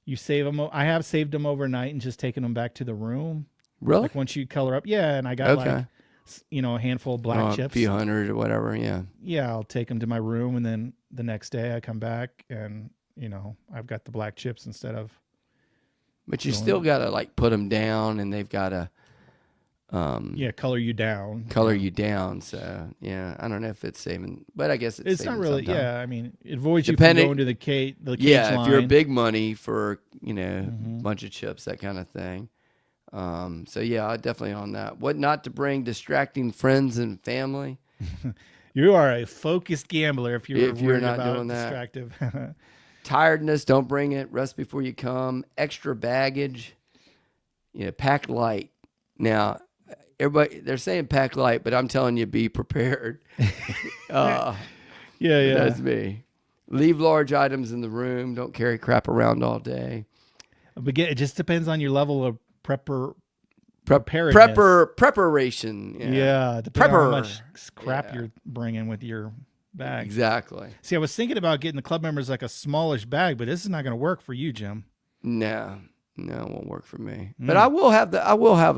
you save them. I have saved them overnight and just taken them back to the room. Really? Like once you color up, yeah. And I got a handful of black chips, a few hundred or whatever. Yeah. Yeah, I'll take them to my room, and then the next day I come back and I've got the black chips instead of. But you still got to put them down, and they've got to. Color you down. Color you down. So yeah, I don't know if it's saving, but I guess it's not really. sometime. Yeah, I mean, it avoids you from going to the cage. Yeah, line. if you're big money for a bunch of chips, that kind of thing. So yeah, definitely on that. What not to bring? Distracting friends and family. You are a focused gambler if you're not about doing that. Distractive. Tiredness, don't bring it. Rest before you come. Extra baggage. Pack light. Now, everybody, they're saying pack light, but I'm telling you, be prepared. Yeah. That's me. Leave large items in the room. Don't carry crap around all day. But again, it just depends on your level of preparedness. Preparation. Yeah. Depending on how much crap you're bringing with your bag. Exactly. See, I was thinking about getting the club members like a smallish bag, but this is not going to work for you, Jim. No, it won't work for me. But I will have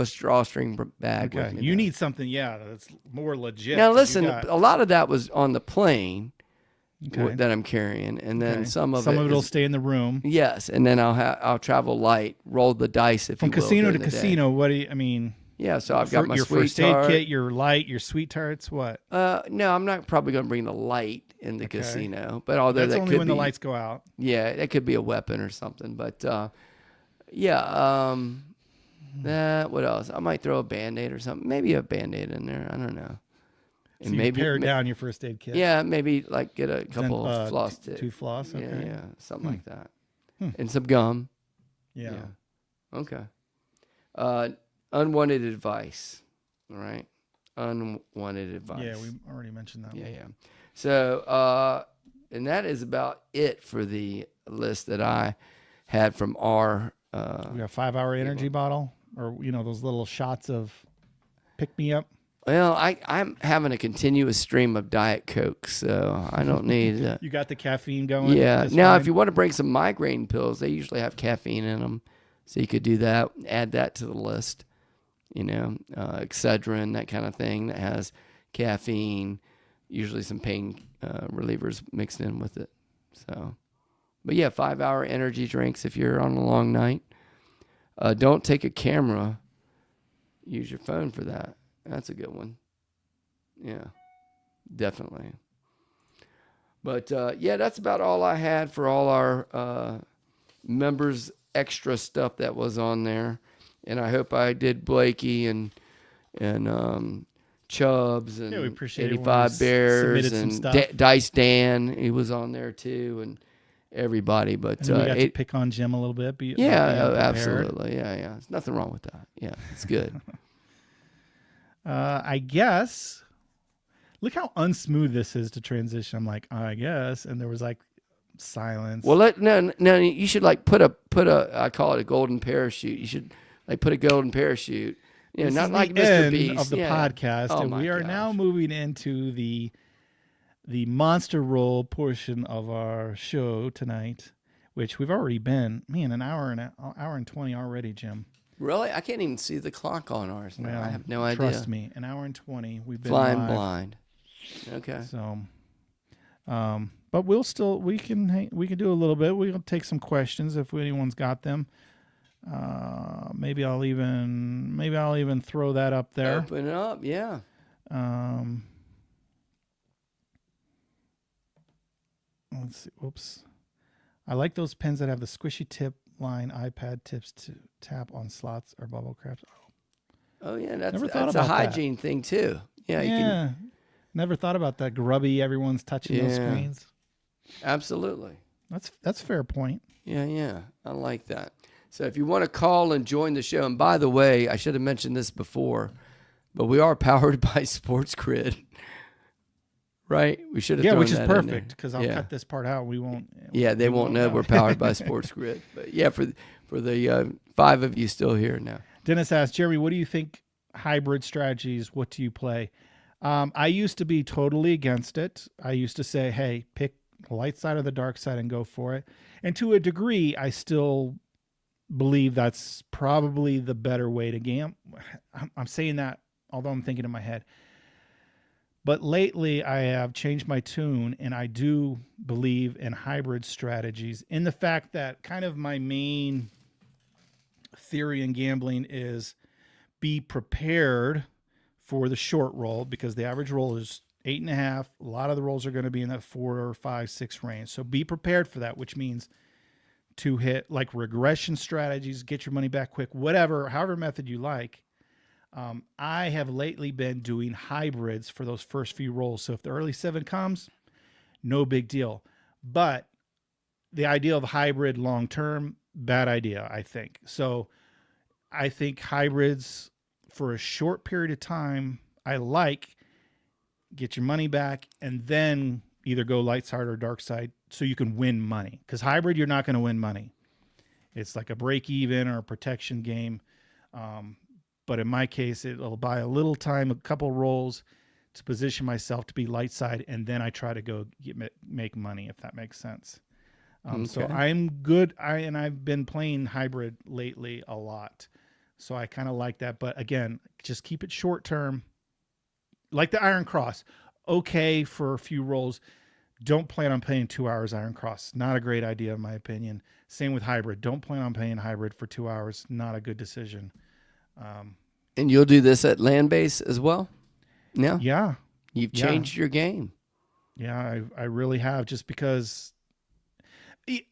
a drawstring bag with me. You need something, that's more legit. Now listen, a lot of that was on the plane that I'm carrying, and then some of it will stay in the room. Yes, and then I'll travel light, roll the dice if from you will, casino to casino. What do you? I mean. Yeah, so I've got my your sweet first aid kit, your light, your sweet tarts. What? No, I'm not probably going to bring the light in the casino, but although that's that only could when be, the lights go out. Yeah, that could be a weapon or something. But what else? I might throw a Band-Aid or something. Maybe a Band-Aid in there. I don't know. And so maybe pare down your first aid kit. Yeah, maybe get a couple of floss tips. 2 floss. Okay. Yeah, something like that, and some gum. Yeah. Okay. Unwanted advice. All right. Unwanted advice. Yeah, we already mentioned that. Yeah. So, and that is about it for the list that I had from our. We got a 5-hour energy bottle, or those little shots of pick me up. Well, I'm having a continuous stream of Diet Coke, so I don't need. You got the caffeine going. Yeah. Now, if you want to bring some migraine pills, they usually have caffeine in them, so you could do that. Add that to the list. Excedrin, that kind of thing that has caffeine. usually some pain relievers mixed in with it. So, but yeah, 5-hour energy drinks if you're on a long night. Don't take a camera. Use your phone for that. That's a good one. Yeah, definitely. But yeah, that's about all I had for all our members' extra stuff that was on there. And I hope I did Blakey and Chubbs and Yeah, we appreciate it when 85 you Bears submitted some and stuff. Dice Dan. He was on there too, and everybody. But And then we got to pick on Jim a little bit. yeah, absolutely. Yeah. There's nothing wrong with that. Yeah, it's good. I guess. Look how unsmooth this is to transition. I'm like, I guess, and there was like silence. Well, no. You should like put a. I call it a golden parachute. You should like put a golden parachute. You know, This not is like the Mr. end Beast of the podcast, Oh, and my we are gosh. now moving into the monster roll portion of our show tonight, which we've already been. Man, an hour and 20 already, Jim. Really, I can't even see the clock on ours now. Well, I have no idea. Trust me, an hour and 20. We've been Flying live. blind. Okay. So, but we can do a little bit. We'll take some questions if anyone's got them. Maybe I'll even throw that up there. Open it up, yeah. Let's see. Oops. I like those pens that have the squishy tip line iPad tips to tap on slots or bubble caps. Oh yeah, Never thought that's a about that. hygiene thing too. Yeah, you can Never thought about that grubby. Everyone's touching those Yeah. screens. absolutely. That's a fair point. Yeah. I like that. So if you want to call and join the show, and by the way, I should have mentioned this before, but we are powered by Sports Grid. Right? We should have Yeah, thrown which is that in there. perfect because I'll cut this part out. We won't. Yeah, they won't know we're powered by Sports Grid. But yeah, for the 5 of you still here now. Dennis asked, Jeremy, what do you think hybrid strategies? What do you play? I used to be totally against it. I used to say, hey, pick the light side or the dark side and go for it. And to a degree, I still believe that's probably the better way to gamble. I'm saying that, although I'm thinking in my head. But lately, I have changed my tune, and I do believe in hybrid strategies in the fact that kind of my main theory in gambling is be prepared for the short roll because the average roll is 8.5. A lot of the rolls are going to be in that 4 or 5, 6 range. So be prepared for that, which means to hit like regression strategies, get your money back quick, whatever, however method you like. I have lately been doing hybrids for those first few rolls. So if the early 7 comes, no big deal. But the idea of hybrid long term, bad idea, I think. So I think hybrids for a short period of time, I like, get your money back, and then either go light side or dark side so you can win money. Because hybrid, you're not going to win money. It's like a break even or a protection game. But in my case, it'll buy a little time, a couple rolls to position myself to be light side, and then I try to go make money, if that makes sense. So I'm good. I've been playing hybrid lately a lot. So I kind of like that. But again, just keep it short term. Like the Iron Cross. Okay for a few rolls. Don't plan on playing 2 hours Iron Cross. Not a great idea, in my opinion. Same with hybrid. Don't plan on playing hybrid for 2 hours. Not a good decision. And you'll do this at land base as well? No? Yeah. You've changed your game. Yeah, I really have, just because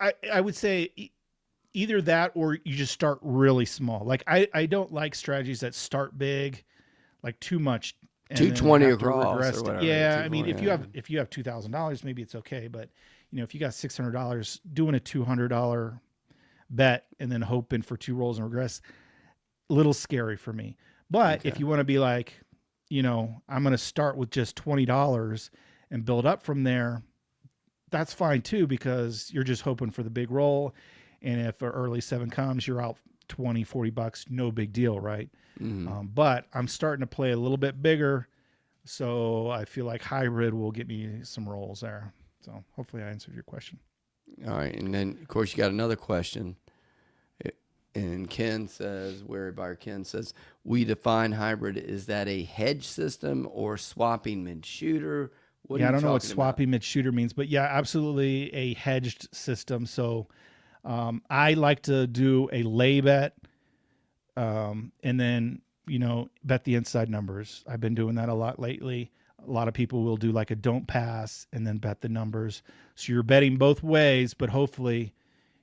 I would say either that or you just start really small. Like I don't like strategies that start big, like too much. And 220 then have to across regress or to- whatever. Yeah, I mean, 220, if you have $2,000, maybe it's okay. But if you got $600, doing a $200 bet and then hoping for 2 rolls and regress, a little scary for me. But if you want to be like, I'm going to start with just $20 and build up from there, that's fine too, because you're just hoping for the big roll. And if an early 7 comes, you're out $20, $40, no big deal, right? Mm-hmm. But I'm starting to play a little bit bigger, so I feel like hybrid will get me some rolls there. So hopefully I answered your question. All right. And then, of course, you got another question. And Ken says, Ken says, we define hybrid. Is that a hedge system or swapping mid-shooter? What Yeah, are I you don't know what talking about? swappy mid-shooter means, but yeah, absolutely a hedged system. So I like to do a lay bet, and then bet the inside numbers. I've been doing that a lot lately. A lot of people will do like a don't pass and then bet the numbers. So you're betting both ways, but hopefully,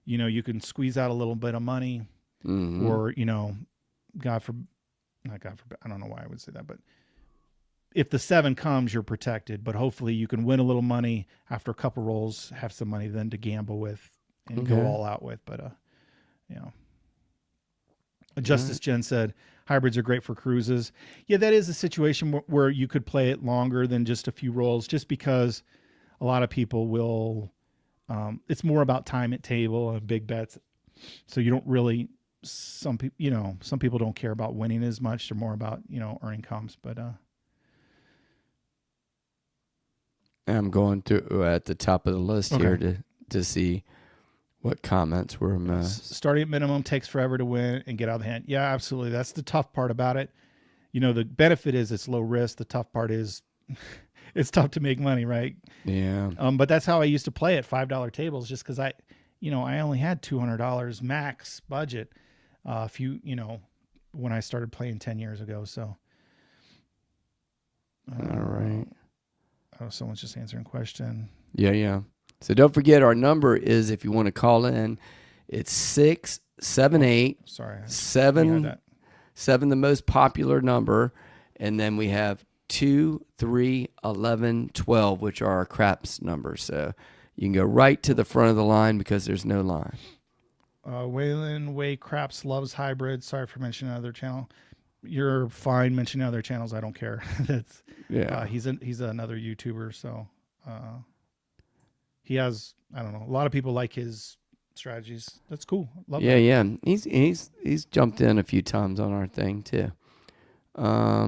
you can squeeze out a little bit of money, Mm-hmm. or God for not God forbid. I don't know why I would say that, but if the 7 comes, you're protected. But hopefully, you can win a little money after a couple rolls, have some money then to gamble with and go Okay. all out with. But you know, All Justice right. Jen said hybrids are great for cruises. Yeah, that is a situation where you could play it longer than just a few rolls, just because a lot of people will. It's more about time at table and big bets, so you don't really. Some people don't care about winning as much. They're more about earning comps. But I'm going to at the top of the list okay. here to see what comments were missed. Starting at minimum takes forever to win and get out of the hand. Yeah, absolutely. That's the tough part about it. The benefit is it's low risk. The tough part is it's tough to make money, right? Yeah. But that's how I used to play at $5 tables, just because I only had $200 max budget. When I started playing 10 years ago. So, All right. Oh, someone's just answering a question. Yeah. So don't forget, our number is, if you want to call in, it's 678 Sorry, 7 the most popular number, and then we have 2, 3, 11, 12, which are our craps numbers. So you can go right to the front of the line because there's no line. Waylon Way Craps loves hybrid. Sorry for mentioning another channel. You're fine mentioning other channels. I don't care. That's he's another YouTuber, so he has, I don't know, a lot of people like his strategies. That's cool. Love that. Yeah. He's jumped in a few times on our thing too. Oh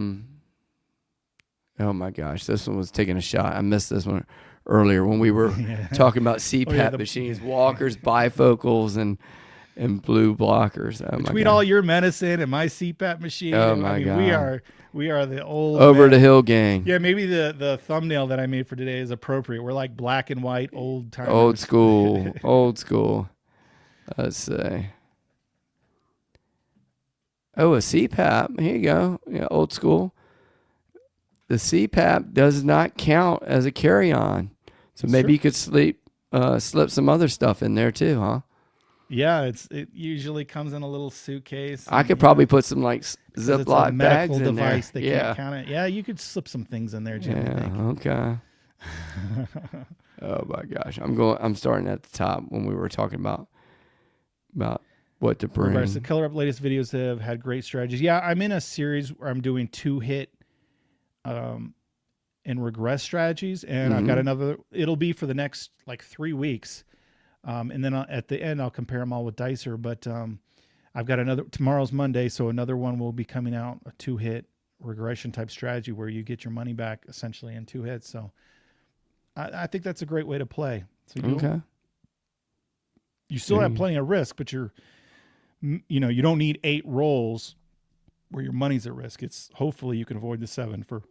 my gosh, this one was taking a shot. I missed this one earlier when we were talking about CPAP machines, walkers, bifocals, and blue blockers. Oh Between all your medicine and my CPAP machine, God. we are the old over the hill gang. Yeah, maybe the thumbnail that I made for today is appropriate. We're like black and white old timers. Old school. Let's see. Oh, a CPAP. Here you go. Yeah, old school. The CPAP does not count as a carry-on, so maybe you could slip some other stuff in there too, huh? Yeah, it usually comes in a little suitcase. I could probably put some like Ziploc bags in device. there. They can't count it. Yeah, you could slip some things in there, Jim. Yeah. Okay. Oh my gosh, I'm starting at the top when we were talking about what to bring. The Color Up latest videos have had great strategies. Yeah, I'm in a series where I'm doing 2-hit and regress strategies, and I've got another. It'll be for the next like 3 weeks. And then at the end, I'll compare them all with Dicer. But I've got another. Tomorrow's Monday, so another one will be coming out, a 2-hit regression type strategy where you get your money back essentially in 2 hits. So I think that's a great way to play. So you still have plenty of risk, but you don't need 8 rolls where your money's at risk. It's hopefully you can avoid the 7 for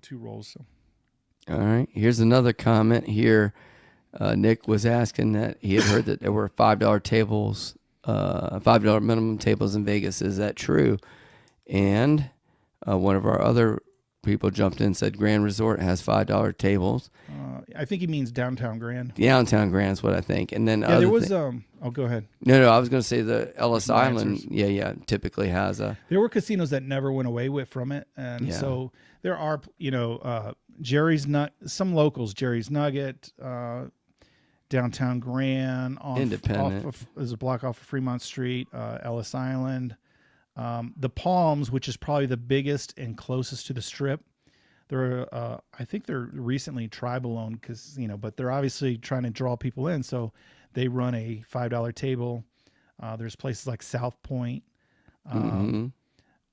2 rolls. So. All right. Here's another comment here. Nick was asking that he had heard that there were $5 tables, $5 minimum tables in Vegas. Is that true? And one of our other people jumped in and said Grand Resort has $5 tables. I think he means Downtown Grand. Downtown Grand is what I think. And then there was oh, go ahead. No, I was going to say the Ellis Island. Typically has a. There were casinos that never went away from it, and so there are Jerry's some locals, Jerry's Nugget. Downtown Grand, Independent. There's a block off of Fremont Street, Ellis Island. The Palms, which is probably the biggest and closest to the Strip. I think they're recently tribal-owned casino, but they're obviously trying to draw people in, so they run a $5 table. There's places like South Point,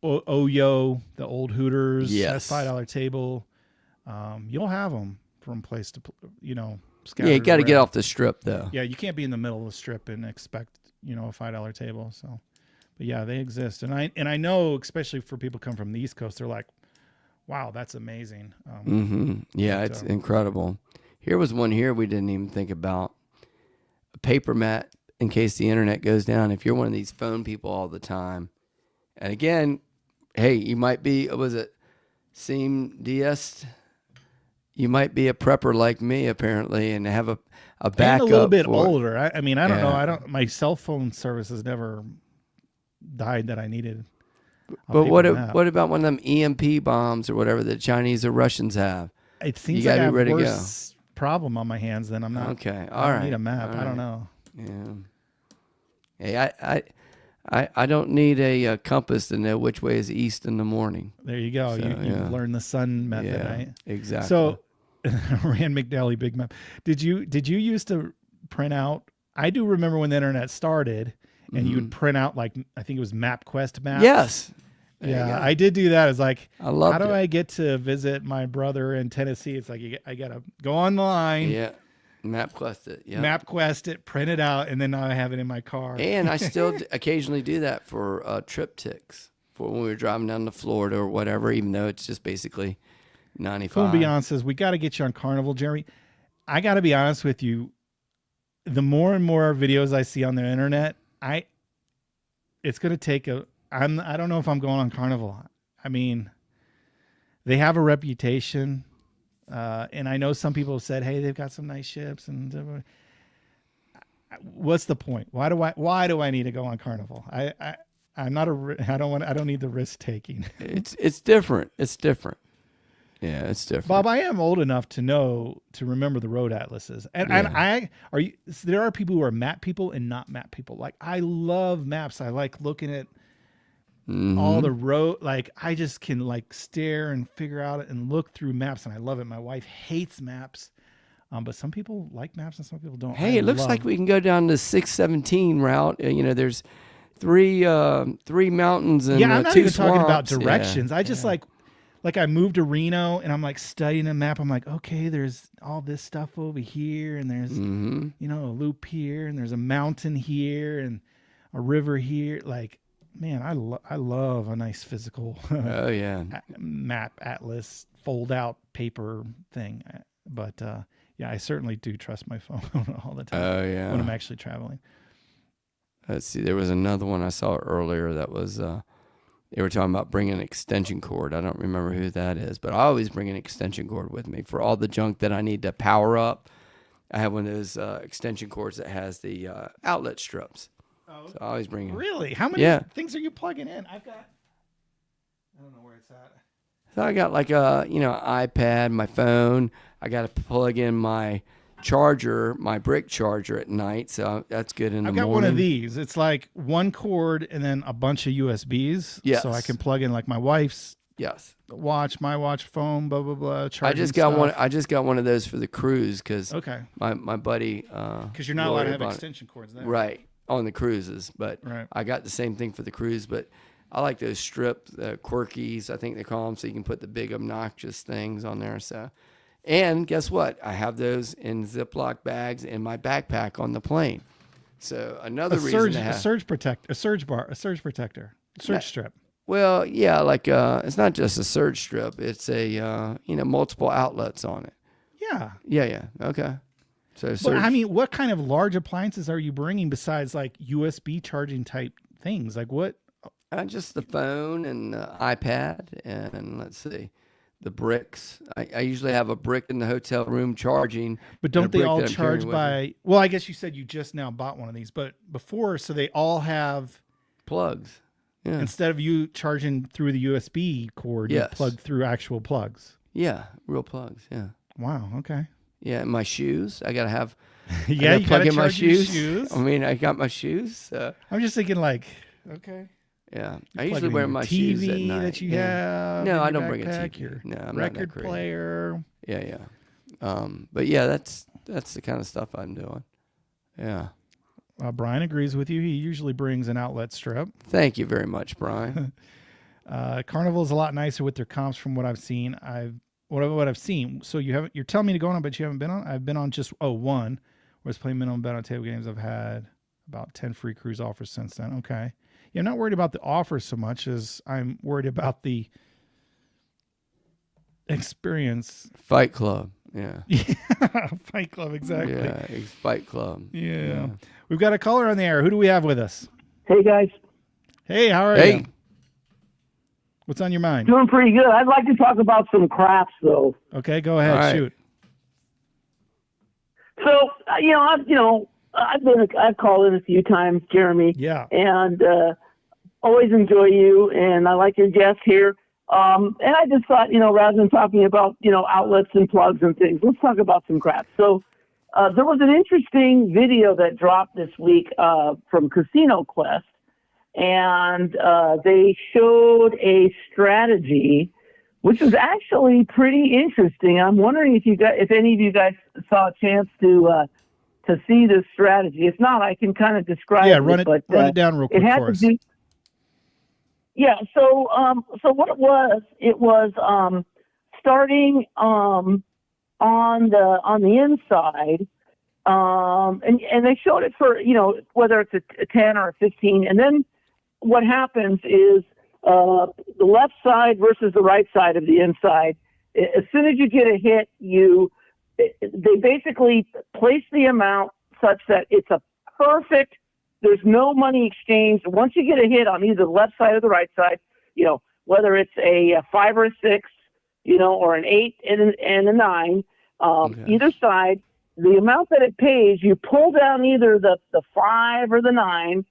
Oyo, the old Hooters, that's $5 table. You'll have them from place to you got to get off the Strip though. Yeah, you can't be in the middle of the Strip and expect a $5 table. So, but yeah, they exist, and I know, especially for people come from the East Coast, they're like, Wow, that's amazing. Yeah, but, it's incredible. Here was one here we didn't even think about. A paper mat in case the internet goes down. If you're one of these phone people all the time, and again, hey, you might be, was it Seam DS? You might be a prepper like me, apparently, and have a and backup. a little bit for, older. I mean, I don't know. Yeah. My cell phone service has never died that I needed. But what about one of them EMP bombs or whatever the Chinese or Russians have? It seems You like I gotta have be ready to worse problem on my hands than I'm not. Okay, I don't need a map. all I don't right. know. Yeah. Hey, I don't need a compass to know which way is east in the morning. There you go. So, You've learned the sun method, Yeah, right? exactly. So, Rand McNally, big map. Did you used to print out? I do remember when the internet started, and you would print out like I think it was MapQuest maps. Yes. There you Yeah, go. I did do that. It's like, I loved how do it. I get to visit my brother in Tennessee? It's like I gotta go online, Yeah. MapQuest it. Yeah. MapQuest it, print it out, and then now I have it in my car. And I still occasionally do that for triptychs for when we were driving down to Florida or whatever, even though it's just basically 95. Phone Beyond says we got to get you on Carnival, Jeremy. I got to be honest with you. The more and more videos I see on the internet, it's going to take I don't know if I'm going on Carnival. I mean, they have a reputation, and I know some people have said, "Hey, they've got some nice ships." And what's the point? Why do I need to go on Carnival? I'm not I don't need the risk taking. It's different. It's different. Yeah, it's different. Bob, I am old enough to remember the road atlases, and there are people who are map people and not map people. Like I love maps. I like looking at all the road. Like I just can like stare and figure out it and look through maps, and I love it. My wife hates maps, but some people like maps and some people don't. Hey, it looks like we can go down the 617 route. There's three mountains and I'm not two even talking about swamps. directions. I just like I moved to Reno and I'm like studying a map. I'm like, okay, there's all this stuff over here, and there's a loop here, and there's a mountain here, and a river here. Like, man, I love a nice physical Oh yeah, map atlas fold out paper thing. But yeah, I certainly do trust my phone all the time. Oh yeah, when I'm actually traveling. Let's see. There was another one I saw earlier that was. They were talking about bringing an extension cord. I don't remember who that is, but I always bring an extension cord with me for all the junk that I need to power up. I have one of those extension cords that has the outlet strips. Oh, so I always bring it. Really? How many things are you plugging in? I don't know where it's at. So I got like a iPad, my phone. I got to plug in my charger, my brick charger at night, so that's good in the morning. I've got one of these. It's like one cord and then a bunch of USBs. Yes. So I can plug in like my wife's watch, my watch, phone, blah blah blah. I just got one. I just got one of those for the cruise because my buddy. Because you're not allowed to have extension cords there. Right on the cruises, but I got the same thing for the cruise. But I like those strip quirkies, I think they call them, so you can put the big obnoxious things on there. So. And guess what? I have those in Ziploc bags in my backpack on the plane. So another reason to have a surge protector, surge strip. Well, yeah, like it's not just a surge strip; it's a multiple outlets on it. Yeah. Yeah. Okay. So, but I mean, what kind of large appliances are you bringing besides like USB charging type things? Like what? Just the phone and the iPad, and let's see. The bricks. I usually have a brick in the hotel room charging. But don't they all charge by... Well, I guess you said you just now bought one of these, but before, so they all have... Plugs. Yeah. Instead of you charging through the USB cord, you plug through actual plugs. Yeah, real plugs, yeah. Wow, okay. Yeah, and my shoes. I got to have... Yeah, you got to charge your shoes. I mean, I got my shoes. So. I'm just thinking like, okay... Yeah, I usually wear my shoes at night. That you have. No, I don't bring a TV. Your I'm record player. Yeah. But yeah, that's the kind of stuff I'm doing. Yeah. Brian agrees with you. He usually brings an outlet strip. Thank you very much, Brian. Carnival is a lot nicer with their comps from what I've seen. What I've seen. So you're telling me to go on, but you haven't been on. I've been on just one. Whereas playing minimum bet on table games, I've had about 10 free cruise offers since then. Okay. Yeah, I'm not worried about the offers so much as I'm worried about the experience. Fight Club. Yeah. Yeah, Fight Club, exactly. Yeah, it's Fight Club. Yeah. We've got a caller on the air. Who do we have with us? Hey guys, Hey, how are Hey. you? What's on your mind? doing pretty good. I'd like to talk about some craps though. Okay, go ahead. All right. Shoot. So I've called in a few times, Jeremy, Yeah. and always enjoy you, and I like your guests here. And I just thought, rather than talking about outlets and plugs and things, let's talk about some craps. So there was an interesting video that dropped this week from Casino Quest. And they showed a strategy, which was actually pretty interesting. I'm wondering if any of you guys saw a chance to see this strategy. If not, I can kind of describe Yeah, it. run it down real quick it had for to us. do. Yeah. So what it was starting on the inside. And they showed it for whether it's a 10 or a 15, and then what happens is the left side versus the right side of the inside. As soon as you get a hit, they basically place the amount such that it's a perfect. There's no money exchange. Once you get a hit on either the left side or the right side, whether it's a 5 or a 6, or an 8 and a 9, either side, the amount that it pays, you pull down either the 5 or the 9.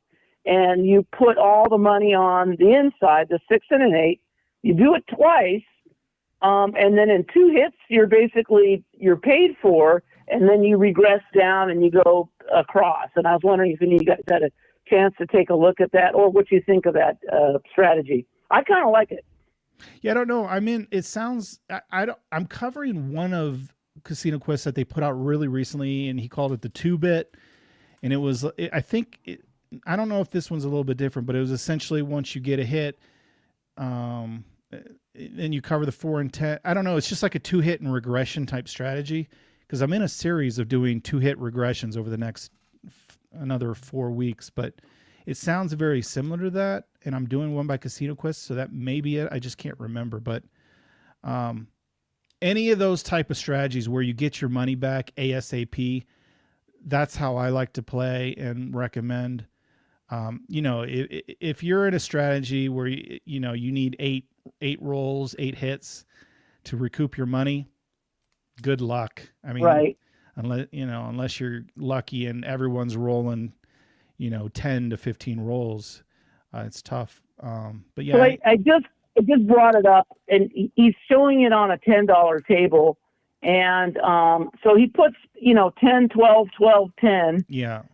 And you put all the money on the inside, the 6 and an 8. You do it twice, and then in 2 hits, you're paid for, and then you regress down and you go across. And I was wondering if any of you guys had a chance to take a look at that, or what you think of that strategy. I kind of like it. Yeah, I don't know. I mean, it sounds. I'm covering one of Casino Quest that they put out really recently, and he called it the 2-bit, and it was. I don't know if this one's a little bit different, but it was essentially once you get a hit, then you cover the 4 and 10. I don't know. It's just like a 2-hit and regression type strategy, because I'm in a series of doing 2-hit regressions over the next another 4 weeks, but it sounds very similar to that. And I'm doing one by Casino Quest, so that may be it. I just can't remember, but any of those type of strategies where you get your money back ASAP, that's how I like to play and recommend. If you're in a strategy where you need eight rolls, 8 hits to recoup your money, good luck. I mean, right. unless you're lucky and everyone's rolling, 10 to 15 rolls, it's tough. But yeah, So I just brought it up, and he's showing it on a $10 table, and so he puts 10, 12, 12, 10. yeah.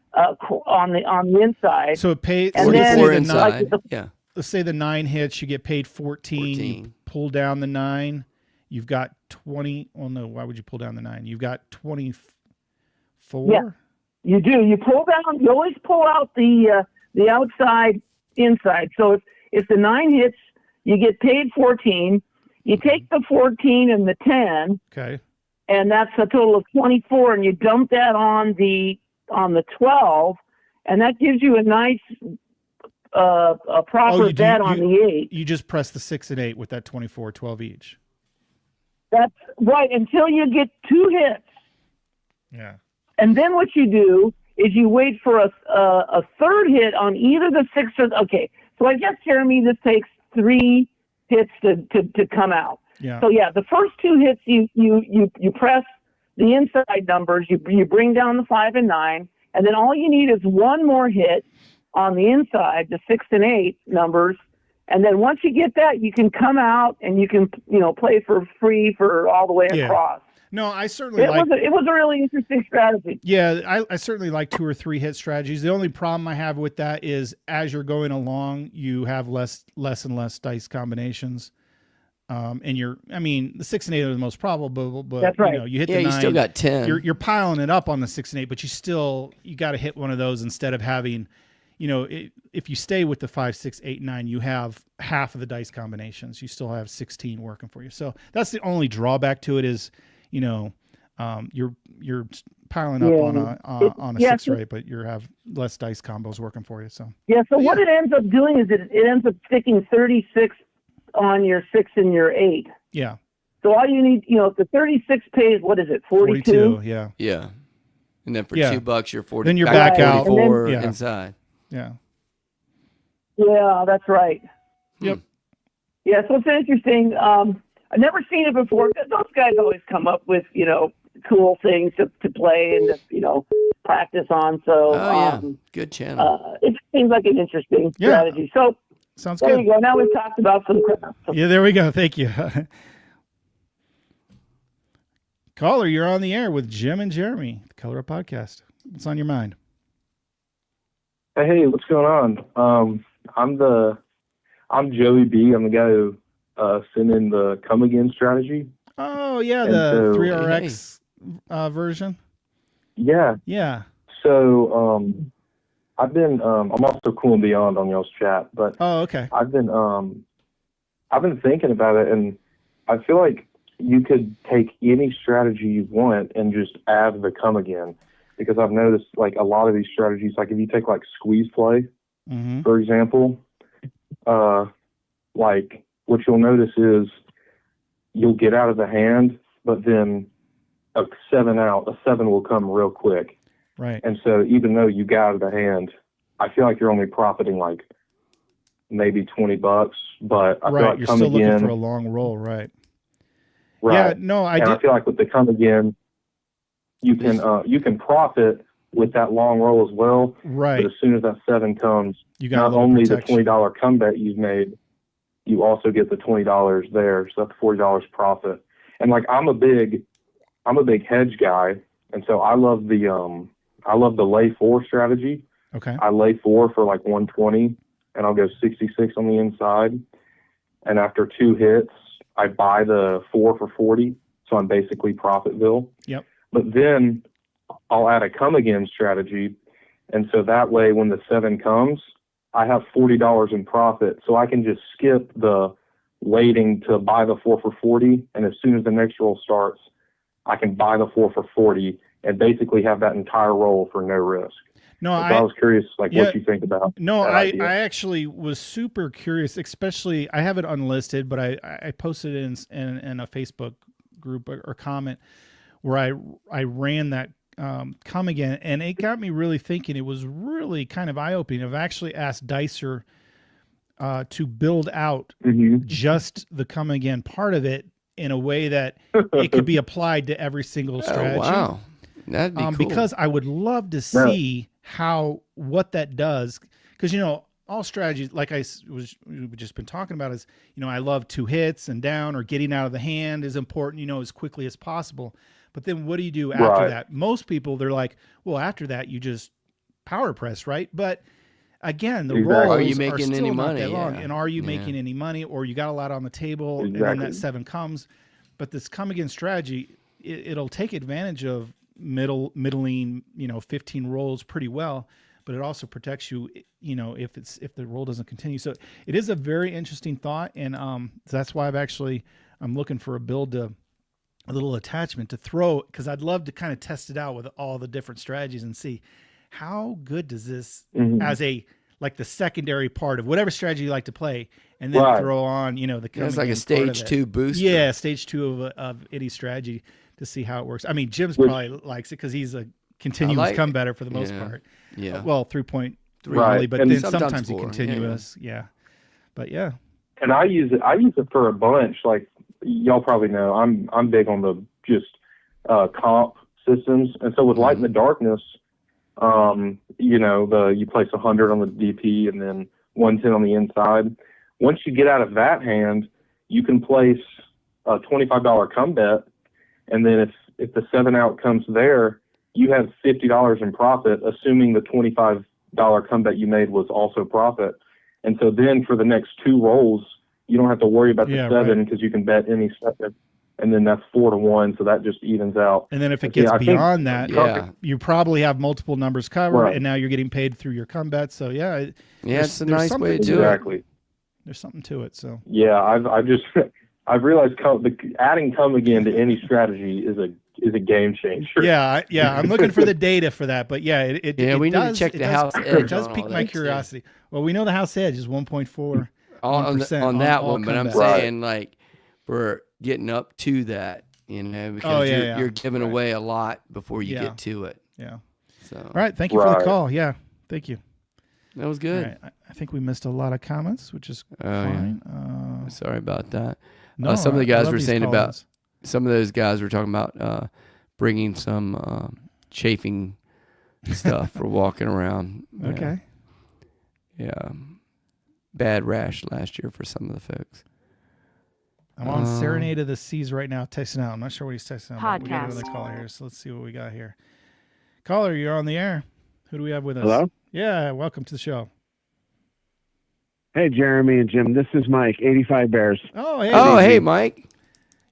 On the inside. So it pays. And then, 44 inside. Yeah. Let's say the 9 hits, you get paid 14. You pull down the 9, you've got 20. Well, no, why would you pull down the 9? You've got 24. Yeah, you do. You pull down. You always pull out the outside, inside. So if the 9 hits, you get paid 14. You take the 14 and the 10. Okay. And that's a total of 24, and you dump that on the 12, and that gives you a nice a proper bet on the 8. You just press the 6 and 8 with that 24, 12 each. That's right, until you get 2 hits. Yeah. And then what you do is you wait for a third hit on either the 6 or okay. So I guess, Jeremy, this takes 3 hits to come out. Yeah. So yeah, the first 2 hits you press the inside numbers, you bring down the 5 and 9, and then all you need is one more hit on the inside, the 6 and 8 numbers, and then once you get that, you can come out and you can play for free for all the way across. No, I certainly it was a really interesting strategy. Yeah, I certainly like 2 or 3 hit strategies. The only problem I have with that is as you're going along, you have less and less dice combinations. And the 6 and 8 are the most probable, but that's right. You hit the 9. You still got 10. You're piling it up on the 6 and 8, but you got to hit one of those instead of having, if you stay with the 5, 6, 8, 9, you have half of the dice combinations. You still have 16 working for you. So that's the only drawback to it is, you're piling up on a 6 or 8, but you have less dice combos working for you. So what it ends up doing is it ends up sticking 36 on your 6 and your 8. Yeah. So all you need, if the 36 pays, what is it, 42? Yeah. Yeah. And then for Yeah. $2, you're 40. Then you're back out. 44 And then- yeah. inside. Yeah. Yeah, that's right. Yep. Yeah, so it's interesting. I've never seen it before. Those guys always come up with, cool things to play and to, practice on. So Good channel. it seems like an interesting strategy. So Sounds there good. you go. Now we've talked about some crap. Yeah, there we go. Thank you. Caller, you're on the air with Jim and Jeremy, the Color Up Podcast. What's on your mind? Hey, what's going on? I'm Joey B. I'm the guy who sent in the come again strategy. Oh yeah, And the so- 3RX version. Yeah. Yeah. So I've been I'm also cool and beyond on y'all's chat, but Oh, okay. I've been thinking about it, and I feel like you could take any strategy you want and just add the come again, because I've noticed like a lot of these strategies, like if you take like squeeze play, Mm-hmm. for example, like what you'll notice is you'll get out of the hand, but then a 7 will come real quick. Right. And so even though you got out of the hand, I feel like you're only profiting like maybe $20, but I feel Right. like You're come still again, looking for a long roll. Right. right? Yeah. No, I and did. I feel like with the come again, you can profit with that long roll as well. Right. But as soon as that 7 comes, You got a not little only protection. the $20 come bet you've made, you also get the $20 there, so that's $40 profit. And like I'm a big hedge guy, and so I love the lay 4 strategy. Okay. I lay 4 for like 120, and I'll go 66 on the inside. And after 2 hits, I buy the 4 for 40, so I'm basically Profitville. Yep. But then I'll add a come again strategy, and so that way when the 7 comes, I have $40 in profit, so I can just skip the waiting to buy the 4 for 40, and as soon as the next roll starts, I can buy the 4 for 40 and basically have that entire roll for no risk. No, So I was curious, like, yeah, what you think about No, that I idea. actually was super curious, especially I have it unlisted, but I posted it in a Facebook group or comment where I ran that come again, and it got me really thinking. It was really kind of eye-opening. I've actually asked Dicer to build out Mhm. just the come again part of it in a way that it could be applied to every single strategy. Oh, wow. That'd be cool. Because I would love to Yeah. see what that does. Because all strategies, like we've just been talking about, is I love 2 hits and down, or getting out of the hand is important. As quickly as possible. But then what do you do after Right. that? Most people, they're like, well, after that you just power press, right? But again, the Exactly. rolls Are you making still any not money? that long. Yeah. And are you Yeah. making any money, or you got a lot on the table, and then Exactly. that 7 comes. But this come again strategy, it'll take advantage of middling 15 rolls pretty well, but it also protects you if the roll doesn't continue. So it is a very interesting thought, and that's why I'm looking for a little attachment to throw, because I'd love to kind of test it out with all the different strategies and see how good does this Mhm. as like the secondary part of whatever strategy you like to play, and then Right. throw on the come That's like again a part of stage it. 2 booster. Yeah, stage 2 of any strategy to see how it works. I mean, Jim's Which- probably likes it because he's a continuous like come it. better for the most Yeah. part. Yeah. Well, 3.3 Right. really, but And then sometimes sometimes he 4, continuous. Yeah. But yeah. And I use it for a bunch. Like y'all probably know, I'm big on the just comp systems. And so with Light in the Darkness, you place 100 on the DP and then 110 on the inside. Once you get out of that hand, you can place a $25 come bet, and then if the 7 out comes there, you have $50 in profit, assuming the $25 come bet you made was also profit. And so then for the next 2 rolls, you don't have to worry about the Yeah, 7 because you can bet any 7, and then that's 4-1, so that just evens out. And then if it Yeah, gets I think- beyond that, Yeah. you probably have multiple numbers covered, Right. and now you're getting paid through your come bets. So yeah, Yeah, it's a there's nice way to something do it. Exactly. there's something to it. So Yeah, I've realized adding come again to any strategy is a game changer. yeah, I'm looking for the data for that. But yeah, it Yeah, we need to does, check it the does- house It edge does on pique all my that, too. curiosity. Well, we know the house edge is 1.4. on 1% that all one, but I'm come bets. Right. saying like for getting up to that, because Oh, yeah, you're, yeah. you're giving Right. away a lot before you Yeah. get to it. Yeah. So All right. Thank you for the Right. call. Yeah. Thank you. that was All good. right. I think we missed a lot of comments, which is Oh, yeah. fine. Sorry about that. No, some of the I guys love were these saying about call-ins. some of those guys were talking about bringing some chafing stuff for walking around. Yeah. Okay. Yeah. Bad rash last year for some of the folks. I'm on Um, Serenade of the Seas right now, texting out. I'm not sure what he's texting out. But we got Podcast. another caller here, so let's see what we got here. Caller, you're on the air. Who do we have with us? Hello? Yeah, welcome to the show. Hey, Jeremy and Jim. This is Mike, 85 Bears. Oh, hey. Oh, easy. hey, Mike.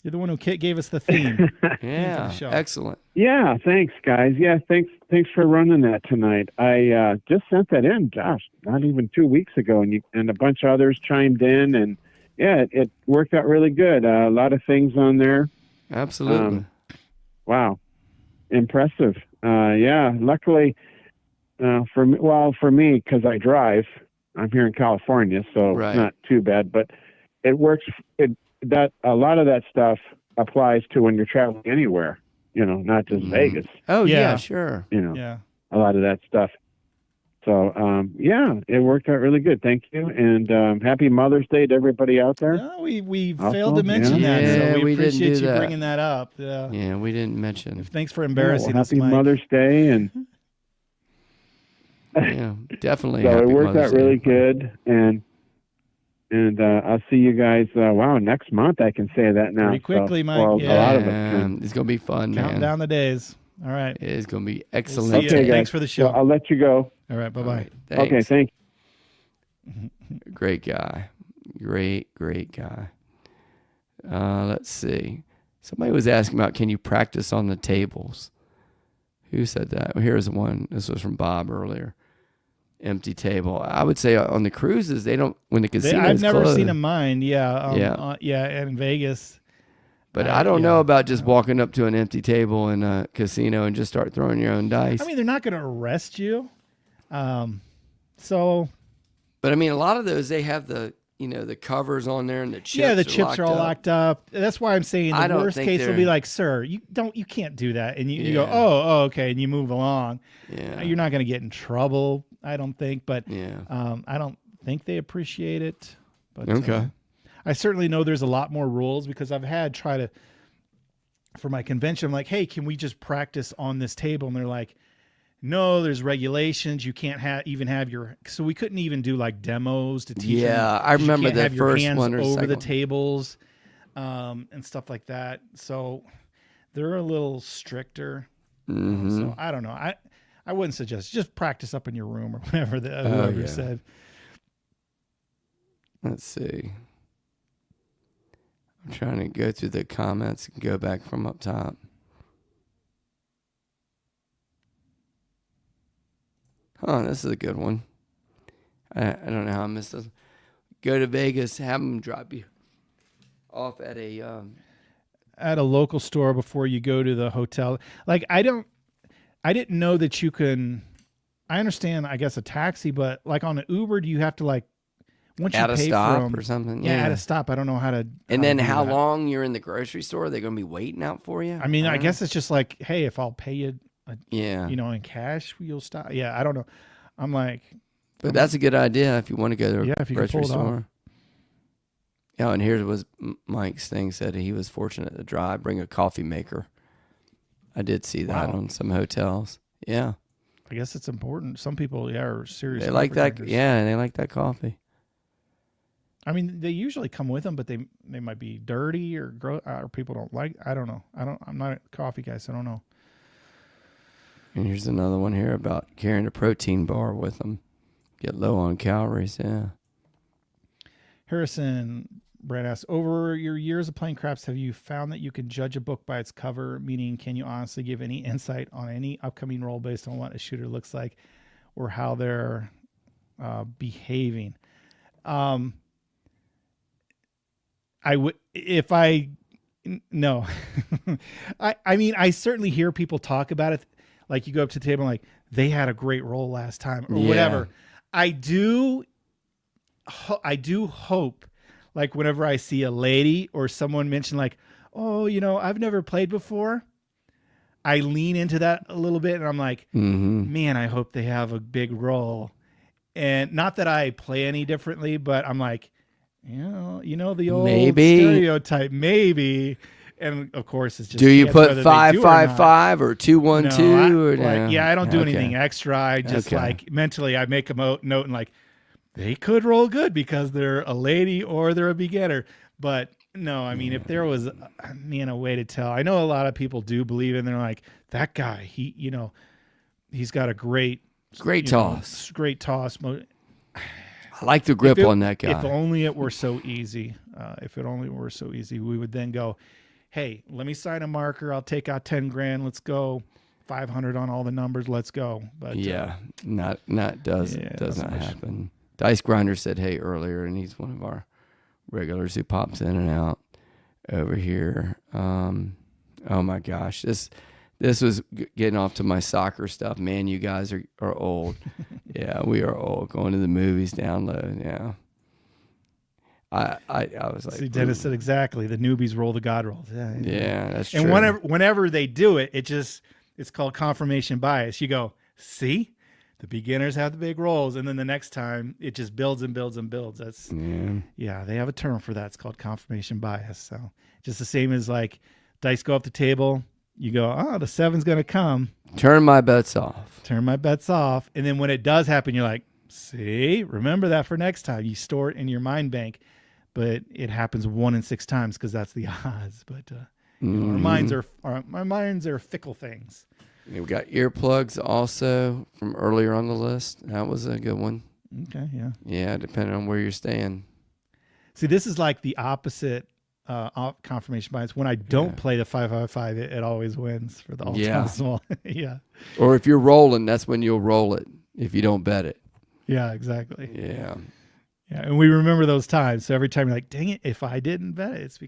You're the one who gave us the theme. Yeah. show. Excellent. Yeah, thanks, guys. Yeah, thanks for running that tonight. I just sent that in, gosh, not even 2 weeks ago, and a bunch of others chimed in, and yeah, it worked out really good. A lot of things on there. Absolutely. Wow, impressive. Yeah, luckily for me, because I drive, I'm here in California, so Right. it's not too bad. But it works. That a lot of that stuff applies to when you're traveling anywhere. Not just Mhm. Vegas. Oh, yeah, Yeah. sure. Yeah. A lot of that stuff. So yeah, it worked out really good. Thank you, and happy Mother's Day to everybody out there. No, we Also, failed to mention yeah. that, Yeah, so we we didn't appreciate do you that. bringing that up. Yeah. Yeah, we didn't mention. Thanks for Yeah, embarrassing well, us, happy Mike. Mother's Day, and Yeah, definitely. so it happy worked Mother's out Day, really everybody. good, and I'll see you guys. Wow, next month I can say that now. Pretty quickly, Mike, Well, yeah. a lot of us Yeah, can. it's gonna be fun, Counting man. down the days. All right. It is gonna be We'll excellent. see you. Okay, guys. Thanks for the show. Well, I'll let you go. All right. All Bye-bye. right, Okay, thanks. thank Great guy. Great guy. Let's see. Somebody was asking about, can you practice on the tables? Who said that? Well, here's one. This was from Bob earlier. Empty table. I would say on the cruises, they don't, when the casino's I've never closed. seen a mine. Yeah. Yeah. Yeah. In Vegas. But I don't know yeah. about just walking up to an empty table in a casino and just start throwing your own dice. I mean, they're not going to arrest you. So But I mean, a lot of those, they have the, the covers on there and the chips. yeah, the chips are all locked up. That's why I'm saying I the don't worst think case will they're- be like, sir, you can't do that, and you go, Yeah. oh, okay, and you move along. Yeah. You're not going to get in trouble, I don't think, but Yeah. I don't think they appreciate it. But Okay. I certainly know there's a lot more rules because I've had try to for my convention. I'm like, hey, can we just practice on this table? And they're like, no, there's regulations. You can't even have your. So we couldn't even do like demos to teach. Yeah, them, I 'cause you remember can't the have your first hands one or over the second. tables, and stuff like that. So they're a little stricter. Mhm. So I don't know. I wouldn't suggest just practice up in your room or whatever Oh, whoever yeah. said. Let's see. I'm trying to go through the comments and go back from up top. Huh, this is a good one. I don't know how I missed this. Go to Vegas, have them drop you off at a At a local store before you go to the hotel. Like I didn't know that you can. I understand, I guess, a taxi, but like on an Uber, do you have to like once at you a pay stop from, or something. Yeah, at a stop. I don't know how to. And to then do how that. long you're in the grocery store? Are they going to be waiting out for you? I mean, I don't guess it's just like, hey, if I'll pay you, know. Yeah. in cash, you'll stop. Yeah, I don't know. I'm like, But that's a good idea if you want to go to a Yeah, if you can grocery pull it off. store. Yeah, and here was Mike's thing. Said he was fortunate to drive, bring a coffee maker. I did see that Wow. on some hotels. Yeah, I guess it's important. Some people, are serious. they like coffee that. drinkers. Yeah, they like that coffee. I mean, they usually come with them, but they might be dirty or or people don't like. I don't know. I'm not a coffee guy, so I don't know. And here's another one here about carrying a protein bar with them. Get low on calories. Yeah. Harrison Brad asks, over your years of playing craps, have you found that you can judge a book by its cover? Meaning, can you honestly give any insight on any upcoming role based on what a shooter looks like or how they're behaving? I would, if I, no. I mean, I certainly hear people talk about it. Like you go up to the table and like, they had a great role last time or Yeah. whatever. I do hope, like whenever I see a lady or someone mention like, oh, I've never played before, I lean into that a little bit and I'm like, man, I hope they have a big roll. And not that I play any differently, but I'm like, the old Maybe. stereotype, maybe. And of course, it's just. Do you put whether they 5-5-5 or 2-1-2? No, or like, no? yeah, I don't do Okay. anything extra. I just Okay. like mentally, I make a note and like, they could roll good because they're a lady or they're a beginner. But no, I mean, if there was, a way to tell. I know a lot of people do believe in. They're like, that guy, he's got a great toss. Great toss. I like the grip on that guy. If only it were so easy. We would then go, hey, let me sign a marker. I'll take out 10 grand. Let's go. 500 on all the numbers. Let's go. But not does not much. happen. Dice Grinder said hey earlier, and he's one of our regulars who pops in and out over here. Oh my gosh, this was getting off to my soccer stuff. Man, you guys are old. Yeah, we are old. Going to the movies, download. Yeah. I was like, see, Dennis said exactly. The newbies roll the God rolls. Yeah, that's true. And whenever they do it, it's called confirmation bias. You go, see, the beginners have the big rolls, and then the next time it just builds and builds and builds. That's they have a term for that. It's called confirmation bias. So just the same as like dice go up the table. You go, the 7's going to come. Turn my bets off. And then when it does happen, you're like, see, remember that for next time. You store it in your mind bank, but it happens 1 in 6 times because that's the odds. But our minds are fickle things. We got earplugs also from earlier on the list. That was a good one. Okay, yeah. Yeah, depending on where you're staying. See, this is like the opposite confirmation bias. When I don't play the 5-5-5, it always wins for the all-time small. Yeah. Or if you're rolling, that's when you'll roll it if you don't bet it. Yeah, exactly. Yeah. Yeah, and we remember those times. So every time you're like, dang it, if I didn't bet it, it's,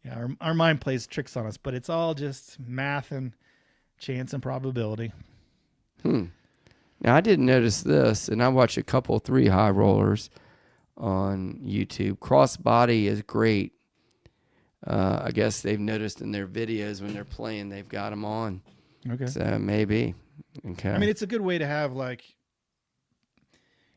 yeah, our mind plays tricks on us, but it's all just math and chance and probability. Now, I didn't notice this, and I watched a couple 3 high rollers on YouTube. Crossbody is great. I guess they've noticed in their videos when they're playing, they've got them on. Okay. So maybe. Okay. I mean, it's a good way to have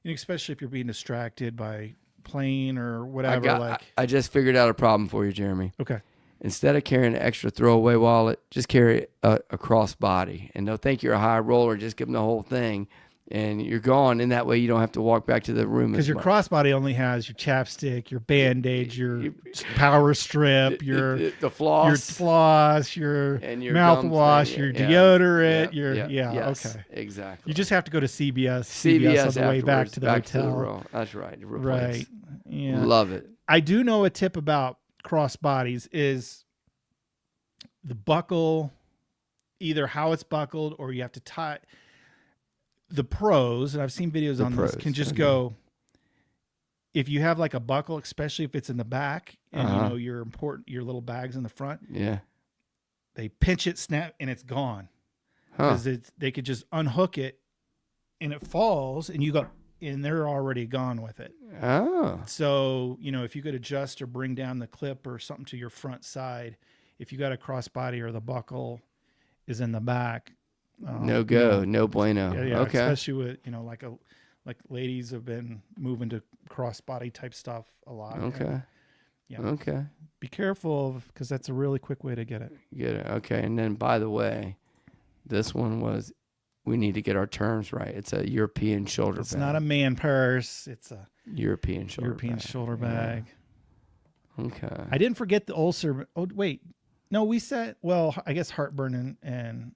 especially if you're being distracted by playing or whatever. I just figured out a problem for you, Jeremy. Okay. Instead of carrying an extra throwaway wallet, just carry a crossbody. And they'll think you're a high roller. Just give them the whole thing, and you're gone. And that way you don't have to walk back to the room. Because your crossbody only has your chapstick, your Band-Aid, your power strip, the floss, your floss, your mouthwash, your deodorant, yes, okay. Exactly. You just have to go to CBS on the way back to the hotel. That's right. Right. Yeah. Love it. I do know a tip about crossbodies is the buckle, either how it's buckled or you have to tie. The pros, and I've seen videos on this, can just go, if you have like a buckle, especially if it's in the back and your little bag's in the front, they pinch it, snap, and it's gone. Because they could just unhook it and it falls and you go, and they're already gone with it. Oh. So, if you could adjust or bring down the clip or something to your front side, if you got a crossbody or the buckle is in the back. No bueno. Yeah, okay. Especially with, like ladies have been moving to crossbody type stuff a lot. Okay. And, okay. Be careful because that's a really quick way to get it. Okay. And then, by the way, this one was, we need to get our terms right. It's a European shoulder bag. It's not a man purse. It's a European shoulder bag. Okay. I didn't forget the ulcer. Oh, wait. No, we said, I guess heartburn and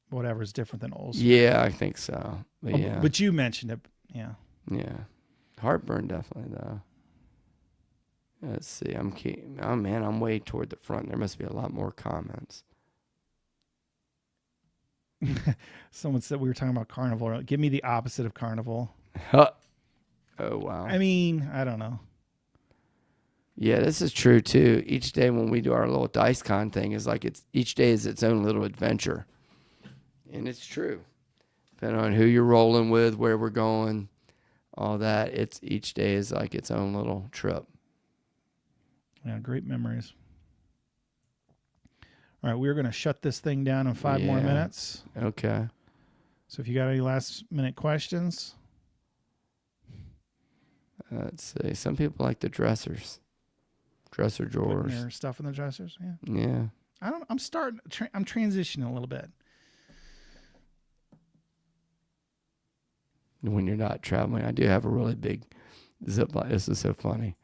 whatever is different than ulcer. Yeah, I think so. But but you mentioned it. Yeah. Yeah. Heartburn definitely though. Let's see. I'm way toward the front. There must be a lot more comments. Someone said we were talking about carnival. Give me the opposite of carnival. Oh, wow. I mean, I don't know. Yeah, this is true too. Each day when we do our little dice con thing is like each day is its own little adventure. And it's true. Depending on who you're rolling with, where we're going. all that. It's each day is like its own little trip. Yeah, great memories. All right, we're going to shut this thing down in 5 more Yeah. minutes. Okay. So if you got any last minute questions, Let's see. Some people like the dresser putting drawers. their stuff in the dressers. Yeah, Yeah. I'm starting. I'm transitioning a little bit. When you're not traveling, I do have a really big Ziploc. This is so funny.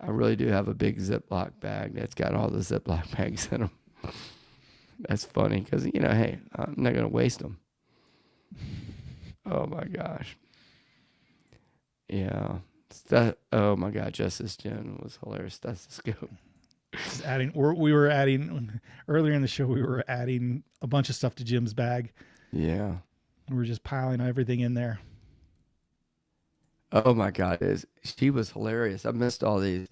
I really do have a big Ziploc bag that's got all the Ziploc bags in them. That's funny because, hey, I'm not going to waste them. Oh, my gosh. Yeah. Oh, my God. Justice Jen was hilarious. That's the scoop. Just adding, we were adding earlier in the show. We were adding a bunch of stuff to Jim's bag. Yeah. We were just piling everything in there. Oh, my God. She was hilarious. I missed all these.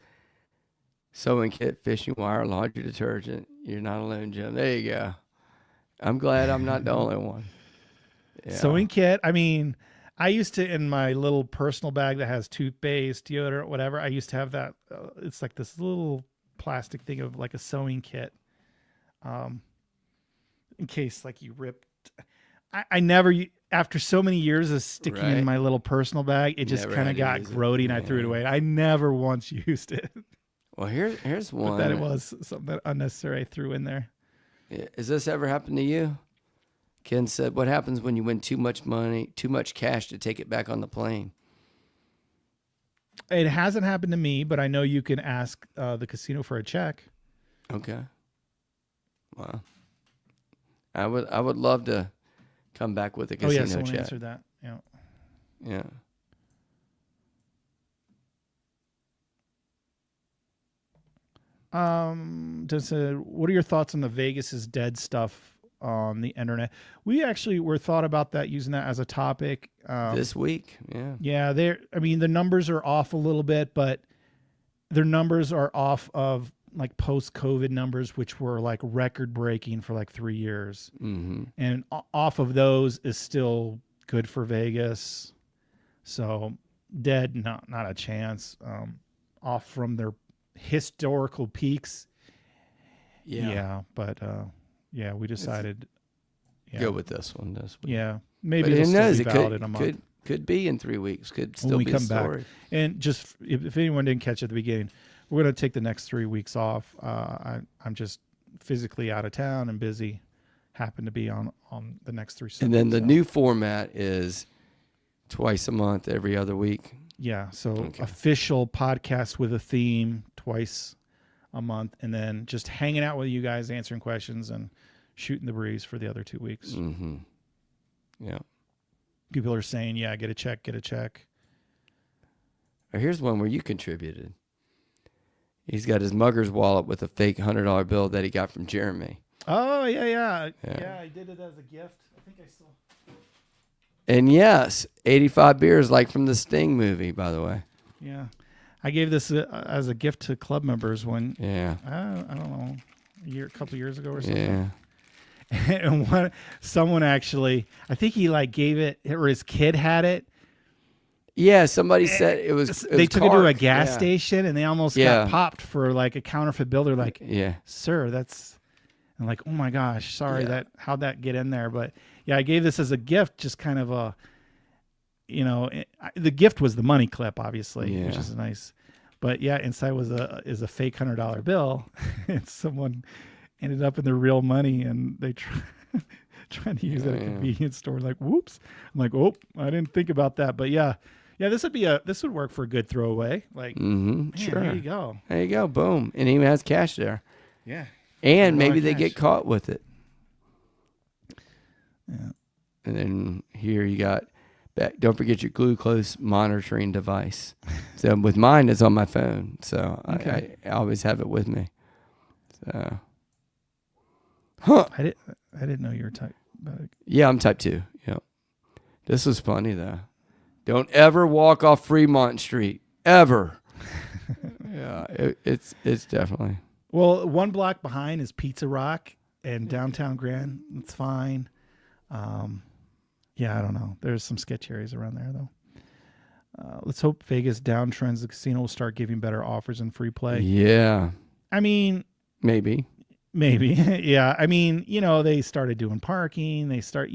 Sewing kit, fishing wire, laundry detergent. You're not alone, Jim. There you go. I'm glad I'm not the only one. Yeah. Sewing kit. I mean, I used to, in my little personal bag that has toothpaste, deodorant, whatever, I used to have that. It's like this little plastic thing of like a sewing kit. In case like you ripped. I never, after so many years of sticking Right. in my little personal bag, it just Never kind had of to got use it. grody and I threw it Yeah. away. I never once used it. Well, here's But one. that it was something that unnecessary I threw in there. Has this ever happened to you? Ken said, what happens when you win too much money, too much cash to take it back on the plane? It hasn't happened to me, but I know you can ask the casino for a check. Okay. Wow. I would love to come back with a Oh yeah, casino someone check. answered that. Yeah. Yeah. Just what are your thoughts on the Vegas is dead stuff on the internet? We actually were thought about that, using that as a topic. This week. Yeah. Yeah, I mean, the numbers are off a little bit, but their numbers are off of like post-COVID numbers, which were like record-breaking for like 3 years. Mm-hmm. And off of those is still good for Vegas. So dead, not a chance. Off from their historical peaks. Yeah. But yeah, we decided. Yeah, Go with this one. yeah, maybe But who it'll still knows? be It valid in a month. could be in 3 weeks. Could When still we be come a back. story. And just if anyone didn't catch at the beginning, we're going to take the next 3 weeks off. I'm just physically out of town and busy. Happen to be on the next 3 Sundays. And then the so. new format is twice a month, every other week. Yeah, so Okay. official podcast with a theme twice a month, and then just hanging out with you guys, answering questions and shooting the breeze for the other 2 weeks. Mm-hmm. Yeah. People are saying, "Yeah, get a check." Here's one where you contributed. He's got his mugger's wallet with a fake $100 bill that he got from Jeremy. Oh yeah. Yeah. I did it as a gift. I think I still. And yes, 85 beers like from the Sting movie, by the way. Yeah, I gave this as a gift to club members when Yeah. I don't know, a couple years ago or something. Yeah. And someone actually, I think he like gave it, or his kid had it. Yeah, somebody said it was They took it to a Clark. gas Yeah. station and they almost Yeah. got popped for like a counterfeit bill. They're like, Yeah. "Sir, that's," and like, "Oh my gosh, sorry, Yeah. how'd that get in there?" But yeah, I gave this as a gift, just kind of a, the gift was the money clip, obviously, which Yeah. is nice. But yeah, inside is a fake $100 bill, and someone ended up in the real money, and they trying to use it at a Yeah. convenience store. Like, whoops! I'm like, oh, I didn't think about that. But yeah, this would work for a good throwaway. Like, Mm-hmm. man, Sure. there you go. There you go. Boom. And he even has cash there. Yeah. And A lot maybe of they cash. get caught with it. Yeah. And then here you got back. Don't forget your glucose monitoring device. So with mine, it's on my phone. So Okay. I always have it with me. So, huh? I didn't know you were type. Yeah, I'm type 2. Yep. This was funny though. Don't ever walk off Fremont Street ever. Yeah, it's definitely. Well, one block behind is Pizza Rock and downtown Grand. It's fine. Yeah, I don't know. There's some sketch areas around there Let's hope Vegas downtrends. The casino will start giving better offers and free play. Yeah, I mean, maybe. maybe. Yeah. I mean, they started doing parking. They start,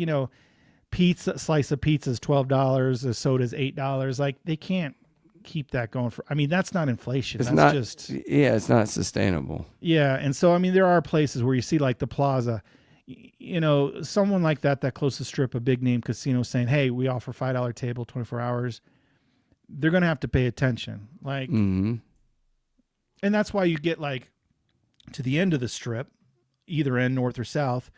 pizza, slice of pizza is $12. A soda is $8. Like, they can't keep that going for, I mean, that's not inflation. It's That's not just, it's not sustainable. yeah. And so, I mean, there are places where you see like the Plaza, someone like that close to Strip, a big name casino saying, hey, we offer $5 table 24 hours. They're going to have to pay attention. Like, Mm-hmm. and that's why you get like to the end of the Strip, either end, north or south,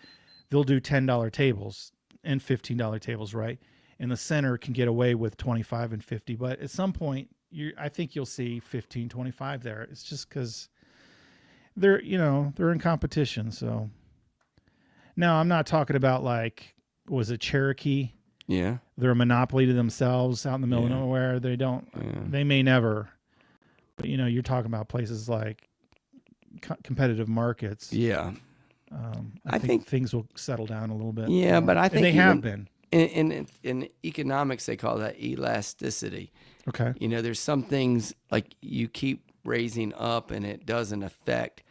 they'll do $10 tables and $15 tables, right? And the center can get away with 25 and 50. But at some point, I think you'll see 15, 25 there. It's just because they're in competition. So now I'm not talking about like, was it Cherokee? Yeah. They're a monopoly to themselves out in the middle of Yeah. nowhere. They don't, they may never, but you're talking about places like competitive markets. Yeah. I think things will settle down a little bit. Yeah, but I And think they have even been. in economics they call that elasticity. Okay. There's some things like you keep raising up and it doesn't affect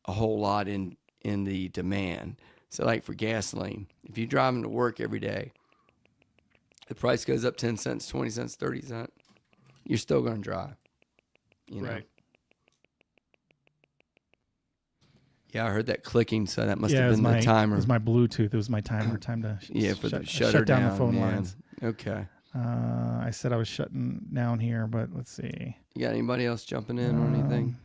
a whole lot in the demand. So like for gasoline, if you're driving to work every day, the price goes up 10 cents, 20 cents, 30 cents, you're still going to drive. Right. Yeah, I heard that clicking, so that must Yeah, have been the timer. It was my Bluetooth. It was my timer. Time to shut down the phone yeah. lines. Okay. I said I was shutting down here, but let's see. You got anybody else jumping in or anything?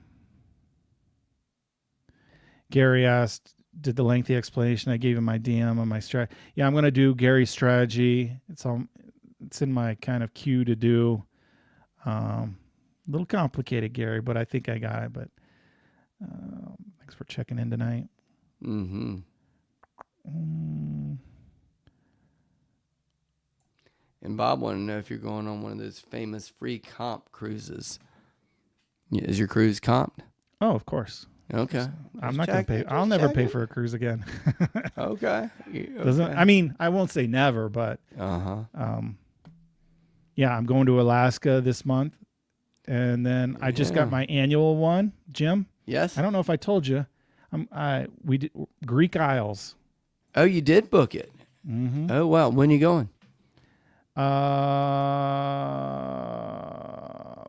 Gary asked, did the lengthy explanation I gave him my DM on my strat. Yeah, I'm going to do Gary's strategy. It's in my kind of queue to do. A little complicated, Gary, but I think I got it. But thanks for checking in tonight. Mm-hmm. And Bob wanted to know if you're going on one of those famous free comp cruises. Is your cruise comped? Oh, of course. Okay. I'm not going to pay. I'll never pay for a cruise again. Okay. I mean, I won't say never, but yeah, I'm going to Alaska this month, and then I just got my annual one, Jim. Yes. I don't know if I told you. We did Greek Isles. Oh, you did book it. Mm-hmm. Oh, wow. When are you going?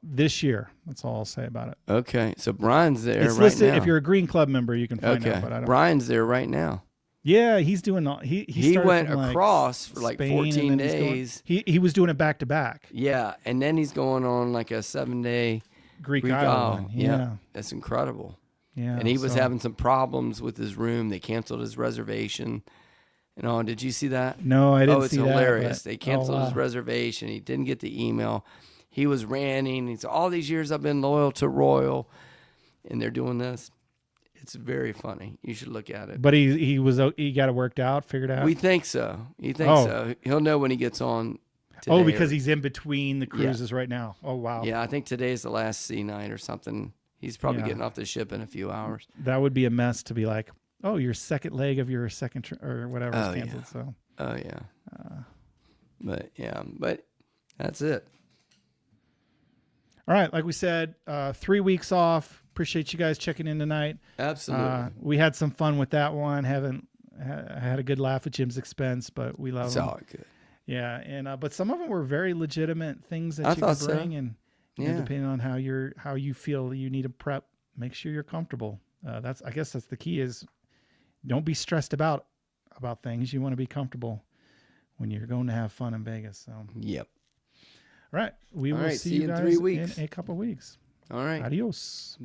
This year. That's all I'll say about it. Okay. So Brian's there It's right listed. now. If you're a Green Club member, you can find okay. out. But I don't. Brian's there right now. Yeah, he's doing all. He started went from, across for like Spain, 14 and then days. He was doing it back to back. Yeah. And then he's going on like a 7-day Greek Isle. Isle. Yeah. That's incredible. Yeah. And he was so- having some problems with his room. They canceled his reservation. And oh, did you see that? No, I didn't it's see that. hilarious. but- They canceled his wow. reservation. He didn't get the email. He was ranting. He said, all these years I've been loyal to Royal, and they're doing this. It's very funny. You should look at it. But he got it worked out, figured out. We think so. He thinks so. He'll know when he gets on today. because he's in between the cruises right now. Oh wow. Yeah, I think today's the last sea night or something. He's probably Yeah. getting off the ship in a few hours. That would be a mess to be like, oh, your second leg of your second or whatever is Oh, yeah. canceled. So Oh, yeah. But that's it. all right, like we said, 3 weeks off. Appreciate you guys checking in tonight. Absolutely. We had some fun with that one. I had a good laugh at Jim's expense, but we love It's him. all good. Yeah, and but some of them were very legitimate things that I you thought could so. bring, and Yeah. depending on how you feel you need to prep, make sure you're comfortable. I guess that's the key is don't be stressed about things. You want to be comfortable when you're going to have fun in Vegas. So, all Yep. right, we All will right, see see you you in guys 3 weeks. in a couple weeks. All right. Adios.